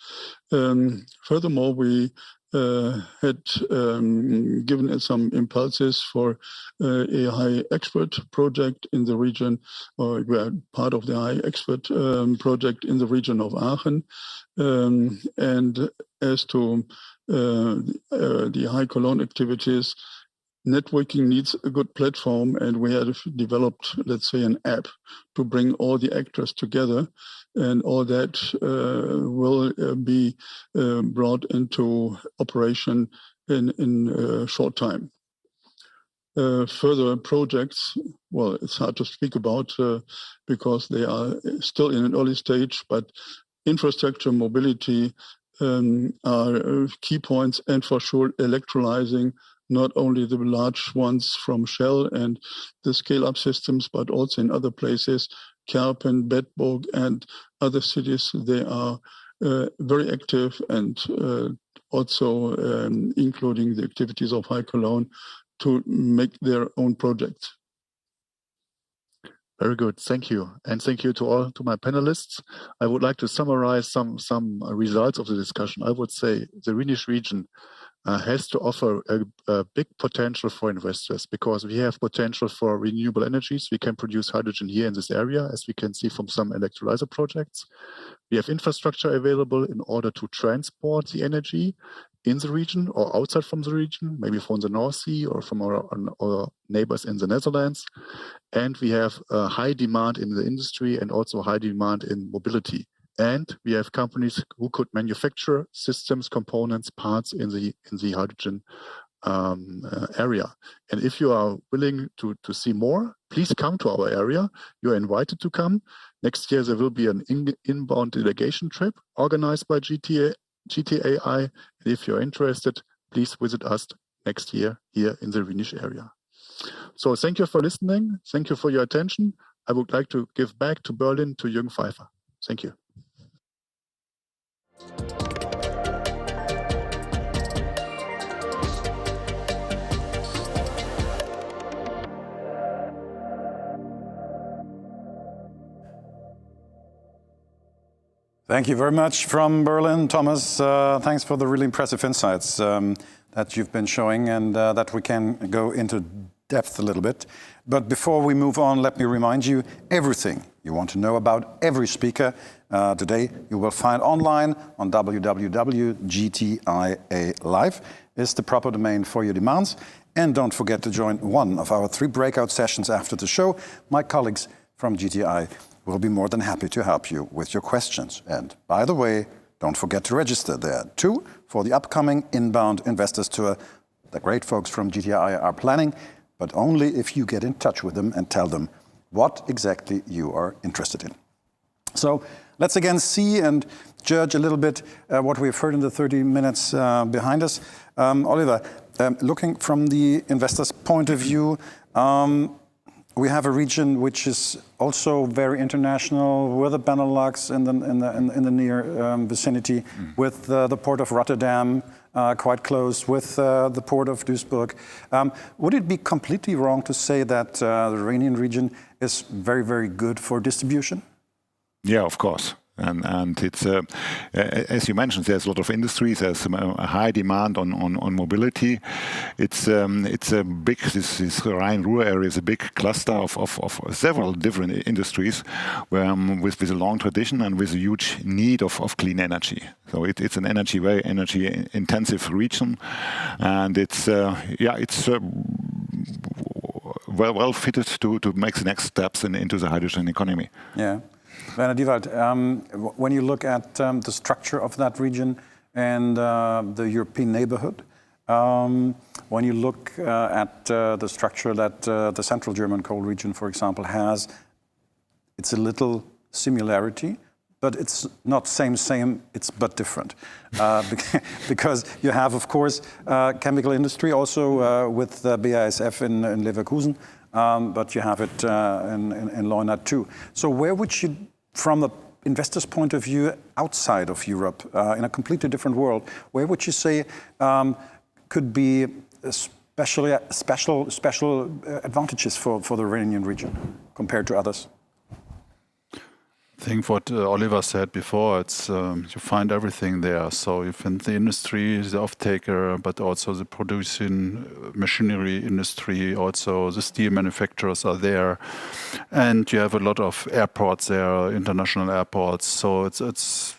Furthermore, we had given some impulses for a high expert project in the region, or we are part of the high expert project in the region of Aachen. And as to the High Cologne activities, networking needs a good platform, and we have developed, let's say, an app to bring all the actors together, and all that will be brought into operation in a short time. Further projects, well, it's hard to speak about because they are still in an early stage, but infrastructure, mobility are key points, and for sure electrolyzing not only the large ones from Shell and the scale-up systems, but also in other places, Kerpen, Bedburg, and other cities. They are very active, and also including the activities of High Cologne to make their own projects. Very good, thank you, and thank you to my panelists. I would like to summarize some results of the discussion. I would say the Rhenish region has to offer a big potential for investors, because we have potential for renewable energies. We can produce hydrogen here in this area, as we can see from some electrolyzer projects. We have infrastructure available in order to transport the energy in the region or outside from the region, maybe from the North Sea or from our neighbors in the Netherlands. And we have a high demand in the industry and also high demand in mobility. And we have companies who could manufacture systems, components, parts in the hydrogen area. And if you are willing to see more, please come to our area. You are invited to come. Next year, there will be an inbound delegation trip organized by GTAI. And if you're interested, please visit us next year here in the Rhenish area. So thank you for listening. Thank you for your attention. I would like to give back to Berlin to Jürgen Pfeiffer. Thank you. Thank you very much from Berlin, Thomas. Thanks for the really impressive insights that you've been showing, and that we can go into depth a little bit. But before we move on, let me remind you everything you want to know about every speaker today you will find online on www.GTAI Live is the proper domain for your demands. And don't forget to join one of our 3 breakout sessions after the show. My colleagues from GTAI will be more than happy to help you with your questions. And by the way, don't forget to register there too for the upcoming Inbound Investors Tour the great folks from GTAI are planning, but only if you get in touch with them and tell them what exactly you are interested in. So let's again see and judge a little bit what we've heard in the 30 minutes behind us. Oliver, looking from the investor's point of view, we have a region which is also very international, with the Benelux in the near vicinity, with the port of Rotterdam quite close, with the port of Duisburg. Would it be completely wrong to say that the Iranian region is very, very good for distribution? Yeah, of course. And it's, as you mentioned, there's a lot of industries, there's a high demand on mobility. It's a big, this Rhine-Ruhr area is a big cluster of several different industries with a long tradition and with a huge need of clean energy. So it's an very energy intensive region, and it's well fitted to make the next steps into the hydrogen economy. Yeah. Werner Diewald, when you look at the structure of that region and the European neighborhood, when you look at the structure that the central German coal region, for example, has, it's a little similarity, but it's not same, it's but different. Because you have, of course, chemical industry also with BASF in Leverkusen, but you have it in Leuna too. So where would you, from the investor's point of view, outside of Europe, in a completely different world, where would you say could be special advantages for the Iranian region compared to others? I think what Oliver said before, it's you find everything there. So you find the industry, the off-taker, but also the producing machinery industry, also the steel manufacturers are there. And you have a lot of airports there, international airports. So it's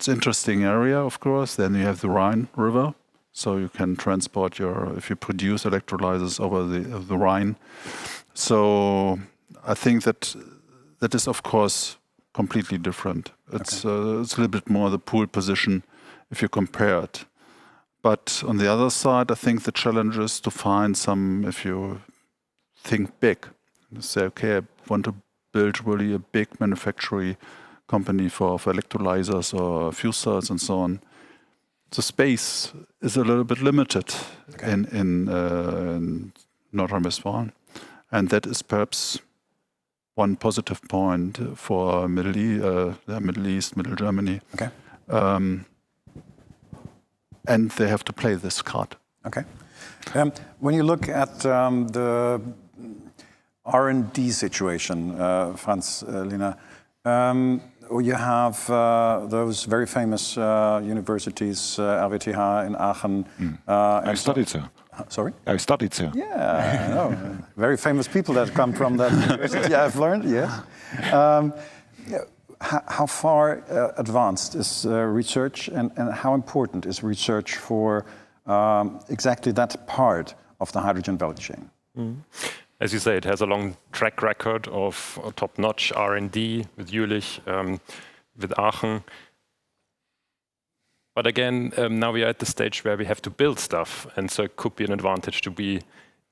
interesting area, of course. Then you have the Rhine River. So you can transport if you produce electrolyzers over the Rhine. So I think that is, of course, completely different. It's a little bit more the pool position if you compare it. But on the other side, I think the challenge is to find some, if you think big, you say, okay, I want to build really a big manufacturing company for electrolyzers or fuel cells and so on. The space is a little bit limited in North Rhine-Westphalia. And that is perhaps one positive point for Middle East, Middle Germany. Okay. And they have to play this card. Okay. When you look at the R&D situation, Franz Lina, you have those very famous universities, RWTH in Aachen. I studied there. Sorry? I studied there. Yeah, I know. Very famous people that come from that university, I've learned, yes. How far advanced is research and how important is research for exactly that part of the hydrogen value chain? As you say, it has a long track record of top-notch R&D with Jülich, with Aachen. But again, now we are at the stage where we have to build stuff, and so it could be an advantage to be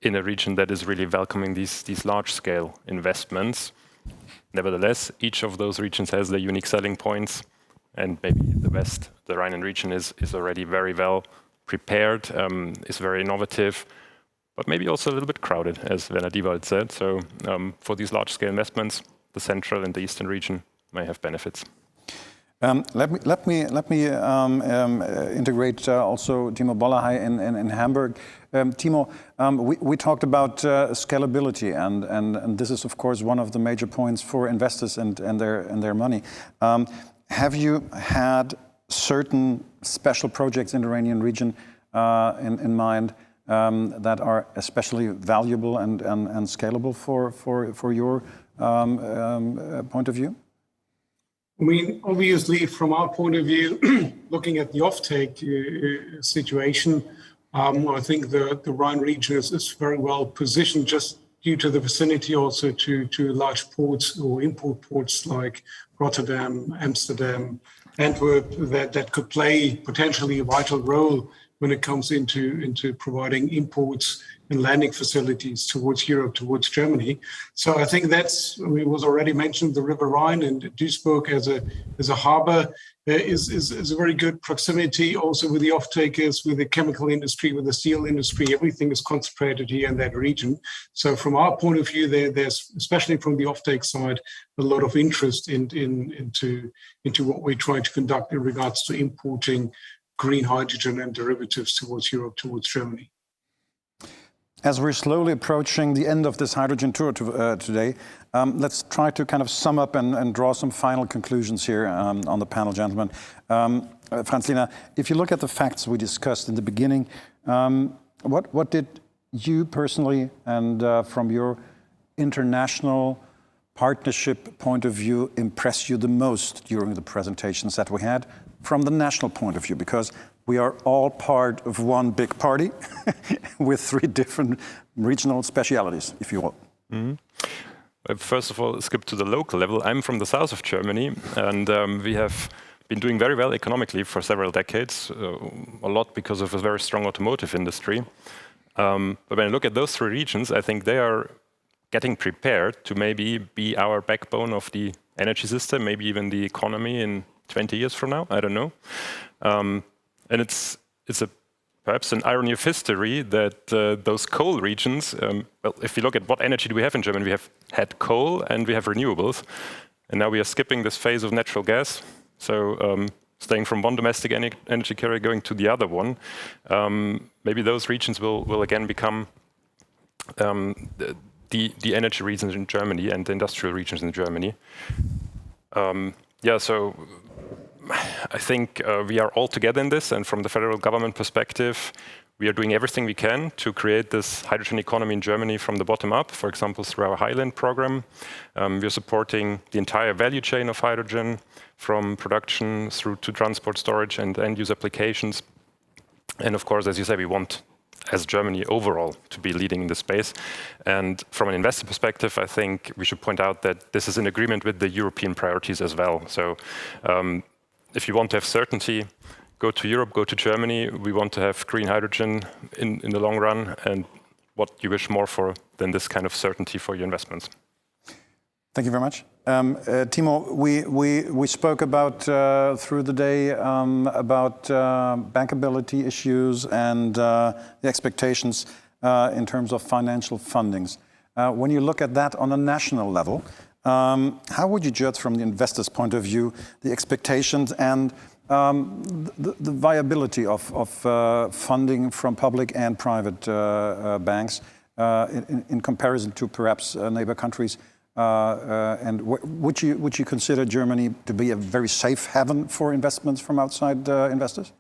in a region that is really welcoming these large-scale investments. Nevertheless, each of those regions has their unique selling points, and maybe the West, the Rhineland region, is already very well prepared, is very innovative, but maybe also a little bit crowded, as Werner Diewald said. So for these large-scale investments, the central and the eastern region may have benefits. Let me integrate also Timo Bollerhey in Hamburg. Timo, we talked about scalability, and this is of course one of the major points for investors and their money. Have you had certain special projects in the Iranian region in mind that are especially valuable and scalable for your point of view? I mean, obviously, from our point of view, looking at the offtake situation, I think the Rhine region is very well positioned just due to the vicinity also to large ports or import ports like Rotterdam, Amsterdam, Antwerp, that could play potentially a vital role when it comes into providing imports and landing facilities towards Europe, towards Germany. So I think it was already mentioned, the River Rhine and Duisburg as a harbor is a very good proximity also with the off-takers, with the chemical industry, with the steel industry. Everything is concentrated here in that region. So from our point of view, there's, especially from the off-take side, a lot of interest into what we're trying to conduct in regards to importing green hydrogen and derivatives towards Europe, towards Germany. As we're slowly approaching the end of this hydrogen tour today, let's try to kind of sum up and draw some final conclusions here on the panel, gentlemen. Franz-Lina, if you look at the facts we discussed in the beginning, what did you personally and from your international partnership point of view impress you the most during the presentations that we had from the national point of view? Because we are all part of one big party with 3 different regional specialities, if you will. Mm-hmm. First of all, skip to the local level. I'm from the south of Germany, and we have been doing very well economically for several decades, a lot because of a very strong automotive industry. But when I look at those 3 regions, I think they are getting prepared to maybe be our backbone of the energy system, maybe even the economy in 20 years from now, I don't know. And it's perhaps an irony of history that those coal regions, well, if you look at what energy do we have in Germany, we have had coal and we have renewables. And now we are skipping this phase of natural gas. So staying from one domestic energy carrier going to the other one. Maybe those regions will again become the energy regions in Germany and the industrial regions in Germany. So I think we are all together in this, and from the federal government perspective, we are doing everything we can to create this hydrogen economy in Germany from the bottom up, for example, through our Highland program. We are supporting the entire value chain of hydrogen, from production through to transport, storage, and end-use applications. And of course, as you say, we want, as Germany overall, to be leading in this space. And from an investor perspective, I think we should point out that this is in agreement with the European priorities as well. So if you want to have certainty, go to Europe, go to Germany. We want to have green hydrogen in the long run, and what you wish more for than this kind of certainty for your investments. Thank you very much. Timo, we spoke about through the day about bankability issues and the expectations in terms of financial fundings. When you look at that on a national level, how would you judge from the investor's point of view the expectations and the viability of funding from public and private banks in comparison to perhaps neighbor countries? And would you consider Germany to be a very safe haven for investments from outside investors?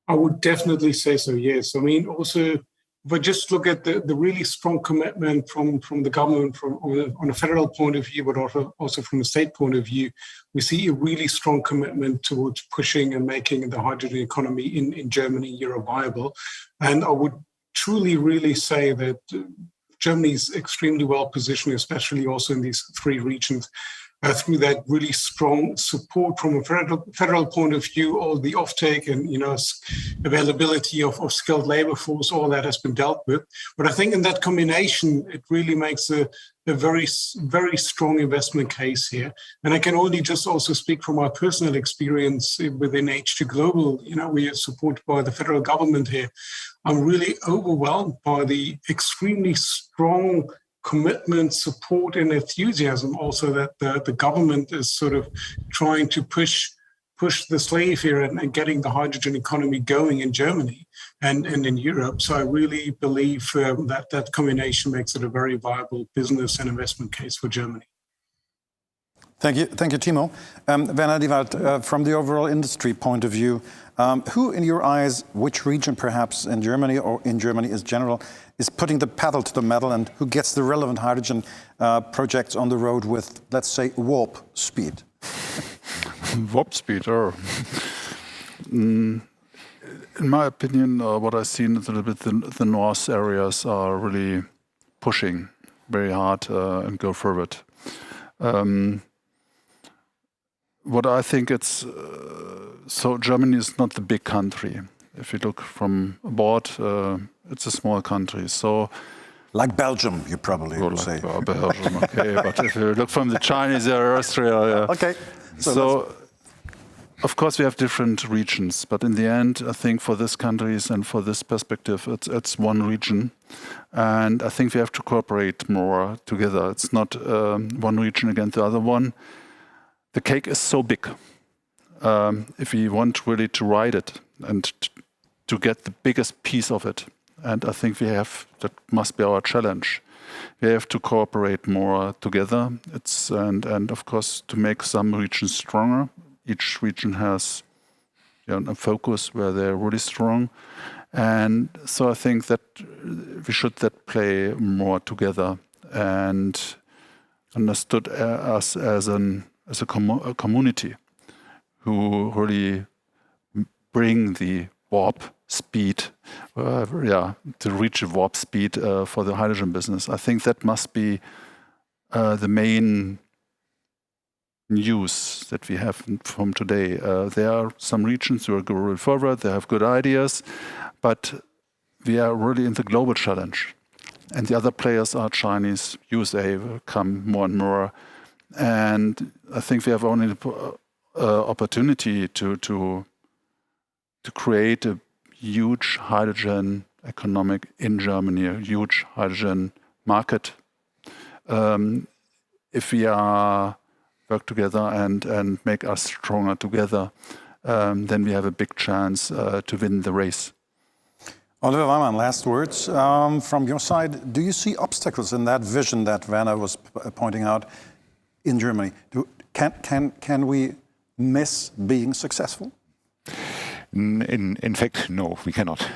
I would definitely say so, yes. I mean, also, if I just look at the really strong commitment from the government on a federal point of view, but also from a state point of view, we see a really strong commitment towards pushing and making the hydrogen economy in Germany Euro viable. And I would truly, really say that Germany is extremely well positioned, especially also in these 3 regions, through that really strong support from a federal point of view, all the offtake and availability of skilled labor force, all that has been dealt with. But I think in that combination, it really makes a very, very strong investment case here. And I can only just also speak from my personal experience within H2 Global. We are supported by the federal government here. I'm really overwhelmed by the extremely strong commitment, support, and enthusiasm also that the government is sort of trying to push the slave here and getting the hydrogen economy going in Germany and in Europe. So I really believe that combination makes it a very viable business and investment case for Germany. Thank you, Timo. Werner Diewald, from the overall industry point of view, who, in your eyes, which region perhaps in Germany or in Germany as general, is putting the pedal to the metal, and who gets the relevant hydrogen projects on the road with, let's say, warp speed? Warp speed, or in my opinion, what I've seen is a little bit the north areas are really pushing very hard and go forward. What I think it's so Germany is not the big country. If you look from abroad, it's a small country. So, like Belgium, you probably would say. Belgium, okay. But if you look from the Chinese or Austria, okay. So of course we have different regions, but in the end, I think for these countries and for this perspective, it's one region, and I think we have to cooperate more together. It's not one region against the other one. The cake is so big. If we want really to ride it and to get the biggest piece of it, and I think that must be our challenge. We have to cooperate more together. And of course to make some regions stronger. Each region has a focus where they're really strong, and so I think that we should play more together and understood us as a community who really bring the warp speed, to reach a warp speed for the hydrogen business. I think that must be the main news that we have from today. There are some regions who are going forward, they have good ideas, but we are really in the global challenge. And the other players are Chinese, USA will come more and more. And I think we have only the opportunity to create a huge hydrogen economic in Germany, a huge hydrogen market. If we work together and make us stronger together, then we have a big chance to win the race. Oliver Weimann, last words from your side. Do you see obstacles in that vision that Werner was pointing out in Germany? Can we miss being successful? In fact, no, we cannot.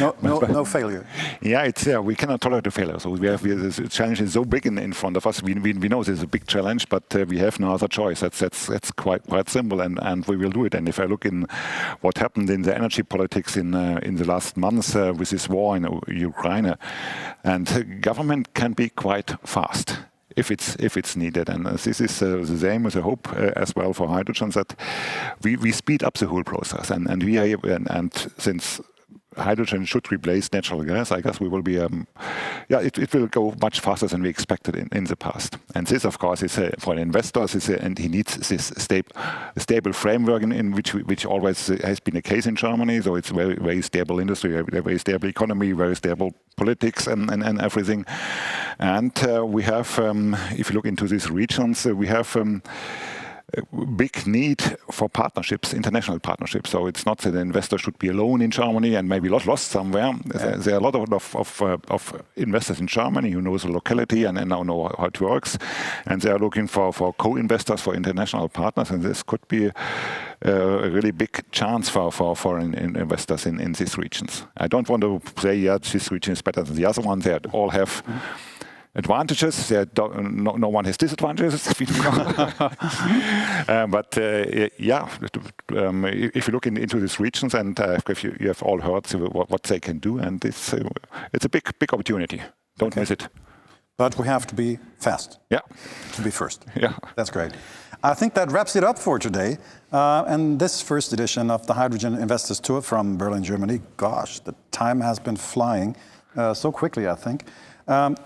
No failure. Yeah, we cannot tolerate a failure. So this challenge is so big in front of us. We know this is a big challenge, but we have no other choice. That's quite simple, and we will do it. And if I look in what happened in the energy politics in the last months with this war in Ukraine, and the government can be quite fast if it's needed. And this is the same as a hope as well for hydrogen, that we speed up the whole process. And we are and since hydrogen should replace natural gas, I guess we will be it will go much faster than we expected in the past. And this, of course, is for investors, and he needs this stable framework in which always has been the case in Germany. So it's very, very stable industry, a very stable economy, very stable politics and everything. And we have, if you look into these regions, we have a big need for partnerships, international partnerships. So it's not that the investor should be alone in Germany and maybe lost somewhere. Yeah. There are a lot of investors in Germany who know the locality and now know how it works. And they are looking for co-investors, for international partners. And this could be a really big chance for foreign investors in these regions. I don't want to say, this region is better than the other one. They all have advantages. No one has disadvantages. But if you look into these regions, and if you have all heard what they can do, and it's a big opportunity. Don't miss it. But we have to be fast. Yeah. To be first. Yeah. That's great. I think that wraps it up for today. And this first edition of the Hydrogen Investors Tour from Berlin, Germany. Gosh, the time has been flying so quickly, I think.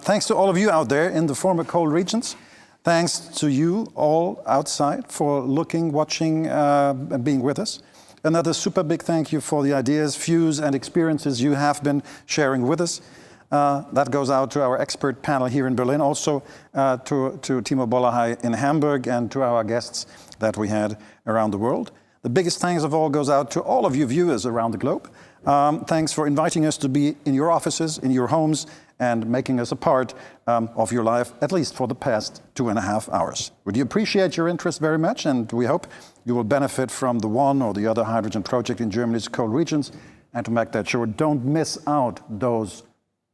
Thanks to all of you out there in the former coal regions. Thanks to you all outside for looking, watching, and being with us. Another super big thank you for the ideas, views, and experiences you have been sharing with us. That goes out to our expert panel here in Berlin, also to Timo Bollerhey in Hamburg, and to our guests that we had around the world. The biggest thanks of all goes out to all of you viewers around the globe. Thanks for inviting us to be in your offices, in your homes, and making us a part of your life, at least for the past 2.5 hours. We do appreciate your interest very much, and we hope you will benefit from the one or the other hydrogen project in Germany's coal regions. And to make that sure, don't miss out those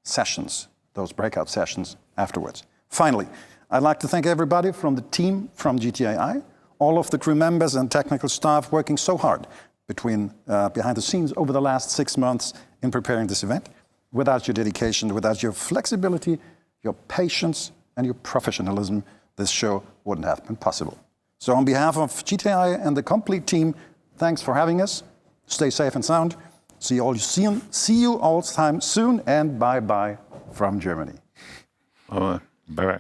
sessions, those breakout sessions afterwards. Finally, I'd like to thank everybody from the team from GTAI, all of the crew members and technical staff working so hard behind the scenes over the last 6 months in preparing this event. Without your dedication, without your flexibility, your patience, and your professionalism, this show wouldn't have been possible. So on behalf of GTAI and the complete team, thanks for having us. Stay safe and sound. See you all time soon, and bye-bye from Germany. Bye-bye.